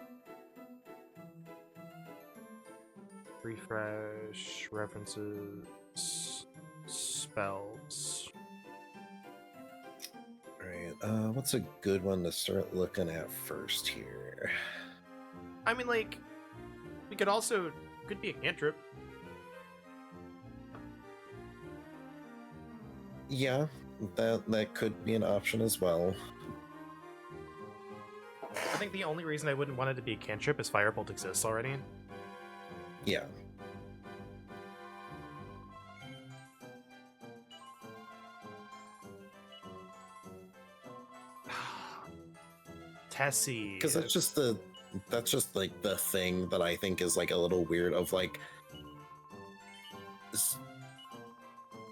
Refresh, references, spells. Alright, what's a good one to start looking at first here? I mean, like, we could be a cantrip. Yeah, that could be an option as well. I think the only reason I wouldn't want it to be a cantrip is Firebolt exists already. Yeah. Tessie. Because that's just like the thing that I think is like a little weird of like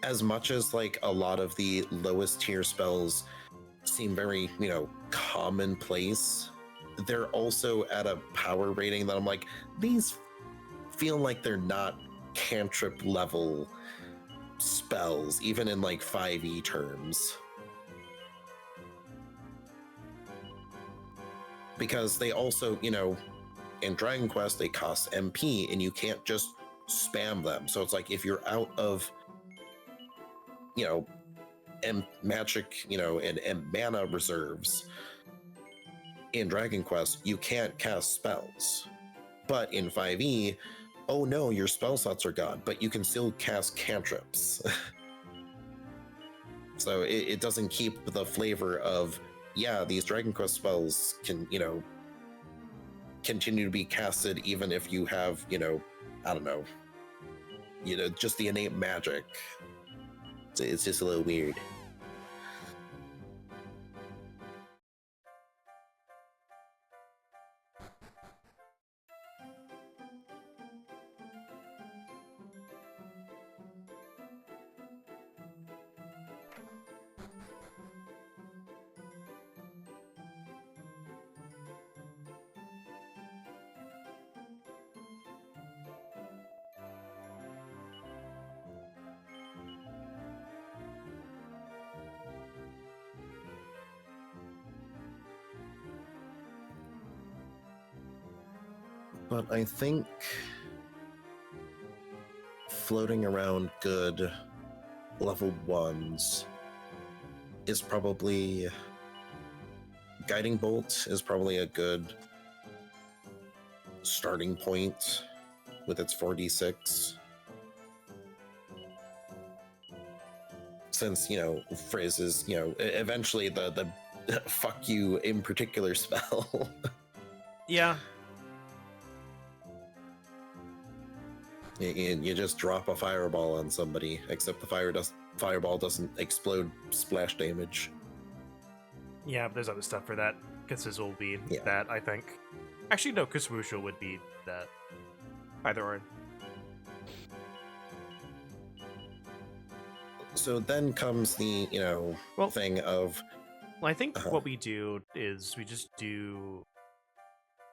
as much as like a lot of the lowest tier spells seem very, commonplace, they're also at a power rating that I'm like, these feel like they're not cantrip level spells, even in like 5e terms. Because they also, in Dragon Quest, they cost MP and you can't just spam them. So it's like if you're out of, magic, and mana reserves in Dragon Quest, you can't cast spells. But in 5e, oh no, your spell slots are gone, but you can still cast cantrips. So it doesn't keep the flavor of, yeah, these Dragon Quest spells can, continue to be casted even if you have, I don't know, just the innate magic. It's just a little weird. But I think floating around good level 1s is probably... Guiding Bolt is probably a good starting point with its 4d6. Since, Frizz is, eventually the fuck you in particular spell. Yeah. You just drop a fireball on somebody, except the fireball doesn't explode splash damage. Yeah, but there's other stuff for that. Kisses will be that, I think. Actually, no, Kiswusha would be that. Either or. So then comes the, thing of... Well, I think what we do is we just do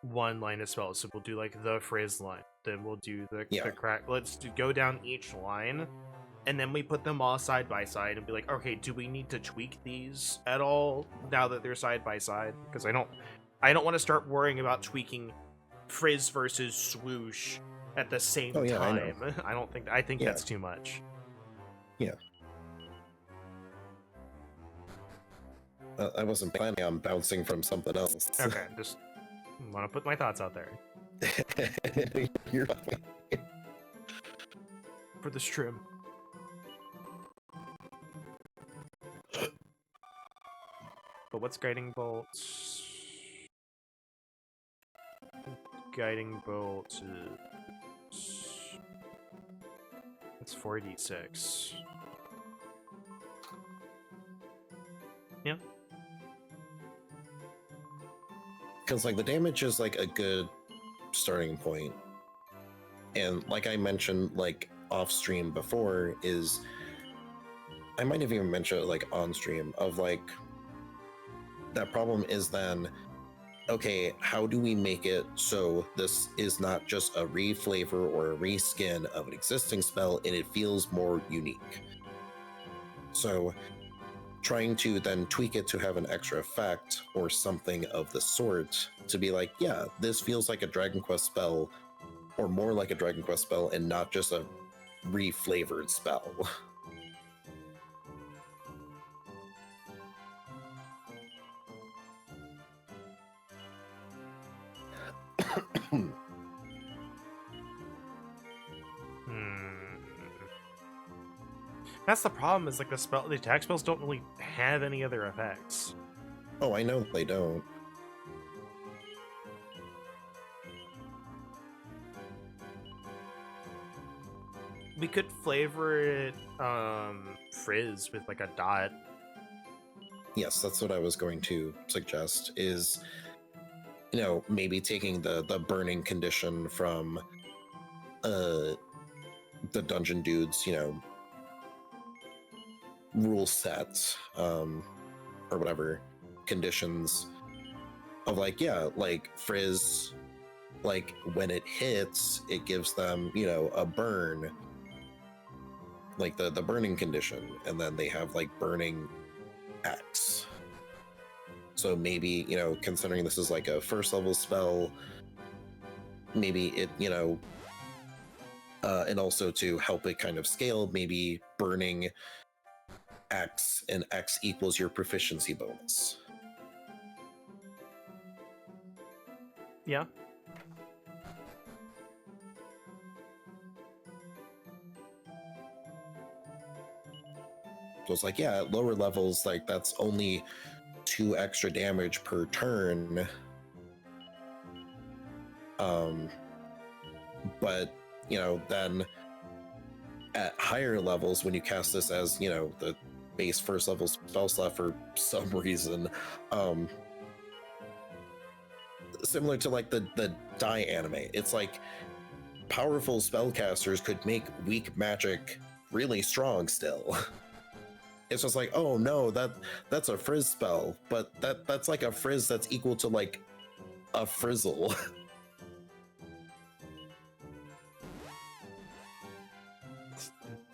one line of spells. So we'll do like the Frizz line. Then we'll do the crack. Let's go down each line, and then we put them all side by side and be like, okay, do we need to tweak these at all now that they're side by side? Because I don't want to start worrying about tweaking Frizz versus Swoosh at the same time. I think that's too much. Yeah. I wasn't planning on bouncing from something else. Okay, just want to put my thoughts out there. You're fine. For the stream. But what's Guiding Bolt? Guiding Bolt is... It's 4d6. Yeah. Because, like, the damage is, like, a good starting point. And like I mentioned, like off stream before, is I might have even mentioned it like on stream of like that problem is then okay, how do we make it so this is not just a reflavor or a reskin of an existing spell and it feels more unique? So trying to then tweak it to have an extra effect or something of the sort to be like, yeah, this feels like a Dragon Quest spell or more like a Dragon Quest spell and not just a reflavored spell. That's the problem, is like the attack spells don't really have any other effects. Oh, I know they don't. We could flavor it frizz with like a dot. Yes, that's what I was going to suggest is, you know, maybe taking the burning condition from the dungeon dudes, you know, rule set, or whatever conditions of like, yeah, like frizz, like when it hits, it gives them, you know, a burn, like the burning condition, and then they have like burning X. So maybe, you know, considering this is like a first level spell, maybe it, you know, and also to help it kind of scale, maybe burning X and X equals your proficiency bonus. Yeah. So it's like, yeah, at lower levels, like that's only 2 extra damage per turn. But, you know, then at higher levels, when you cast this as, you know, the base first level spell slot for some reason, similar to like the die anime, it's like powerful spellcasters could make weak magic really strong still. It's just like, oh no, that's a frizz spell, but that's like a frizz that's equal to like a frizzle.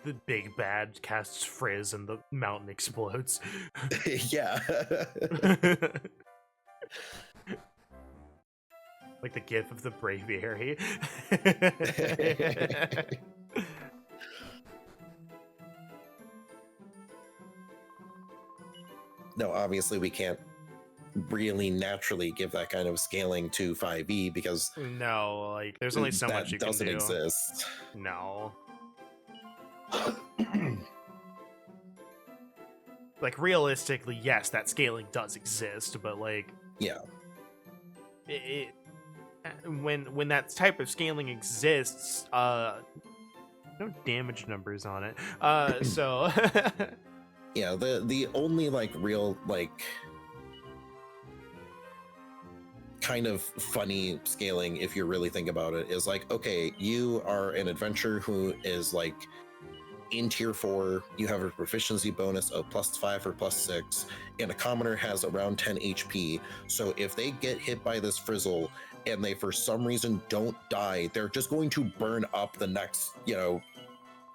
The big bad casts frizz and the mountain explodes. Yeah. Like the gif of the braviary. No, obviously we can't really naturally give that kind of scaling to 5e because No, like there's only so much you that can doesn't do. exist. No. Like realistically, yes, that scaling does exist, but like Yeah. when that type of scaling exists, no damage numbers on it. So Yeah, the only like real like kind of funny scaling, if you really think about it, is like, okay, you are an adventurer who is like in tier 4, you have a proficiency bonus of +5 or +6, and a commoner has around 10 HP. So if they get hit by this frizzle and they for some reason don't die, they're just going to burn up the next, you know,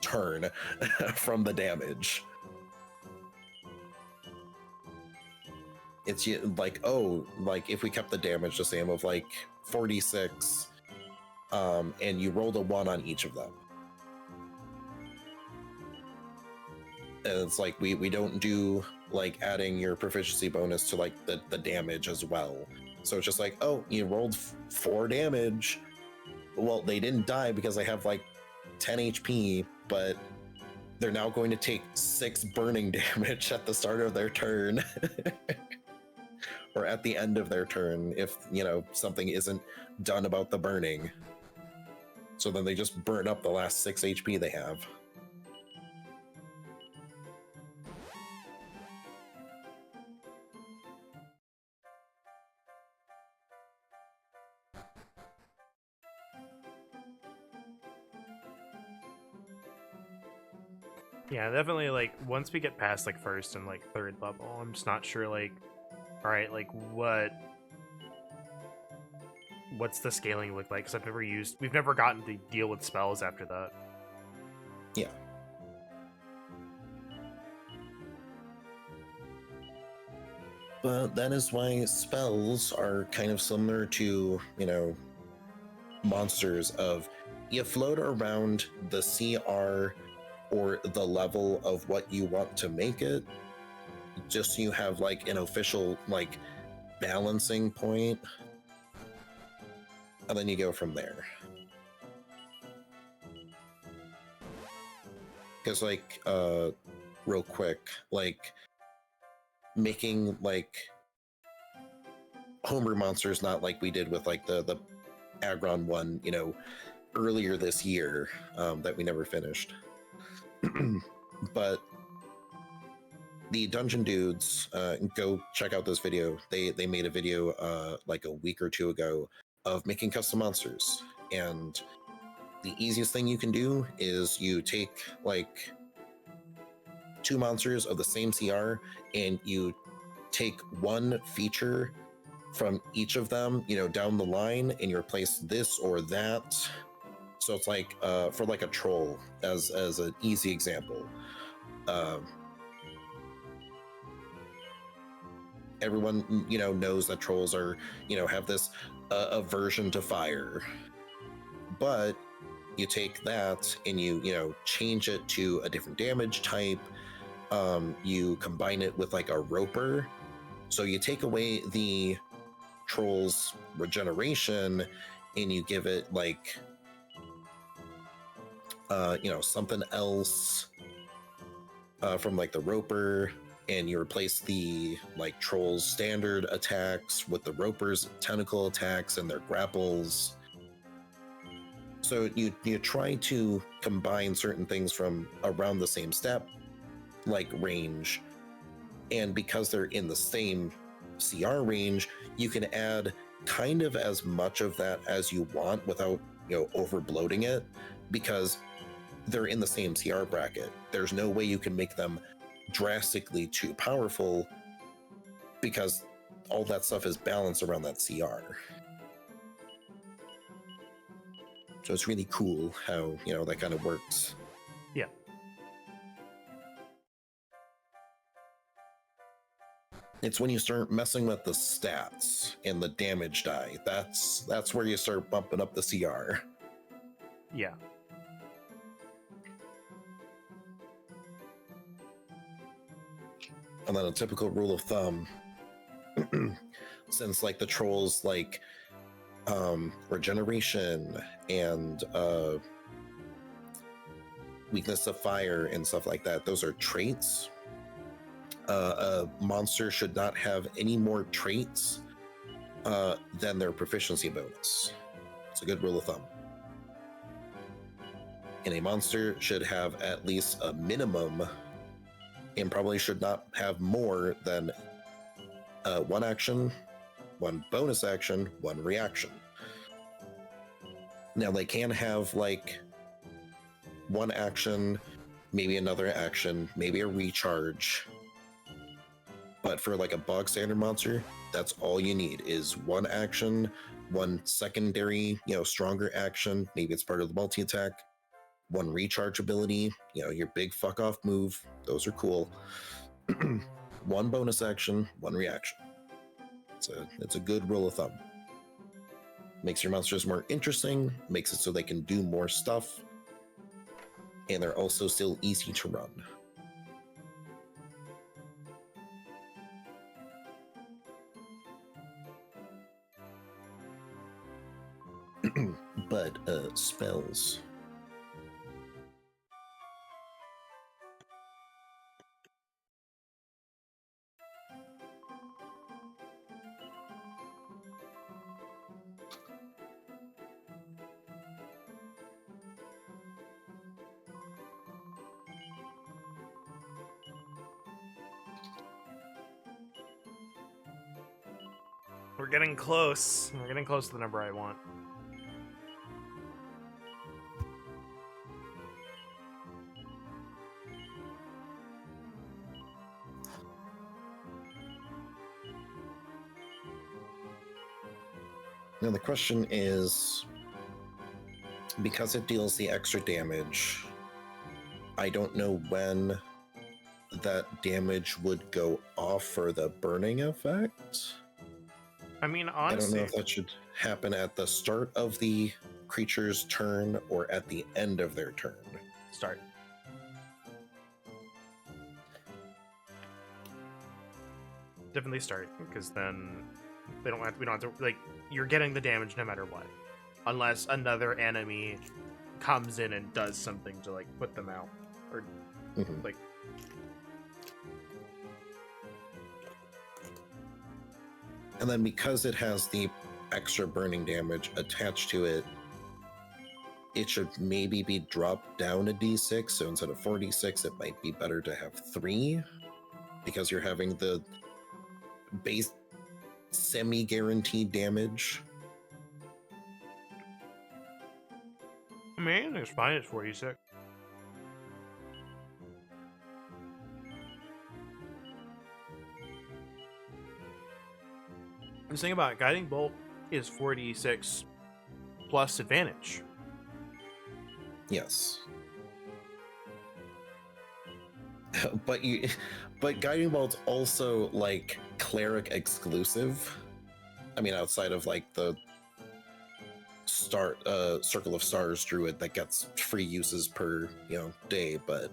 turn from the damage. It's like, oh, like if we kept the damage the same of like 46, and you rolled a 1 on each of them. And it's like we don't do like adding your proficiency bonus to like the damage as well. So it's just like, oh, you rolled 4 damage. Well, they didn't die because they have like 10 HP, but they're now going to take 6 burning damage at the start of their turn. Or at the end of their turn if, you know, something isn't done about the burning. So then they just burn up the last 6 HP they have. Yeah, definitely. Like once we get past like first and like third level, I'm just not sure. Like, all right, like what's the scaling look like? Because we've never gotten to deal with spells after that. Yeah. But that is why spells are kind of similar to, monsters of you float around the CR or the level of what you want to make it, just so you have like an official like balancing point, and then you go from there. Because like real quick, like making like homebrew monsters, not like we did with like the Agron one, earlier this year, that we never finished. But the Dungeon Dudes, go check out this video. They made a video like a week or two ago of making custom monsters, and the easiest thing you can do is you take like 2 monsters of the same CR and you take one feature from each of them, down the line, and you replace this or that. So it's like for like a troll, as an easy example. Everyone knows that trolls are have this aversion to fire, but you take that and you change it to a different damage type. You combine it with like a roper, so you take away the troll's regeneration and you give it like something else from like the roper, and you replace the like troll's standard attacks with the roper's tentacle attacks and their grapples. So you try to combine certain things from around the same step, like range, and because they're in the same CR range, you can add kind of as much of that as you want without over bloating it, because they're in the same CR bracket. There's no way you can make them drastically too powerful, because all that stuff is balanced around that CR. So it's really cool how that kind of works. Yeah. It's when you start messing with the stats and the damage die, that's where you start bumping up the CR. Yeah. And then a typical rule of thumb, since like the trolls like regeneration and weakness to fire and stuff like that, those are traits. A monster should not have any more traits than their proficiency bonus. It's a good rule of thumb. And a monster should have at least a minimum, and probably should not have more than 1 action, 1 bonus action, 1 reaction. Now they can have like 1 action, maybe another action, maybe a recharge. But for like a bog standard monster, that's all you need is 1 action, 1 secondary, stronger action. Maybe it's part of the multi-attack. 1 recharge ability, your big fuck off move. Those are cool. 1 bonus action, 1 reaction. It's a good rule of thumb. Makes your monsters more interesting, makes it so they can do more stuff, and they're also still easy to run. But spells. We're getting close. We're getting close to the number I want. Now the question is, because it deals the extra damage, I don't know when that damage would go off for the burning effect. I mean, I don't know honestly, if that should happen at the start of the creature's turn or at the end of their turn. start. Definitely start, because then we don't have to, like, you're getting the damage no matter what. Unless another enemy comes in and does something to, like, put them out. Or, Mhm. like... And then because it has the extra burning damage attached to it, it should maybe be dropped down a d6. So instead of 4d6, it might be better to have 3, because you're having the base semi-guaranteed damage. I mean, it's fine, it's 46. The thing about Guiding Bolt is 46 plus advantage. Yes. but Guiding Bolt's also like cleric exclusive. I mean, outside of like the Circle of Stars druid that gets free uses per day, but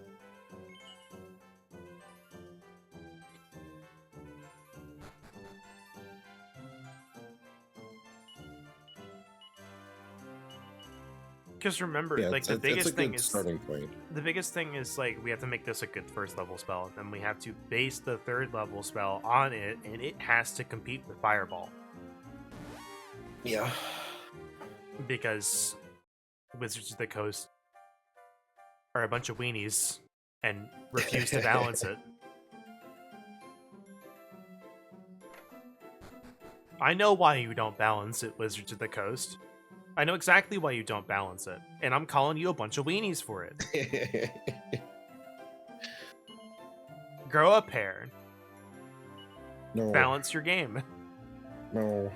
Because remember, yeah, like, the it's a biggest thing good is starting point. the biggest thing is, like, we have to make this a good first level spell, and we have to base the third level spell on it, and it has to compete with Fireball. Yeah. Because Wizards of the Coast are a bunch of weenies and refuse to balance it. I know why you don't balance it, Wizards of the Coast. I know exactly why you don't balance it, and I'm calling you a bunch of weenies for it. Grow a pair. No. Balance your game. No.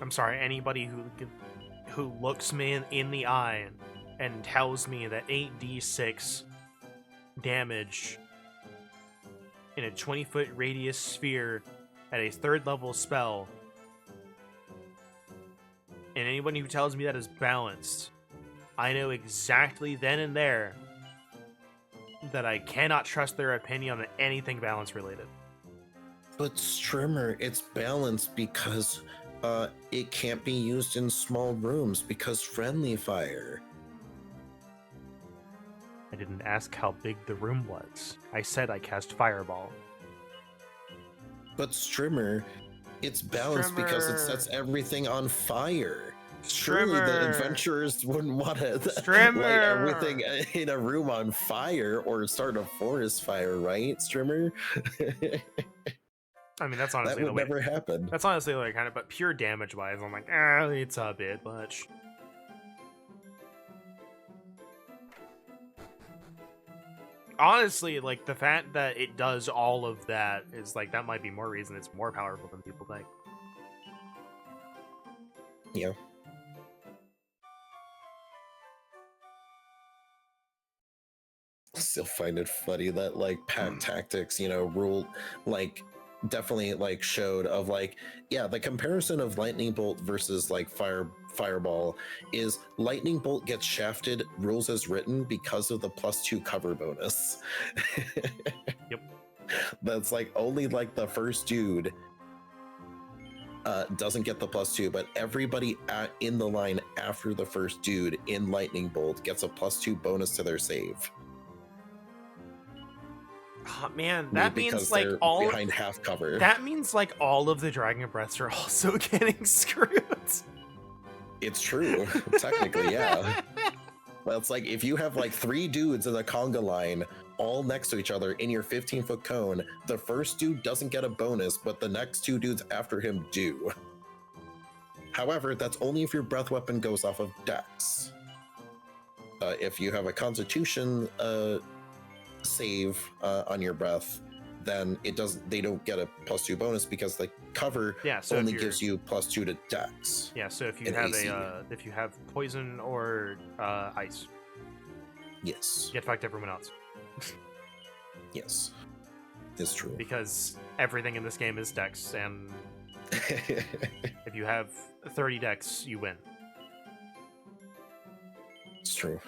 I'm sorry, anybody who looks me in the eye and tells me that 8d6 damage in a 20-foot radius sphere at a third level spell, and anyone who tells me that is balanced, I know exactly then and there that I cannot trust their opinion on anything balance related. But Strimmer, it's balanced because it can't be used in small rooms because friendly fire. I didn't ask how big the room was. I said I cast Fireball. But Strimmer, it's balanced because it sets everything on fire. Surely the adventurers wouldn't want to light everything in a room on fire or start a forest fire, right, Strimmer? I mean, that's honestly that would never happen. That's honestly like kind of, but pure damage wise, I'm like, it's a bit much. Honestly, like, the fact that it does all of that is like, that might be more reason it's more powerful than people think. Yeah. Still find it funny that like pack tactics, rule like definitely like showed of like, yeah, the comparison of lightning bolt versus like fireball is lightning bolt gets shafted rules as written because of the +2 cover bonus. Yep. That's like only like the first dude doesn't get the +2, but everybody in the line after the first dude in lightning bolt gets a +2 bonus to their save. Oh, man, that means like all behind half cover. That means like all of the dragon breaths are also getting screwed. It's true, technically, yeah. Well, it's like if you have like 3 dudes in the conga line all next to each other in your 15-foot cone, the first dude doesn't get a bonus, but the next 2 dudes after him do. However, that's only if your breath weapon goes off of dex. If you have a Constitution save on your breath, then they don't get a +2 bonus because the cover so only gives you +2 to Dex. Yeah, so if you and have AC. if you have poison or ice, Yes. you affect everyone else. Yes. It's true. Because everything in this game is Dex, and if you have 30 Dex, you win. It's true.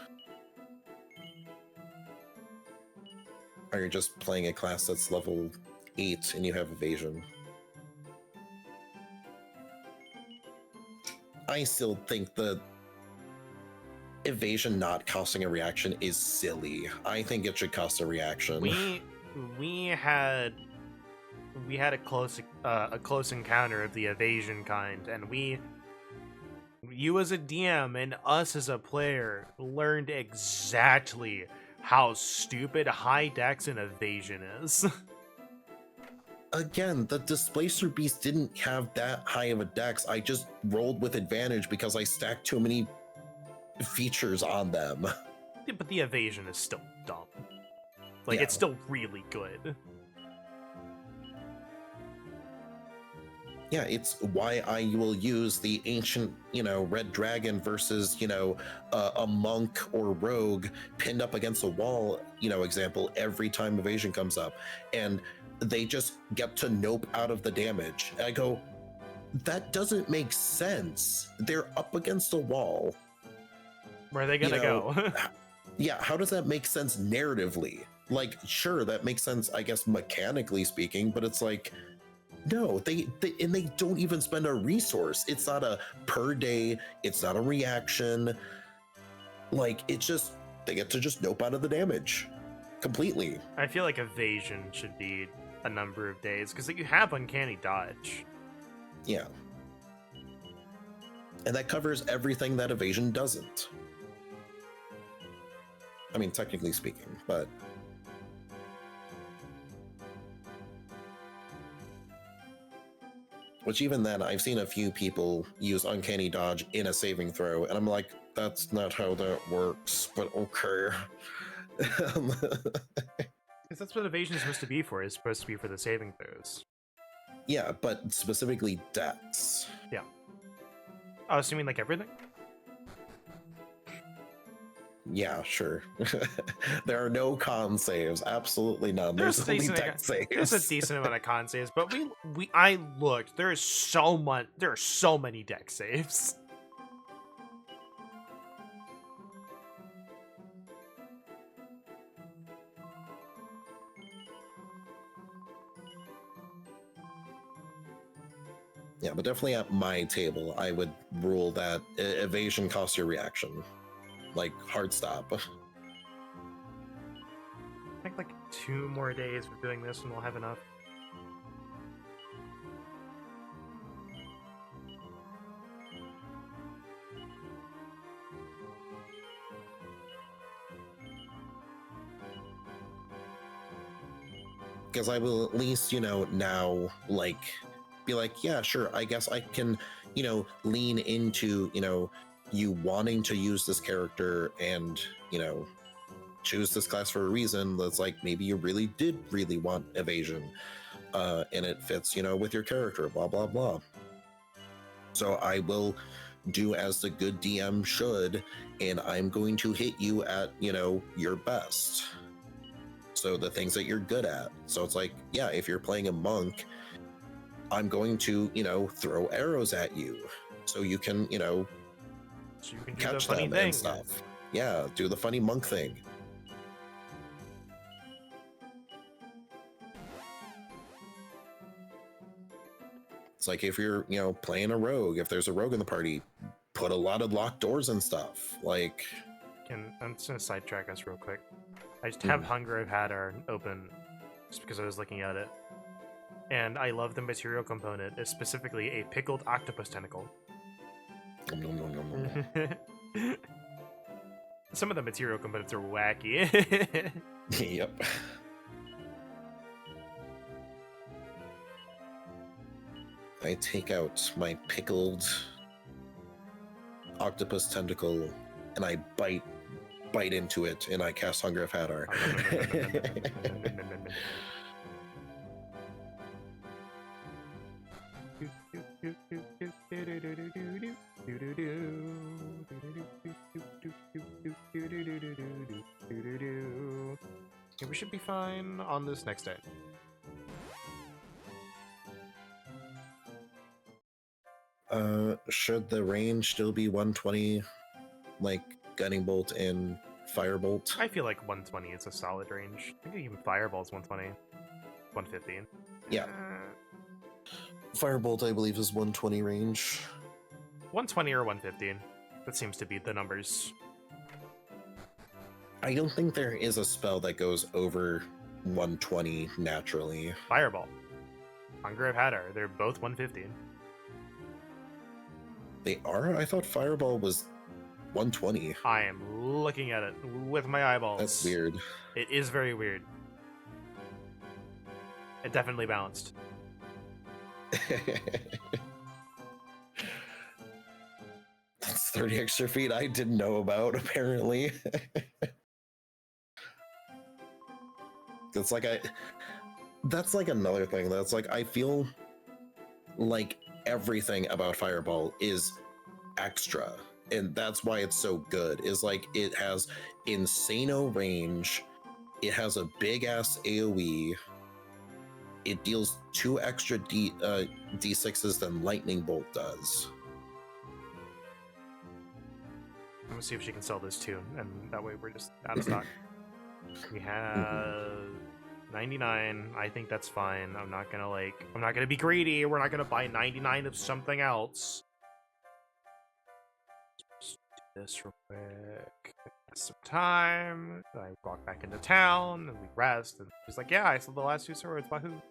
Or you're just playing a class that's level 8 and you have evasion. I still think the evasion not costing a reaction is silly. I think it should cost a reaction. We had a close encounter of the evasion kind, and you as a DM and us as a player learned exactly how stupid high dex and evasion is. Again, the Displacer Beast didn't have that high of a dex. I just rolled with advantage because I stacked too many features on them. But the evasion is still dumb. Like, Yeah. it's still really good. Yeah, it's why I will use the ancient, red dragon versus, a monk or rogue pinned up against a wall, example every time evasion comes up. And they just get to nope out of the damage. And I go, that doesn't make sense. They're up against a wall. Where are they gonna go? Yeah, how does that make sense narratively? Like, sure, that makes sense, I guess, mechanically speaking, but it's like, no, they don't even spend a resource. It's not a per day, it's not a reaction. Like, it's just, they get to just nope out of the damage completely. I feel like evasion should be a number of days, because you have uncanny dodge. Yeah. And that covers everything that evasion doesn't. I mean, technically speaking, but... Which even then, I've seen a few people use uncanny dodge in a saving throw, and I'm like, that's not how that works, but okay. Because that's what evasion is supposed to be for. It's supposed to be for the saving throws. Yeah, but specifically dex. Yeah. Oh, so you mean like everything? Yeah, sure. There are no con saves. Absolutely none. There's only dex saves. There's a decent amount of con saves, but I looked. There are so many dex saves. Yeah, but definitely at my table, I would rule that evasion costs your reaction. Like, hard stop. I think like 2 more days of doing this and we'll have enough. Because I will at least, now, like, be like, yeah, sure, I guess I can, lean into, you wanting to use this character and, choose this class for a reason. That's like, maybe you really did really want evasion, and it fits, with your character, blah, blah, blah. So I will do as the good DM should, and I'm going to hit you at, your best. So the things that you're good at. So it's like, yeah, if you're playing a monk, I'm going to, throw arrows at you so you can, So you can do catch the funny them thing. and stuff. Yeah, do the funny monk thing. It's like if you're, playing a rogue, if there's a rogue in the party, put a lot of locked doors and stuff. Like, I'm just gonna sidetrack us real quick. I just have Hunger of Hadar open just because I was looking at it. And I love the material component, specifically a pickled octopus tentacle. Nom, nom, nom, nom, nom. Some of the material components are wacky. Yep. I take out my pickled octopus tentacle and I bite bite into it, and I cast Hunger of Hadar. Yeah, we should be fine on this next day. Should the range still be 120, like Gunning Bolt and Firebolt? I feel like 120 is a solid range. I think even Fireball's 120. 115. Yeah. Firebolt, I believe, is 120 range. 120 or 115. That seems to be the numbers. I don't think there is a spell that goes over 120 naturally. Fireball. Hunger of Hadar. They're both 115. They are? I thought Fireball was 120. I am looking at it with my eyeballs. That's weird. It is very weird. It definitely balanced. That's 30 extra feet I didn't know about, apparently. That's like another thing. That's like, I feel like everything about Fireball is extra. And that's why it's so good. Is like, it has insano range. It has a big ass AoE. It deals 2 extra D6s than Lightning Bolt does. I'm gonna see if she can sell this too, and that way we're just out of stock. We have 99. I think that's fine. I'm not gonna be greedy. We're not gonna buy 99 of something else. Just do this real quick. Some time. I walk back into town and we rest. And she's like, "Yeah, I sold the last 2 swords. Wahoo!"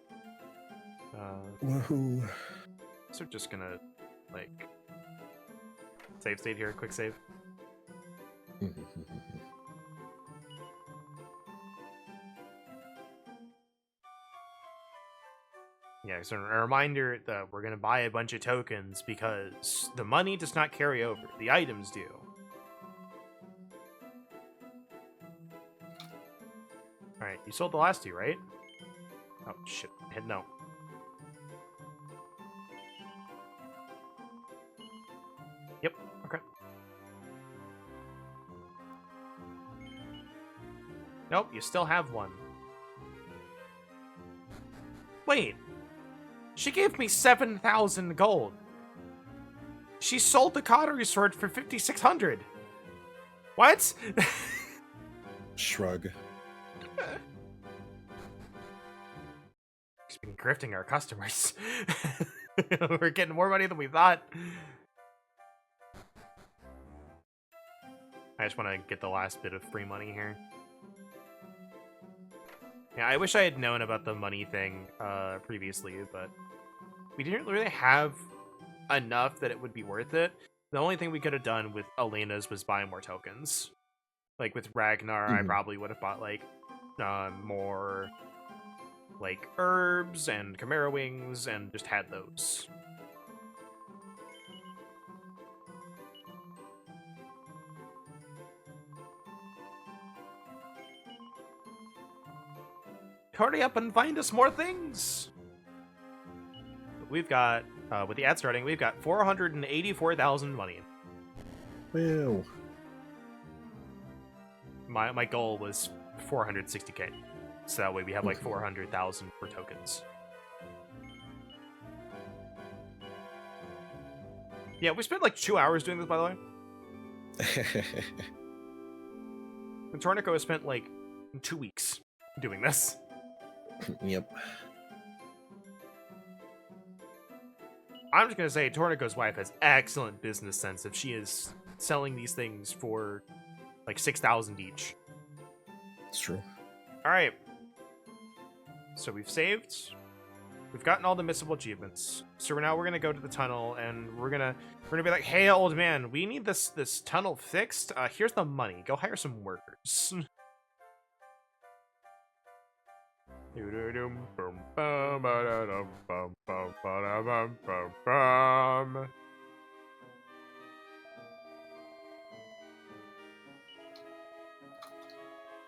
Woohoo! So just gonna like save state here. Quick save. Yeah, so a reminder that we're going to buy a bunch of tokens because the money does not carry over. The items do. Alright, you sold the last 2, right? Oh, shit. Hit no. Yep, okay. Nope, you still have 1. Wait. She gave me 7,000 gold. She sold the Cautery Sword for 5,600. What? Shrug. She's been grifting our customers. We're getting more money than we thought. I just want to get the last bit of free money here. Yeah, I wish I had known about the money thing previously, but we didn't really have enough that it would be worth it. The only thing we could have done with Elena's was buy more tokens. Like with Ragnar, I probably would have bought like more like herbs and chimera wings and just had those. Hurry up and find us more things. We've got with the ad starting, we've got 484,000 money. Wow. My goal was 460k, so that way we have like 400,000 for tokens. Yeah, we spent like 2 hours doing this, by the way. And Torneko has spent like 2 weeks doing this. Yep. I'm just gonna say Torneko's wife has excellent business sense if she is selling these things for like 6,000 each. It's true. All right. So we've saved. We've gotten all the missable achievements. So now we're gonna go to the tunnel and we're gonna be like, "Hey, old man, we need this tunnel fixed. Here's the money. Go hire some workers."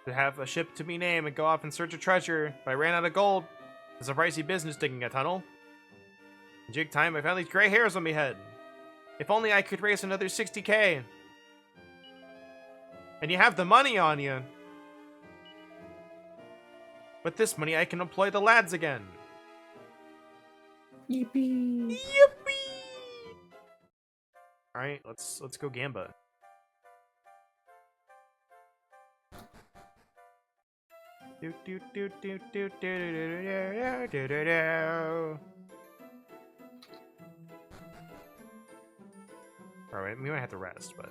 to have a ship to me name and go off in search of treasure. But I ran out of gold. It's a pricey business digging a tunnel. In jig time, I found these gray hairs on my head. If only I could raise another 60k. And you have the money on you. With this money, I can employ the lads again. Yippee! Yippee! All right, let's go gamba. Do do do do do do do do do do do. All right, we might have to rest, but.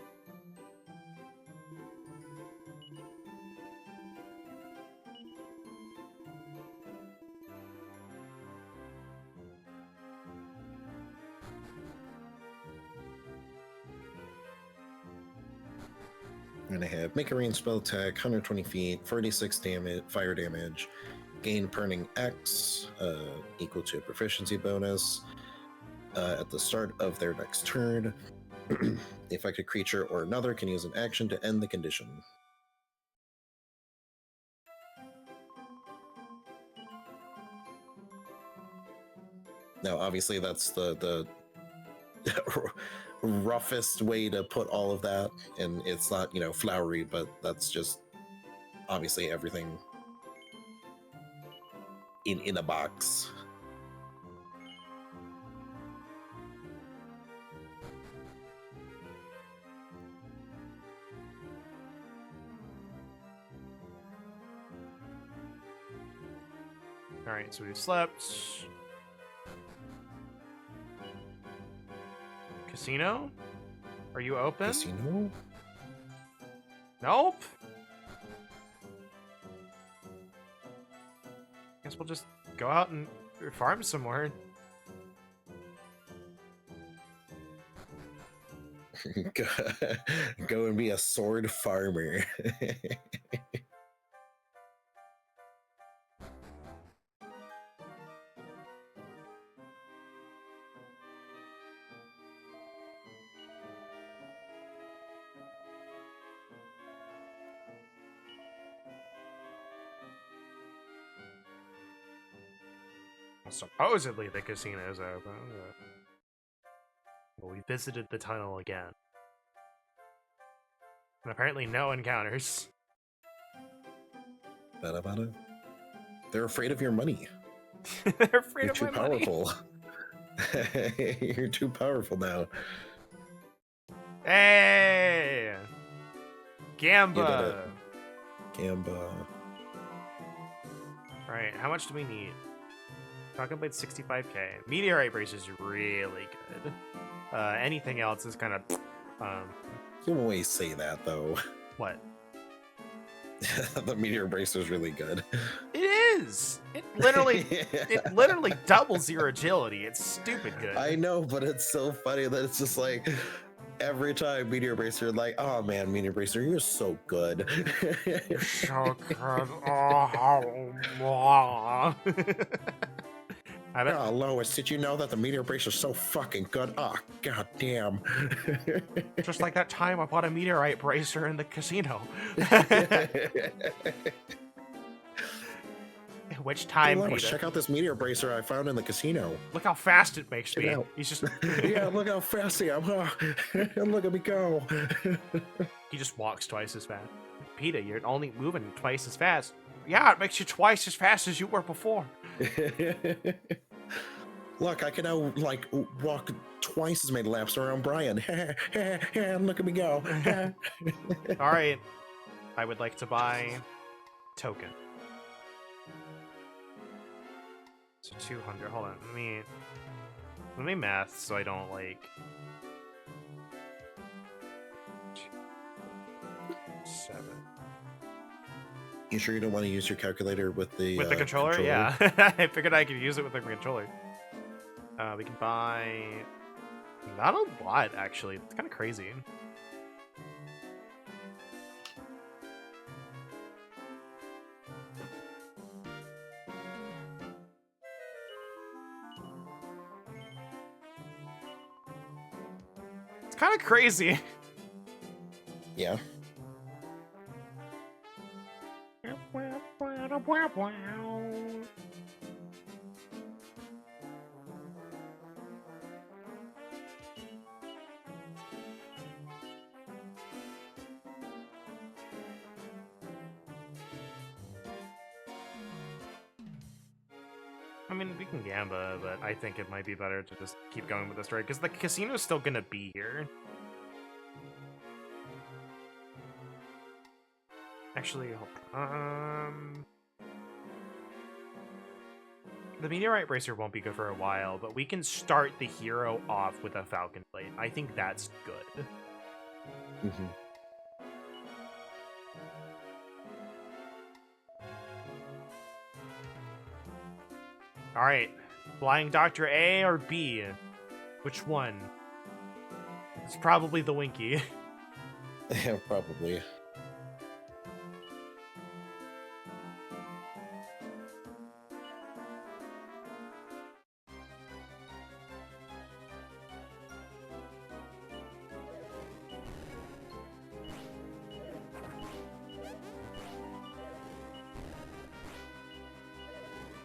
I'm gonna have make a range spell attack, 120 feet, 46 damage, fire damage, gain Burning X, equal to a proficiency bonus at the start of their next turn. The affected creature or another can use an action to end the condition. Now, obviously, that's the roughest way to put all of that, and it's not, flowery, but that's just obviously everything in a box. All right, so we've slept. Casino? Are you open? Casino? Nope. Guess we'll just go out and farm somewhere. Go and be a sword farmer. Supposedly the casino's open. Well, we visited the tunnel again. And apparently no encounters. Bada. They're afraid of your money. They're afraid You're of too my money. powerful. You're too powerful now. Hey! Gamba! You did it. Gamba. Alright, how much do we need? Talking about 65k. Meteorite brace is really good. Anything else is kind of... You always say that, though. What? The meteor brace is really good. It is! It literally doubles your agility. It's stupid good. I know, but it's so funny that it's just like every time Meteor Bracer, like, oh man, Meteor Bracer, you're so good. You're so good. Oh, I bet. Oh, Lois, did you know that the Meteor Bracer is so fucking good? Oh, god damn. Just like that time I bought a meteorite bracer in the casino. Which time, hey, Lois, Peter? check out this Meteor Bracer I found in the casino. Look how fast it makes Check me. it out. He's just... Yeah, look how fast I am. Huh? Look at me go. He just walks twice as fast. Peter, you're only moving twice as fast. Yeah, it makes you twice as fast as you were before. Look, I can now like walk twice as many laps around Brian. Look at me go. All right, I would like to buy token. So 200. Hold on, let me math so I don't like. 7. You sure you don't want to use your calculator with the controller? Yeah, I figured I could use it with the controller. We can buy not a lot actually. It's kind of crazy. It's kind of crazy. Yeah. I mean, we can gamba, but I think it might be better to just keep going with the story, because the casino's still gonna be here. Actually, hold on. The meteorite bracer won't be good for a while, but we can start the hero off with a falcon blade. I think that's good. Mm-hmm. All right, Flying Doctor A or B? Which one? It's probably the Winky. Yeah, probably.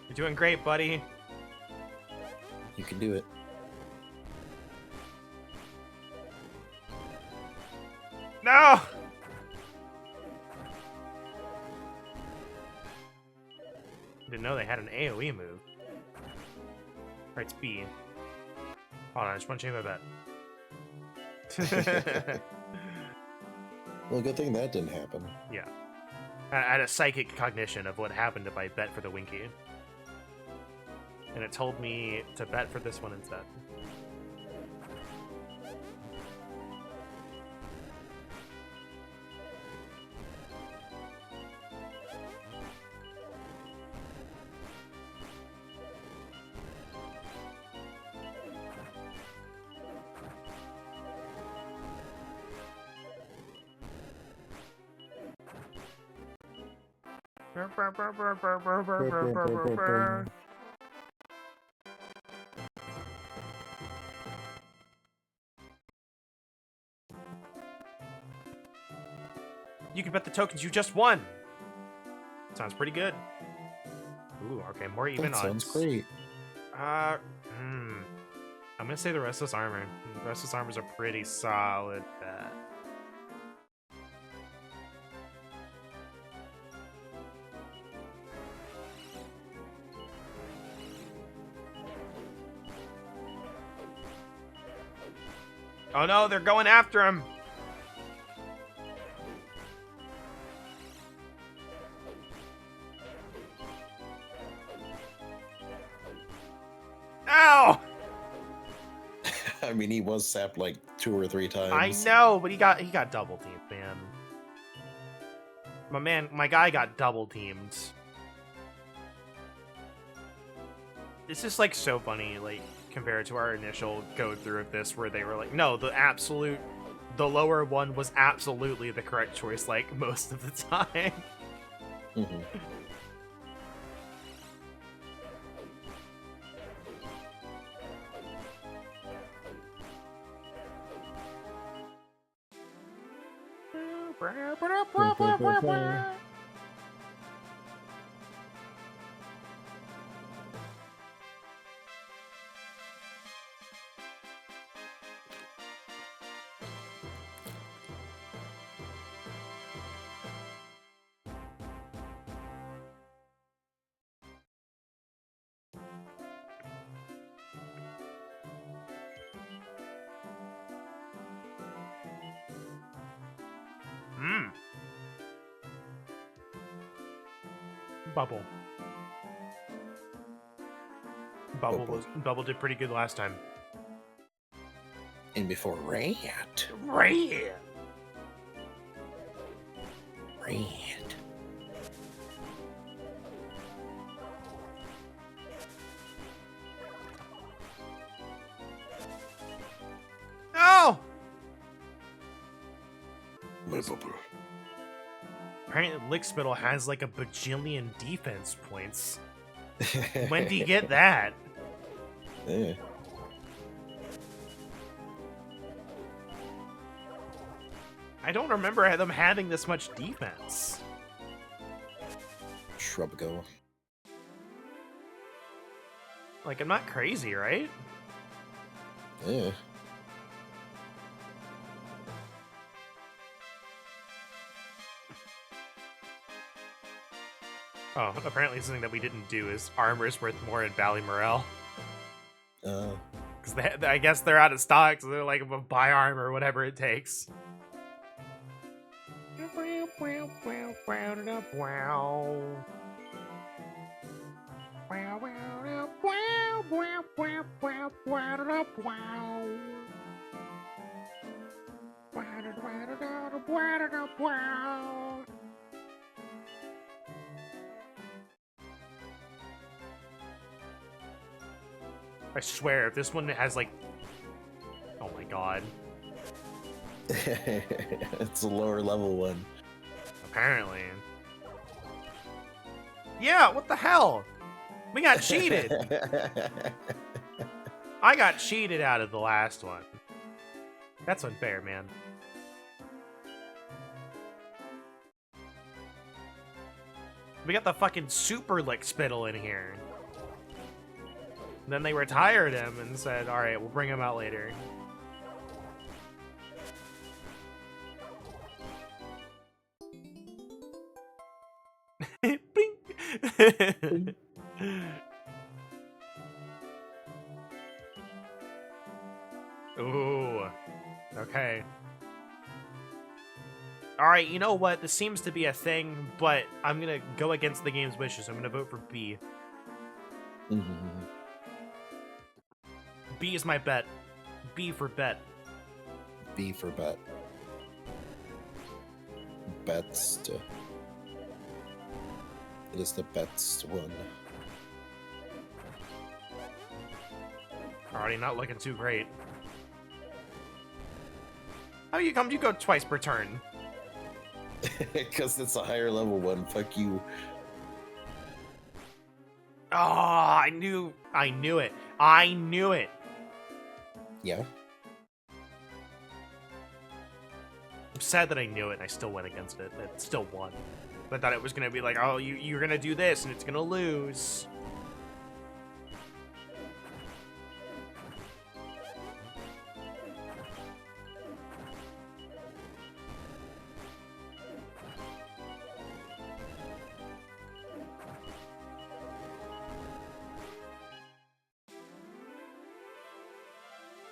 You're doing great, buddy. You can do it. No! Didn't know they had an AoE move. Alright, it's B. Hold on, I just want to change my bet. Well, good thing that didn't happen. Yeah. I had a psychic cognition of what happened if I bet for the Winky. And it told me to bet for this one instead. You can bet the tokens you just won. Sounds pretty good. Ooh, okay, more even That odds. sounds great. I'm gonna say the Restless Armor. The Restless Armor's a pretty solid bet. Oh no, they're going after him! Ow! I mean, he was sapped like 2 or 3 times. I know, but he got double teamed, man. My guy got double teamed. This is like so funny, like compared to our initial go through of this, where they were like, no, the lower one was absolutely the correct choice, like most of the time. Mm-hmm. Bubble. Bubble did pretty good last time. And before Rat. Rat. No! Apparently Lickspittle has like a bajillion defense points. When do you get that? Yeah. I don't remember them having this much defense. shrub go? Like, I'm not crazy, right? Yeah. Oh, apparently something that we didn't do is armor's worth more in Ballymorel. Because I guess they're out of stock, so they're like, buy armor, whatever it takes. I swear, if this one has like... Oh my god. It's a lower level one. Apparently. Yeah, what the hell? We got cheated! I got cheated out of the last one. That's unfair, man. We got the fucking super lick spittle in here. Then they retired him and said, alright, we'll bring him out later. Bing! Ooh. Okay. Alright, you know what? This seems to be a thing, but I'm gonna go against the game's wishes. I'm gonna vote for B. B is my bet. B for bet. B for bet. Best. It is the best one. Already not looking too great. How you come? You go twice per turn. Because it's a higher level one. Fuck you. Oh, I knew it. I knew it. Yeah. I'm sad that I knew it and I still went against it. It still won. I thought it was gonna be like, oh, you're gonna do this and it's gonna lose.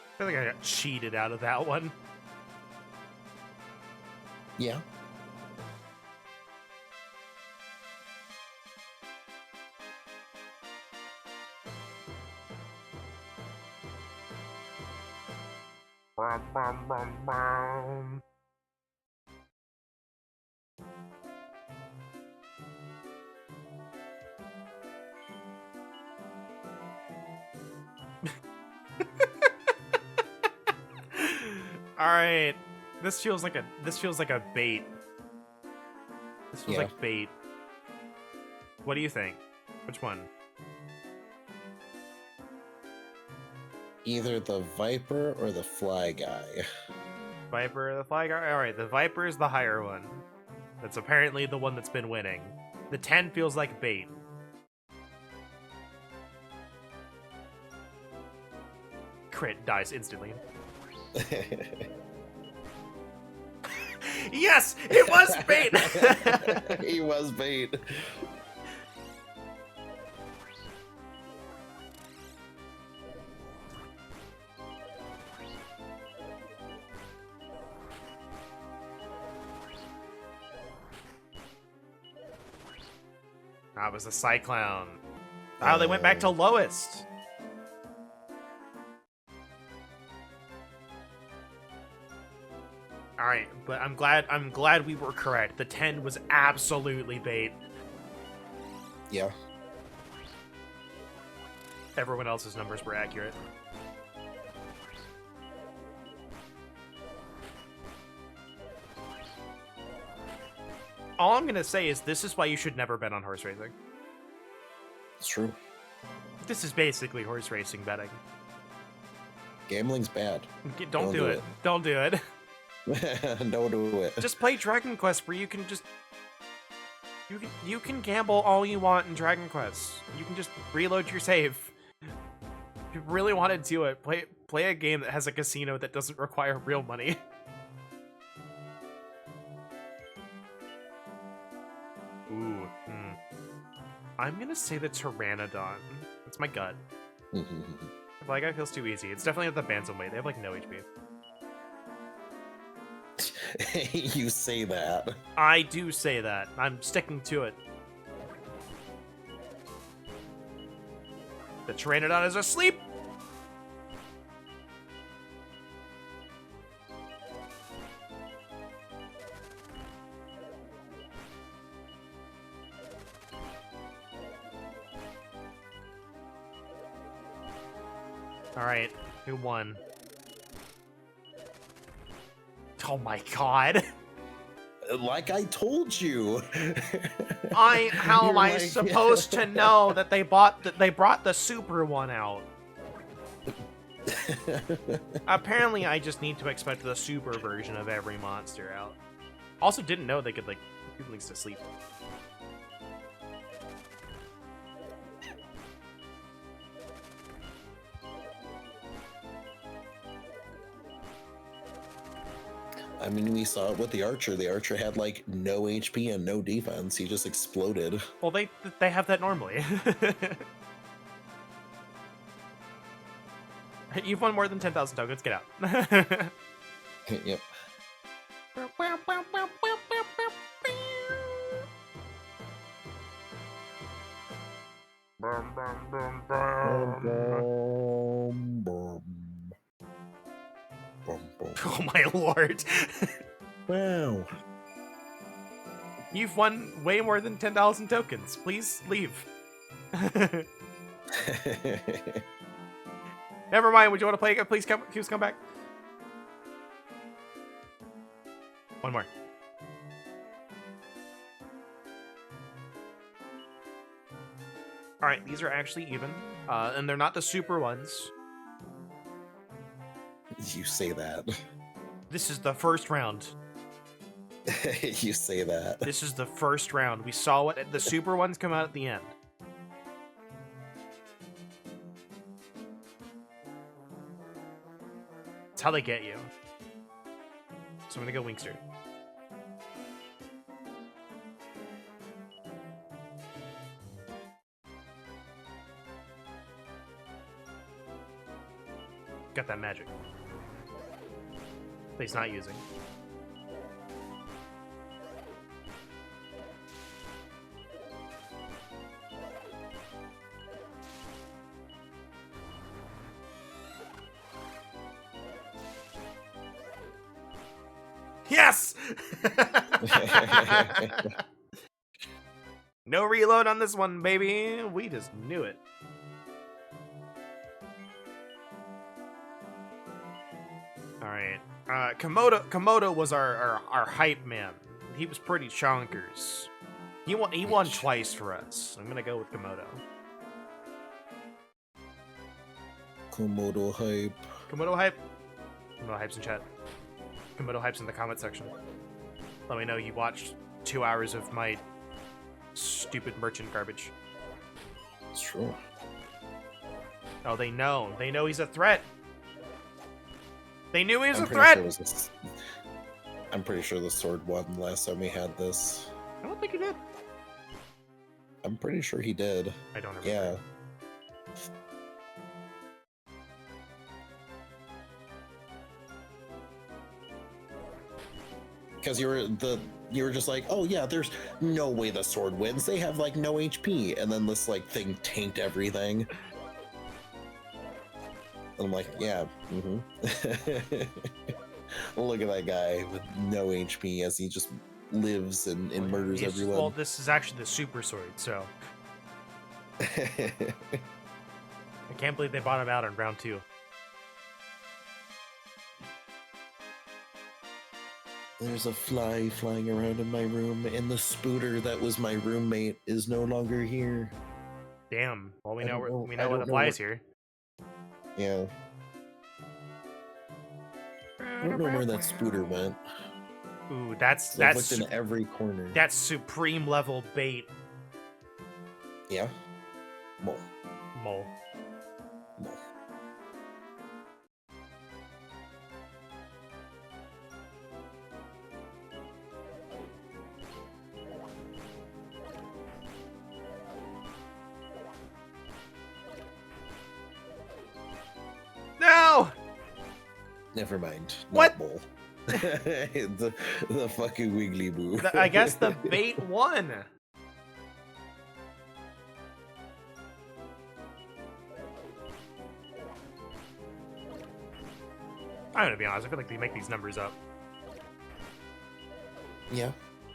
I feel like I got cheated out of that one. Yeah. Bum, bum, bum, bum. All right, this feels like a bait. This feels like bait. What do you think? Which one? Either the Viper or the Fly guy. Viper or the Fly guy? All right, the Viper is the higher one. That's apparently the one that's been winning. The 10 feels like bait. Crit dies instantly. Yes, it was bait. He was bait. That was a Cyclone. Oh, they went back to lowest. All right, but I'm glad we were correct. The 10 was absolutely bait. Yeah. Everyone else's numbers were accurate. All I'm gonna say is this is why you should never bet on horse racing. It's true. This is basically horse racing betting. Gambling's bad. Don't do it. Don't do it. Don't do it. Just play Dragon Quest where you You can gamble all you want in Dragon Quest. You can just reload your save. If you really want to do it, play a game that has a casino that doesn't require real money. Ooh. I'm gonna say the Pteranodon. That's my gut. If that guy feels too easy. It's definitely not the Bantamweight. They have like no HP. You say that. I do say that. I'm sticking to it. The Pteranodon is asleep! Alright, who won? Oh my god. Like I told you. How am I supposed to know that they brought the super one out? Apparently I just need to expect the super version of every monster out. Also didn't know they could like put things to sleep. I mean, we saw it with the Archer. The Archer had like no HP and no defense. He just exploded. Well, they have that normally. You've won more than 10,000 tokens. Get out. Yep. Oh my lord. Wow. You've won way more than 10,000 tokens. Please leave. Never mind. Would you want to play again? Please come back. One more. Alright, these are actually even. And they're not the super ones. You say that. This is the first round. You say that. This is the first round. We saw what the super ones come out at the end. It's how they get you. So I'm gonna go Winkster. Got that magic. That he's not using. Yes! No reload on this one, baby. We just knew it. Alright. Komodo was our hype man. He was pretty chonkers. He won twice for us. I'm gonna go with Komodo. Komodo hype. Komodo hype. Komodo hype's in chat. Komodo hype's in the comment section. Let me know you watched 2 hours of my stupid merchant garbage. It's true. Oh, they know. They know he's a threat. They knew he was a pretty threat. Sure I'm pretty sure the sword won last time we had this. I don't think he did. I'm pretty sure he did. I don't remember. Yeah. Because you were just like, oh yeah, there's no way the sword wins. They have like no HP, and then this like thing tanked everything. And I'm like, yeah, Look at that guy with no HP as he just lives and murders everyone. Well, this is actually the super sword, so I can't believe they bought him out in round 2. There's a fly flying around in my room, and the spooter that was my roommate is no longer here. Damn. Well, we know where the know fly is here. Yeah. I don't know where that spooter went. Ooh, So I've looked in every corner. that's supreme level bait. Yeah. Mole. Mole. Mole. No! Never mind. What? Not mole. the fucking wiggly boo. I guess the bait won. I'm gonna be honest, I feel like they make these numbers up. Yeah.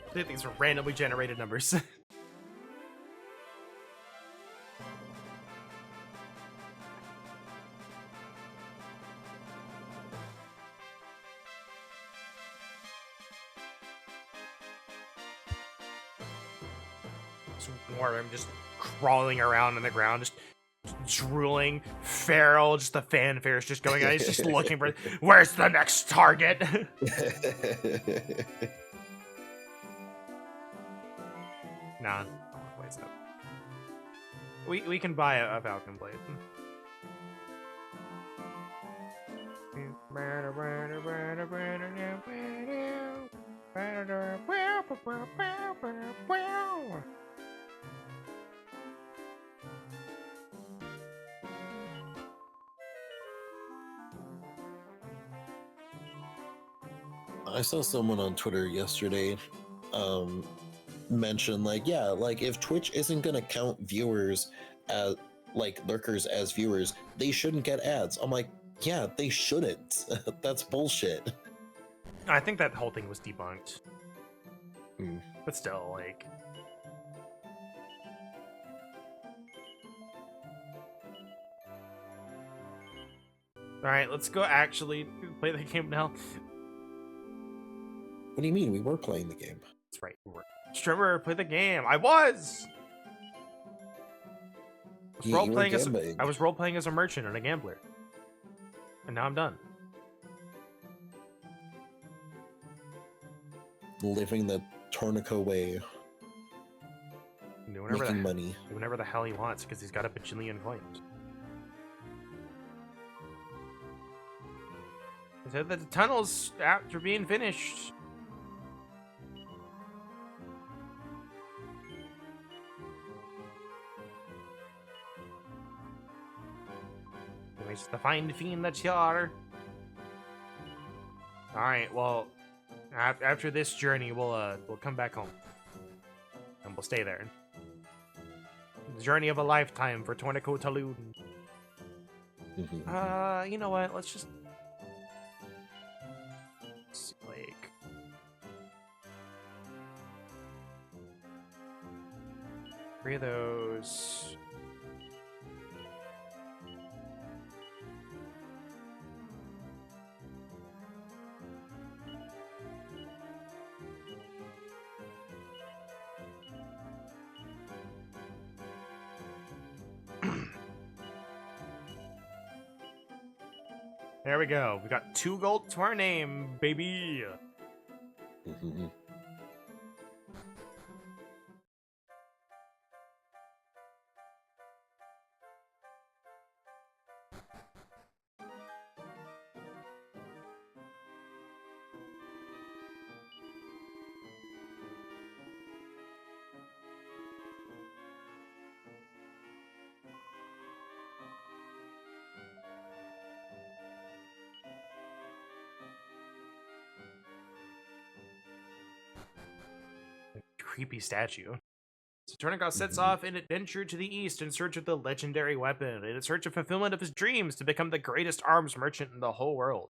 I think these are randomly generated numbers. Swarm just crawling around on the ground, just drooling. Feral, just the fanfare is just going on. He's just looking for where's the next target. Nah, wait, so we can buy a Falcon Blade. I saw someone on Twitter yesterday mention like, yeah, like if Twitch isn't gonna count viewers as like lurkers as viewers, they shouldn't get ads. I'm like, yeah, they shouldn't. That's bullshit. I think that whole thing was debunked. Hmm. But still, like, all right, let's go actually play the game now. What do you mean? We were playing the game. That's right. Streamer, play the game. I was. You were gambaing. I was role playing as a merchant and a gambler, and now I'm done. Living the Torneko way. Making money. Whenever the hell he wants, because he's got a bajillion coins. He said that the tunnel's after being finished. It's the fine fiend that's here. Alright, well, after this journey, we'll come back home. And we'll stay there. The journey of a lifetime for Torneko Taloon. You know what? Let's just... see, like... three of those... There we go. We got 2 gold to our name, baby. Creepy statue. So Torneko sets off in adventure to the east in search of the legendary weapon, in search of fulfillment of his dreams to become the greatest arms merchant in the whole world.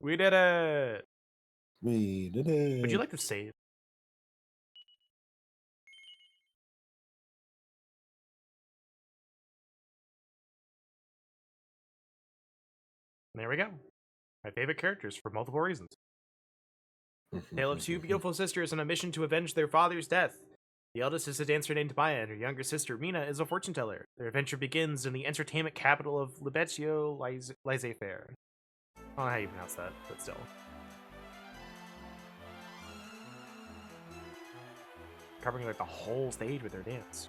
We did it! We did it. Would you like to save? There we go. My favorite characters for multiple reasons. Tale of 2 beautiful sisters on a mission to avenge their father's death. The eldest is a dancer named Maya, and her younger sister, Mina, is a fortune teller. Their adventure begins in the entertainment capital of Libeccio Laissez-Faire. I don't know how you pronounce that, but still. Covering like the whole stage with their dance.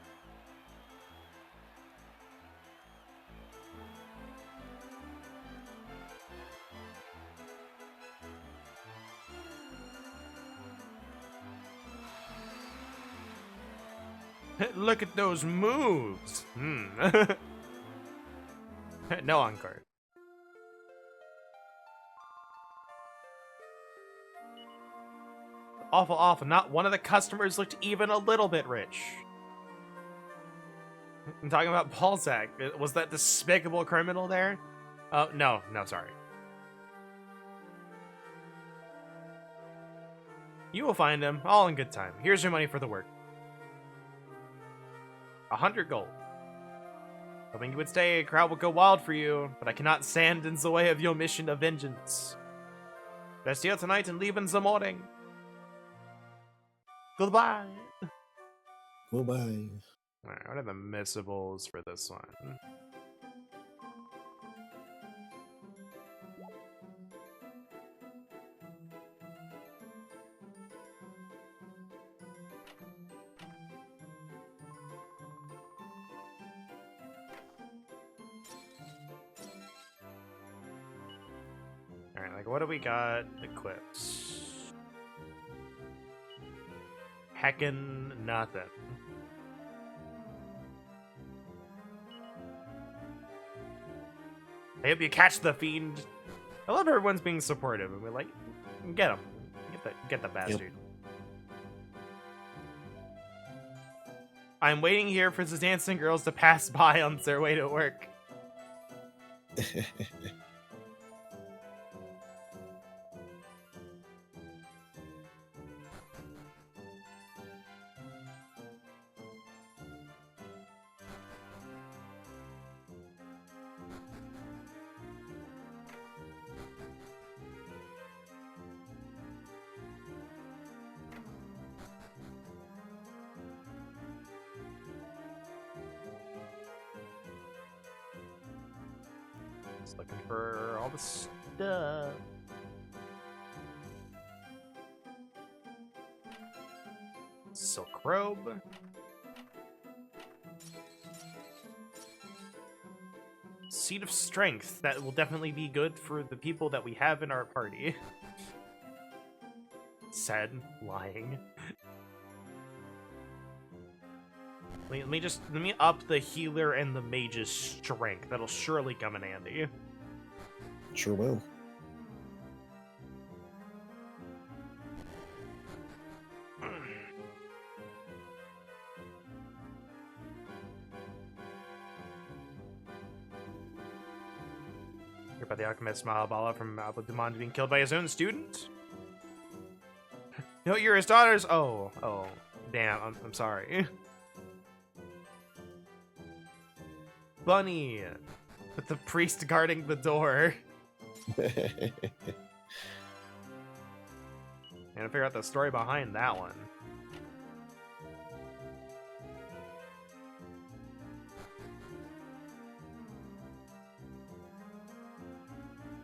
Look at those moves! No encore. Awful, awful. Not one of the customers looked even a little bit rich. I'm talking about Balzac. Was that despicable criminal there? No, sorry. You will find him, all in good time. Here's your money for the work. 100 gold. Hoping you would stay, a crowd will go wild for you, but I cannot stand in the way of your mission of vengeance. Best here tonight and leave in the morning. Goodbye. Goodbye. Alright, what are the missables for this one? Alright, like what do we got equipped? Heckin' nothing. I hope you catch the fiend. I love everyone's being supportive, and we're like, get him, get the bastard. Yep. I'm waiting here for the dancing girls to pass by on their way to work. Just looking for all the stuff. Silk robe. Seed of strength. That will definitely be good for the people that we have in our party. Said, lying. Let me up the healer and the mage's strength. That'll surely come in handy. Sure will. Heard about the alchemist Mahabala from Abu Dhaman being killed by his own student? No, you're his daughters. Oh, damn. I'm sorry. Bunny, with the priest guarding the door. And figure out the story behind that one.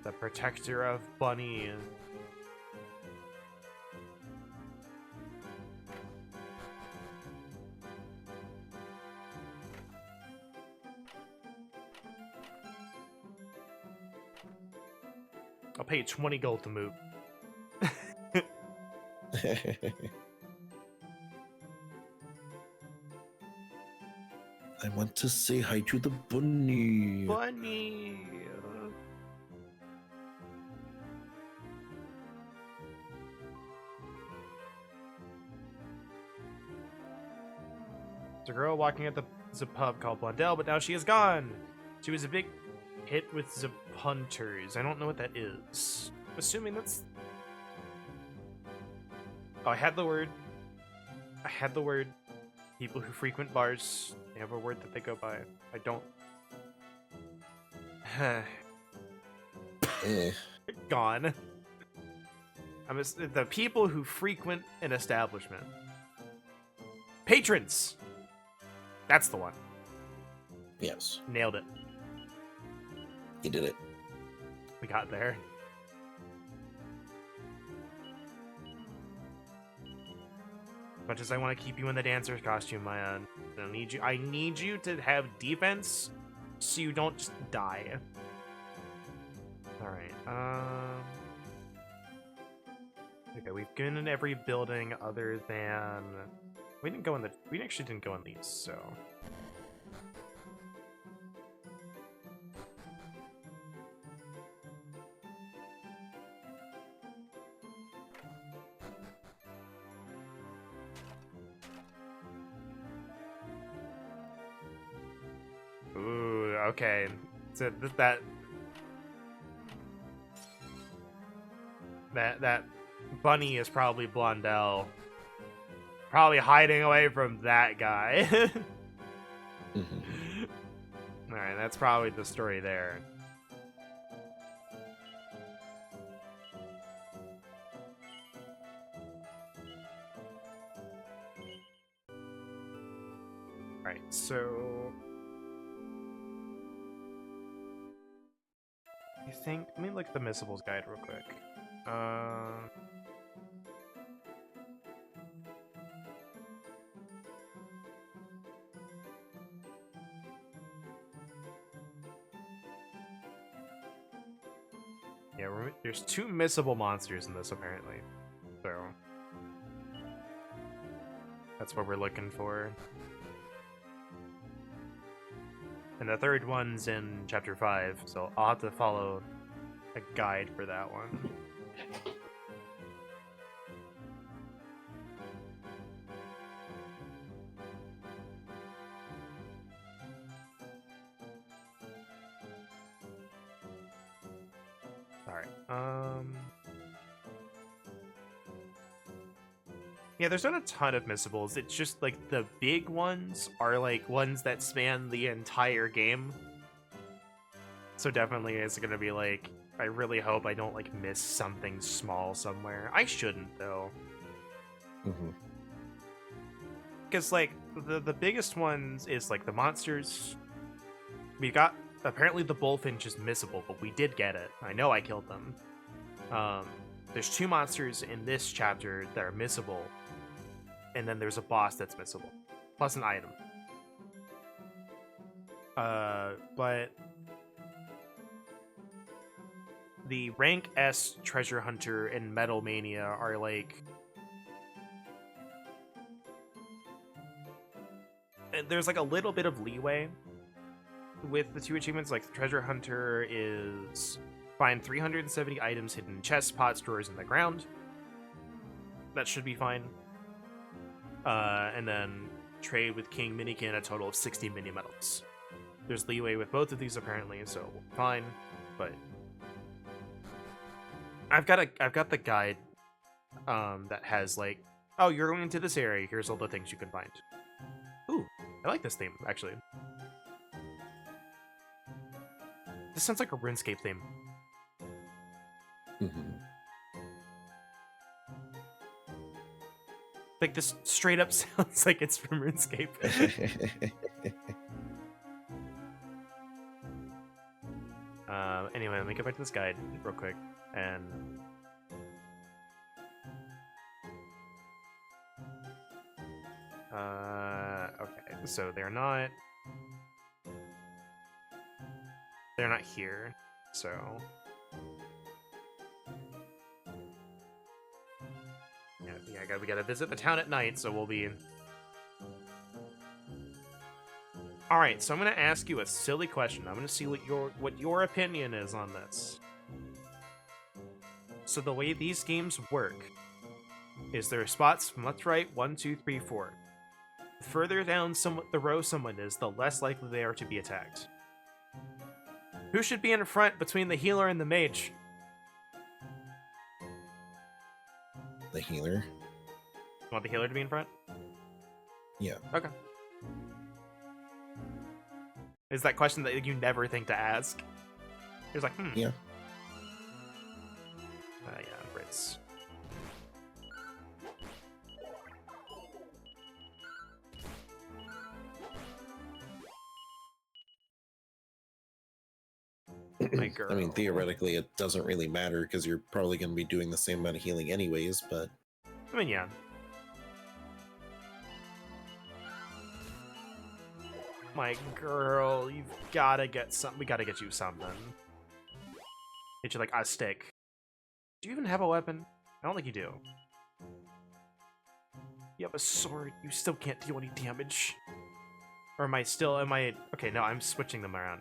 The protector of Bunny. I'll pay you 20 gold to move. I want to say hi to the bunny. Bunny. There's a girl walking at the pub called Blondell, but now she is gone. She was a big hit with the hunters. I don't know what that is. I'm assuming that's... Oh, I had the word. People who frequent bars. They have a word that they go by. I don't... Gone. The people who frequent an establishment. Patrons! That's the one. Yes, Nailed it. you did it. We got there. As much as I want to keep you in the dancer's costume, I need you to have defense so you don't just die. Alright, okay, we've been in every building other than... We actually didn't go in these, so... Ooh, okay. So that bunny is probably Blondell. Probably hiding away from that guy. Alright, that's probably the story there. Alright, so... I think... Let me look at the Missables guide real quick. Yeah, there's 2 missable monsters in this, apparently. So... That's what we're looking for. And the third one's in Chapter 5, so I'll have to follow a guide for that one. Alright, yeah, there's not a ton of missables. It's just, like, the big ones are, like, ones that span the entire game. So definitely it's gonna be, like, I really hope I don't, like, miss something small somewhere. I shouldn't, though. Because, like, the biggest ones is, like, the monsters. We got... Apparently the bullfinch is missable, but we did get it. I know I killed them. There's 2 monsters in this chapter that are missable. And then there's a boss that's missable. Plus an item. But... The rank S treasure hunter and Metal Mania are, like... There's, like, a little bit of leeway with the 2 achievements. Like, the treasure hunter is... Find 370 items hidden in chests, pots, drawers, in the ground. That should be fine. And then trade with King Minikin a total of 60 mini medals. There's leeway with both of these apparently, so fine. But I've got the guide that has like, oh, you're going into this area. Here's all the things you can find. Ooh, I like this theme actually. This sounds like a RuneScape theme. Like, this straight up sounds like it's from RuneScape. Anyway, let me get back to this guide real quick. And... okay, so they're not here, so... Yeah, we gotta visit the town at night, so we'll be... Alright, so I'm gonna ask you a silly question. I'm gonna see what your opinion is on this. So the way these games work is there are spots from left to right, 1, 2, 3, 4. The further down the row someone is, the less likely they are to be attacked. Who should be in front between the healer and the mage? The healer. You want the healer to be in front? Yeah. Okay. Is that question that you never think to ask? You're like, Yeah. Yeah, Brits. My girl. I mean, theoretically, it doesn't really matter because you're probably going to be doing the same amount of healing anyways, but... I mean, yeah. My girl, you've gotta get some. We gotta get you something. Get you like a stick. Do you even have a weapon? I don't think you do. You have a sword. You still can't deal any damage. Or am I still? Am I? Okay, no, I'm switching them around.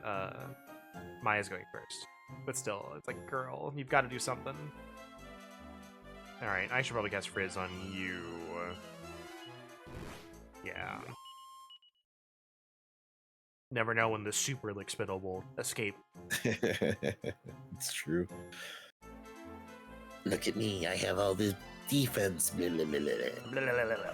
Maya's going first, but still, it's like, girl, you've got to do something. All right, I should probably cast Frizz on you. Yeah. Never know when the super lick spittle will escape. It's true. Look at me, I have all this defense. Blah, blah, blah, blah. Blah, blah, blah, blah, blah.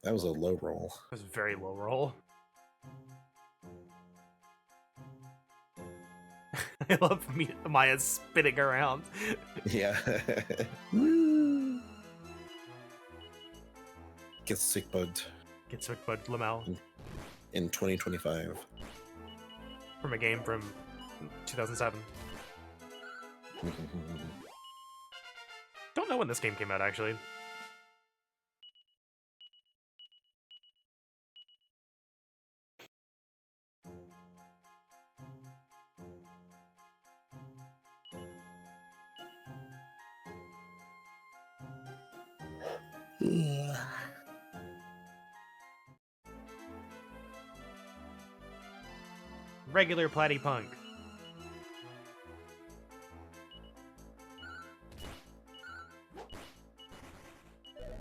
That was a low roll. It was a very low roll. I love Maya spinning around. Yeah. Woo. Get sick bugged. Get sick bud Lamel. In 2025. From a game from 2007. Don't know when this game came out, actually. Regular Platypunk.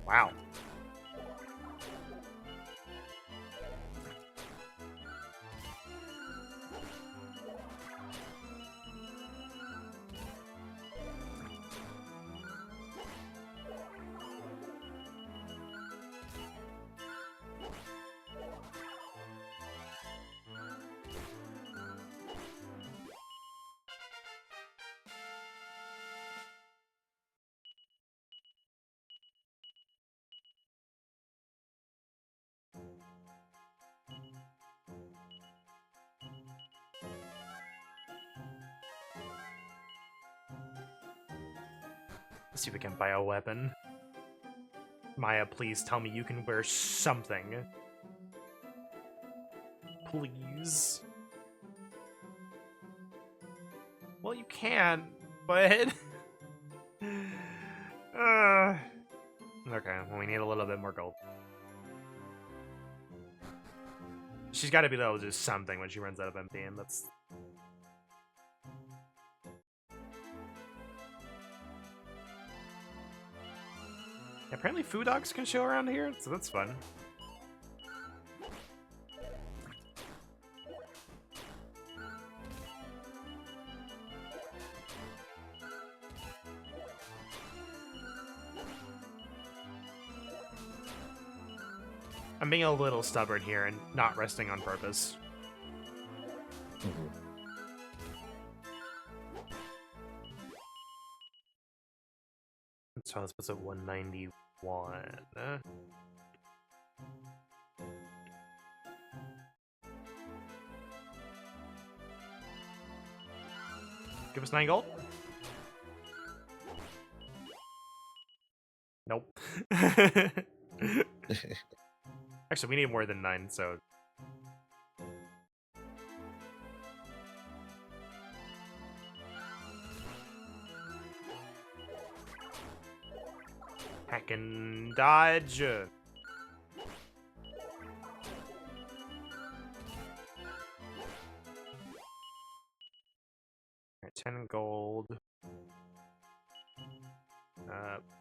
Wow. Let's see if we can buy a weapon. Maya, please tell me you can wear something. Please. Well, you can, but... Okay, well, we need a little bit more gold. She's got to be able to do something when she runs out of MP, and that's... Apparently food dogs can show around here, so that's fun. I'm being a little stubborn here and not resting on purpose. So let's put it at 191. Give us 9 gold. Nope. Actually, we need more than 9, so... Hack and dodge. Alright, 10 gold.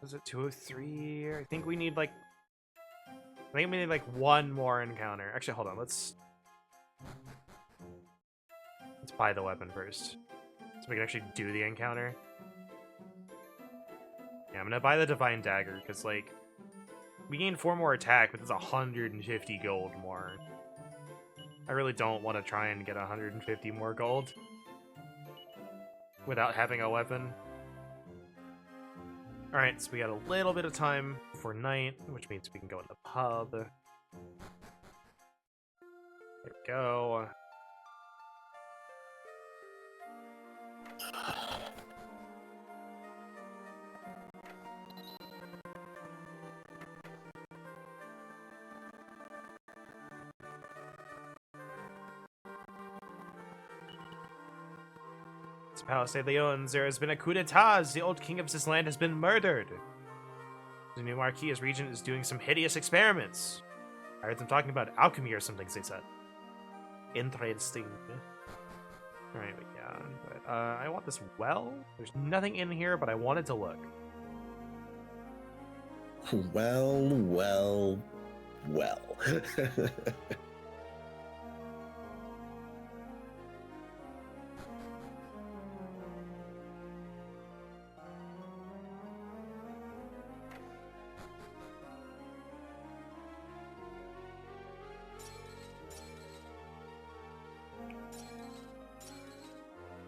Was it 203? I think we need like... I think we need like one more encounter. Actually, hold on. Let's buy the weapon first, so we can actually do the encounter. Yeah, I'm gonna buy the Divine Dagger because like we gain 4 more attack, but it's 150 gold more. I really don't want to try and get 150 more gold without having a weapon. Alright, so we got a little bit of time for night, which means we can go in the pub. go. It's Palace de Leons. There has been a coup d'etat. The old king of this land has been murdered. The new marquis as regent is doing some hideous experiments. I heard them talking about alchemy or something, they said. Interesting. Alright, but yeah. But, I want this well. There's nothing in here, but I wanted to look. Well, well, well.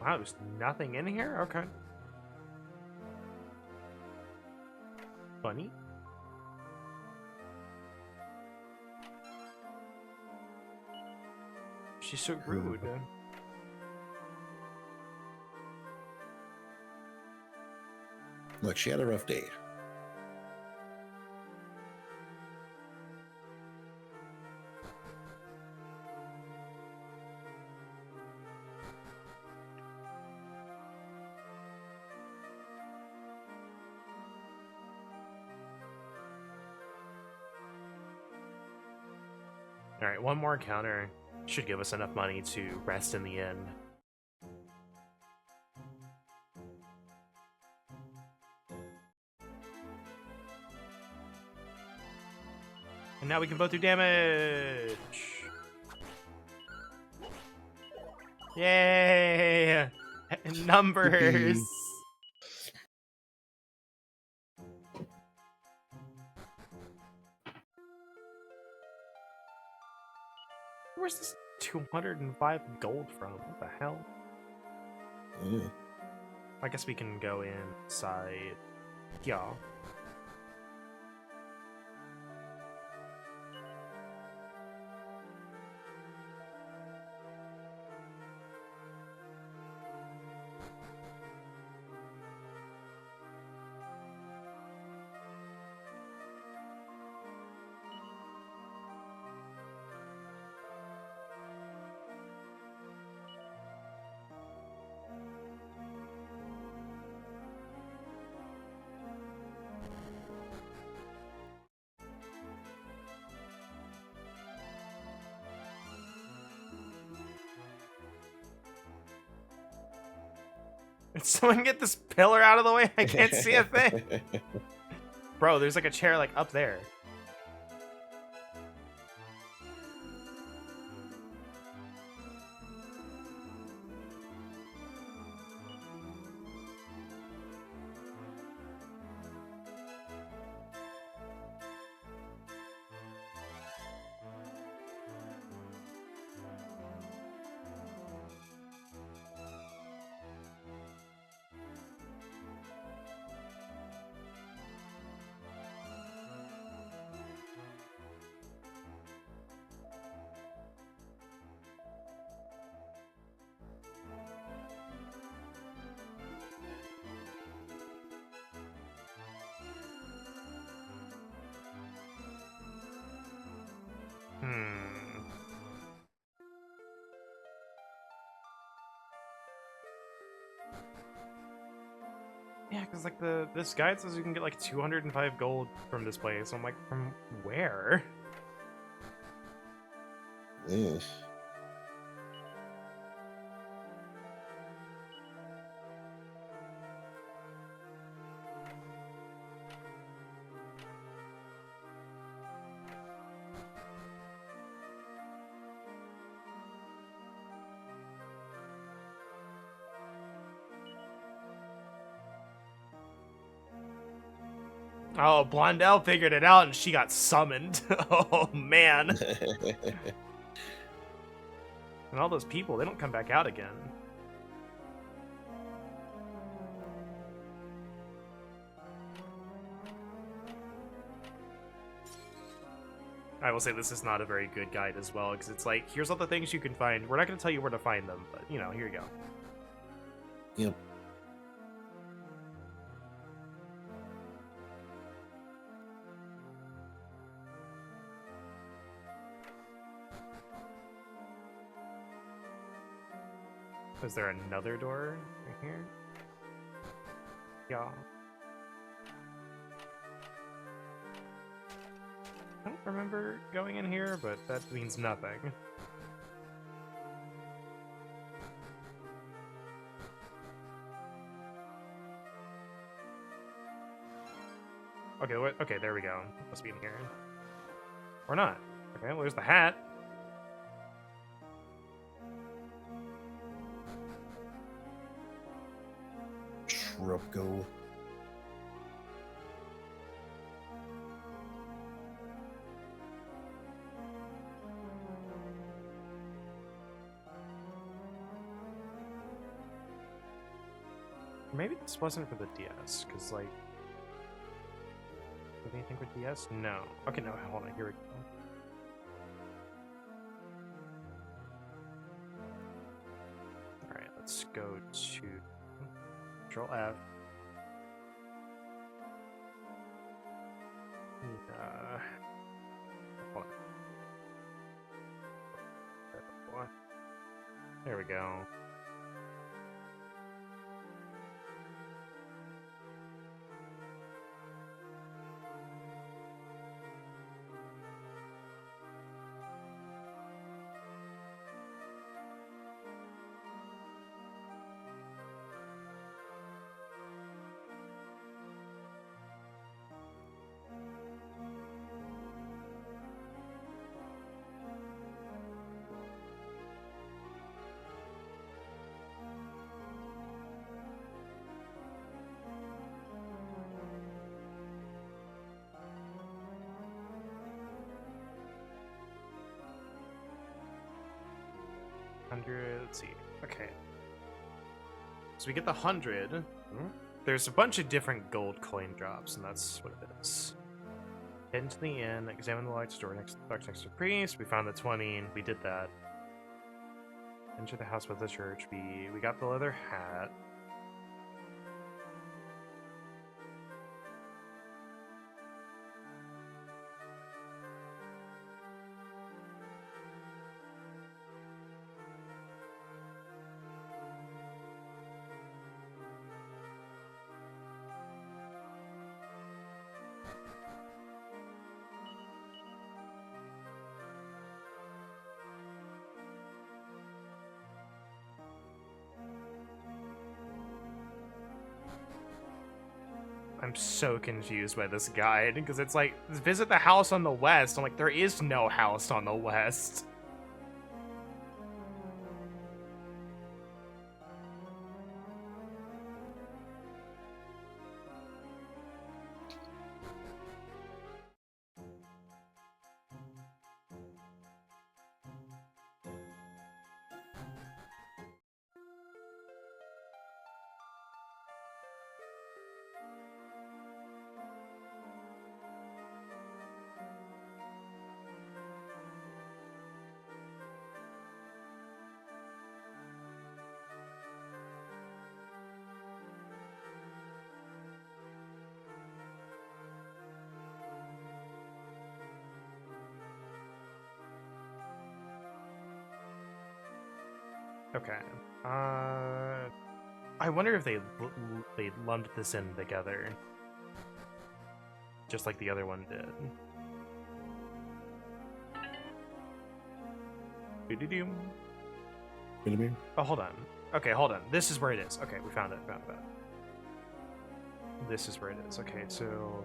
Wow, there's nothing in here? Okay. Funny. She's so rude. Look, she had a rough day. Alright, one more encounter should give us enough money to rest in the inn. And now we can both do damage! Yay! Numbers! Where's this 205 gold from? What the hell? I guess we can go inside. Yeah. Did someone get this pillar out of the way? I can't see a thing. Bro, there's like a chair like up there. Yeah, because like this guide says you can get like 205 gold from this place. I'm like, from where? Oh, Blondell figured it out and she got summoned. Oh, man. And all those people, they don't come back out again. I will say this is not a very good guide as well, because it's like, here's all the things you can find. We're not going to tell you where to find them, but, you know, here you go. Yep. Is there another door right here? Yeah. I don't remember going in here, but that means nothing. Okay, what? Okay, there we go. Must be in here. Or not. Okay, well, there's the hat. Shrubgo. Maybe this wasn't for the DS, because, like... Did anything with DS? No. Okay, no, hold on, here we go. Alright, let's go to... Control F. Hold on. There we go. Let's see. Okay. So we get the 100. There's a bunch of different gold coin drops, and that's what it is. Head into the inn, examine the lights door next to the priest. We found the 20, and we did that. Enter the house by the church. We got the leather hat. I'm so confused by this guide, because it's like, visit the house on the west. I'm like, there is no house on the west. Okay. I wonder if they lumped this in together, just like the other one did. Doo-doo-doo. Oh, hold on. Okay, hold on. This is where it is. Okay, we found it. Found it. This is where it is. Okay, so.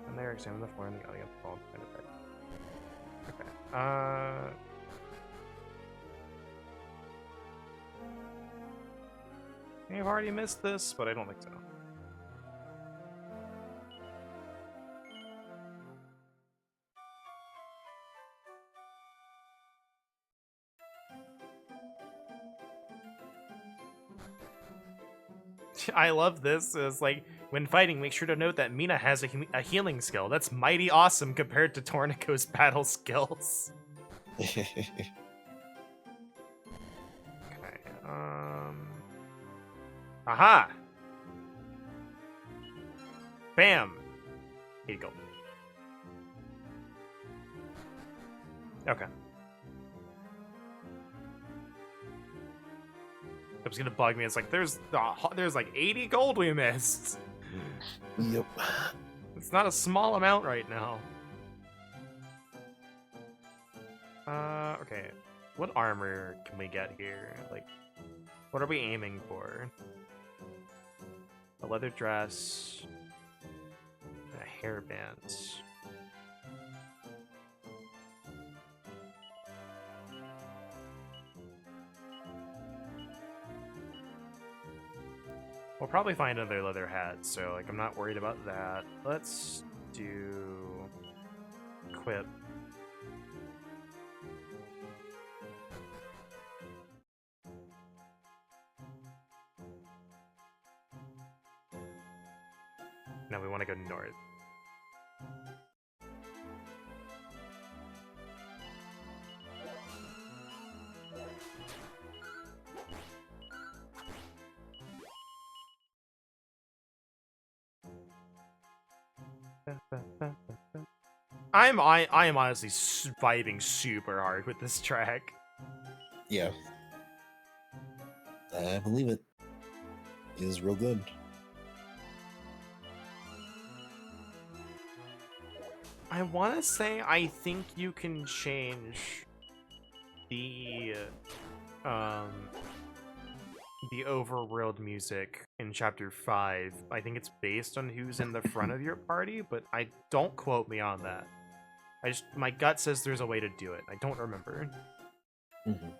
And there, examine the floor and the alley up the wall. Okay. I've already missed this, but I don't think so. I love this. It's like, When fighting, make sure to note that Mina has a healing skill. That's mighty awesome compared to Torneko's battle skills. Okay, aha! Bam! Here you go. Okay. It was gonna bug me. It's like there's like 80 gold we missed. Yep. It's not a small amount right now. Okay. What armor can we get here? Like, what are we aiming for? A leather dress, and a hairband. We'll probably find another leather hat, so like I'm not worried about that. Let's do equip. No, we want to go north. I am honestly vibing super hard with this track. Yeah. I believe it. It is real good. I want to say I think you can change the overworld music in chapter 5. I think it's based on who's in the front of your party, but I don't quote me on that. My gut says there's a way to do it. I don't remember. Mm-hmm.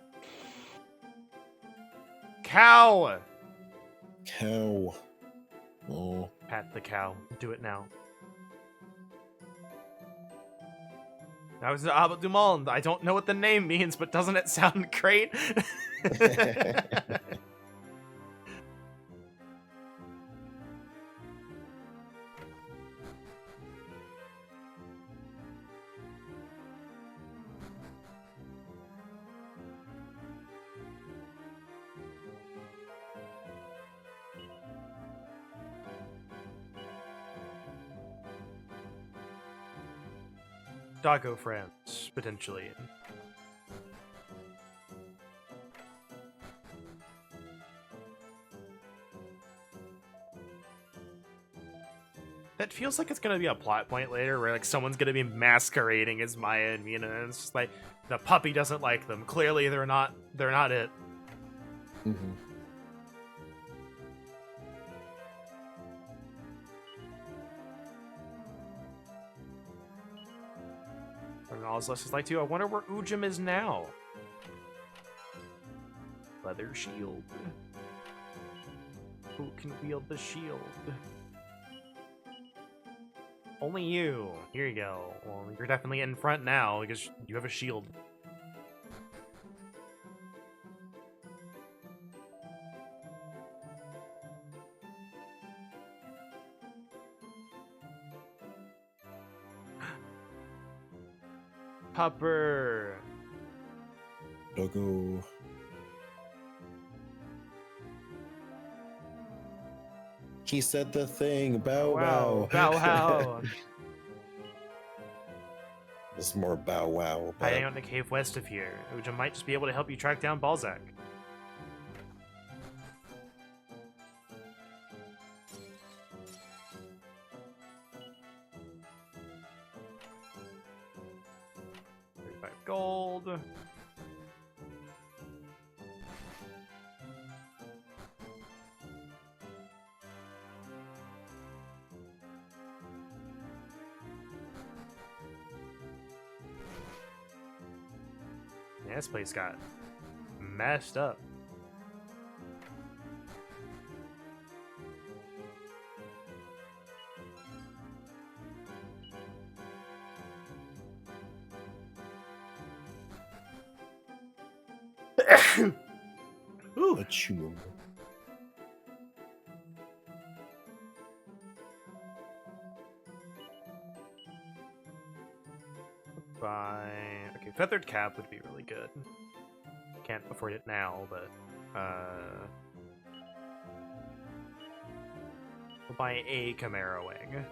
Cow! Cow. Oh. Pat the cow. Do it now. That was Abu du Monde. I don't know what the name means, but doesn't it sound great? Doggo friends, potentially. That feels like it's gonna be a plot point later where like someone's gonna be masquerading as Maya and Mina, and it's just like the puppy doesn't like them. Clearly they're not it. Mm-hmm. And all is like too. I wonder where Ujim is now. Leather shield. Who can wield the shield? Only you. Here you go. Well, you're definitely in front now because you have a shield. Pupper. Doggo. He said the thing. Bow wow. Bow wow. It's more bow wow. But... hiding out in the cave west of here. Ujim might just be able to help you track down Balzac. Gold. Yeah, this place got messed up. Ooh. A chew. buy... Okay, feathered cap would be really good. Can't afford it now, but... We'll buy a Chimera wing.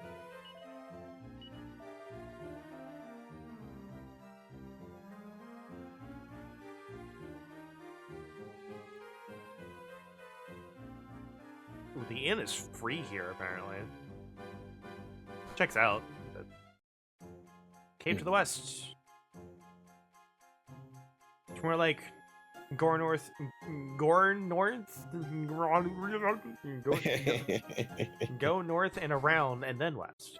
Ooh, the inn is free here, apparently. Checks out. But... Cave to the west. It's more like Gore North. Gore North? Go north and around and then west.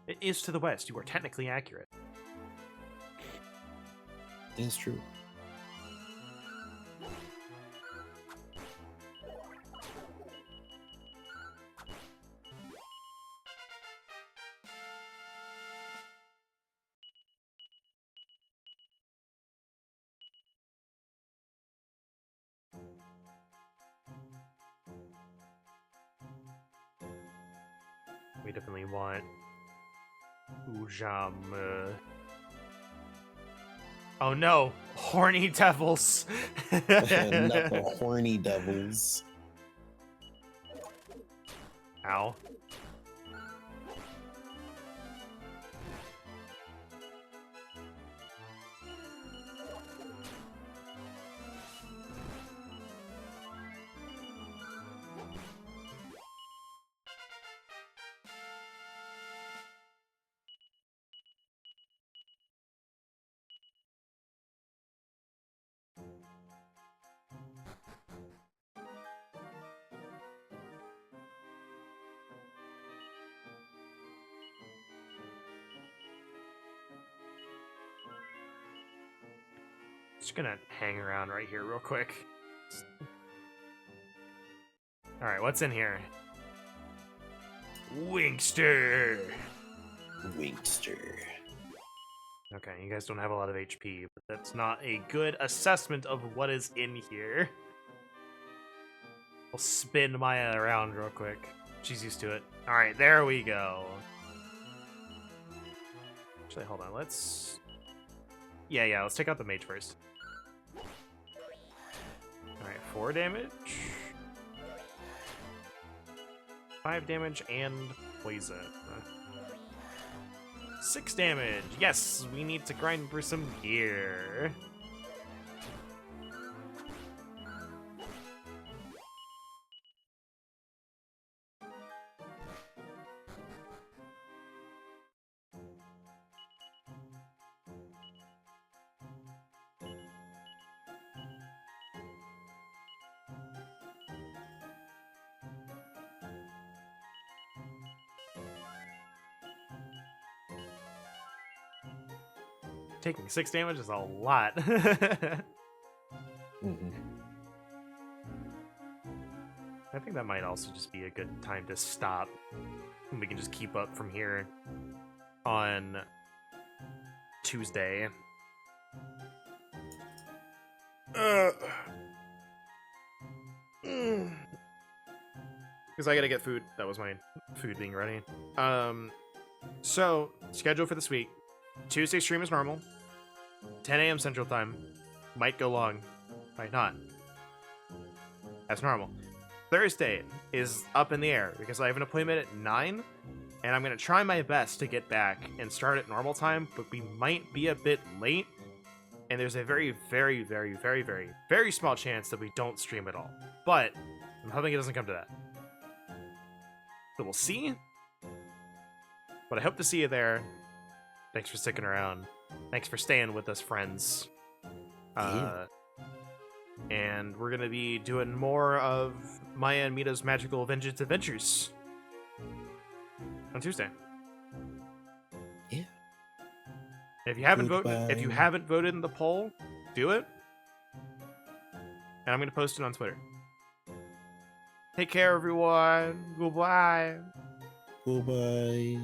It is to the west. You are technically accurate. It's true. We definitely want Ujam. Oh no! Horny devils! Not the horny devils. Ow. Just gonna hang around right here real quick. Alright, what's in here? Winkster! Winkster. Okay, you guys don't have a lot of HP, but that's not a good assessment of what is in here. I'll spin Maya around real quick. She's used to it. Alright, there we go. Actually, hold on, let's... Yeah, let's take out the mage first. Alright, 4 damage. 5 damage and poison. 6 damage. Yes, we need to grind for some gear. Taking 6 damage is a lot. Mm-hmm. I think that might also just be a good time to stop. And we can just keep up from here on Tuesday. Because I gotta get food. That was my food being ready. So, schedule for this week. Tuesday stream is normal. 10 a.m. Central Time. Might go long. Might not. That's normal. Thursday is up in the air because I have an appointment at 9, and I'm going to try my best to get back and start at normal time, but we might be a bit late, and there's a very, very, very, very, very, very small chance that we don't stream at all. But I'm hoping it doesn't come to that. So we'll see. But I hope to see you there. Thanks for sticking around. Thanks for staying with us, friends. And we're going to be doing more of Maya and Mita's Magical Vengeance Adventures on Tuesday. Yeah. If you haven't voted in the poll, do it. And I'm going to post it on Twitter. Take care, everyone. Goodbye. Goodbye.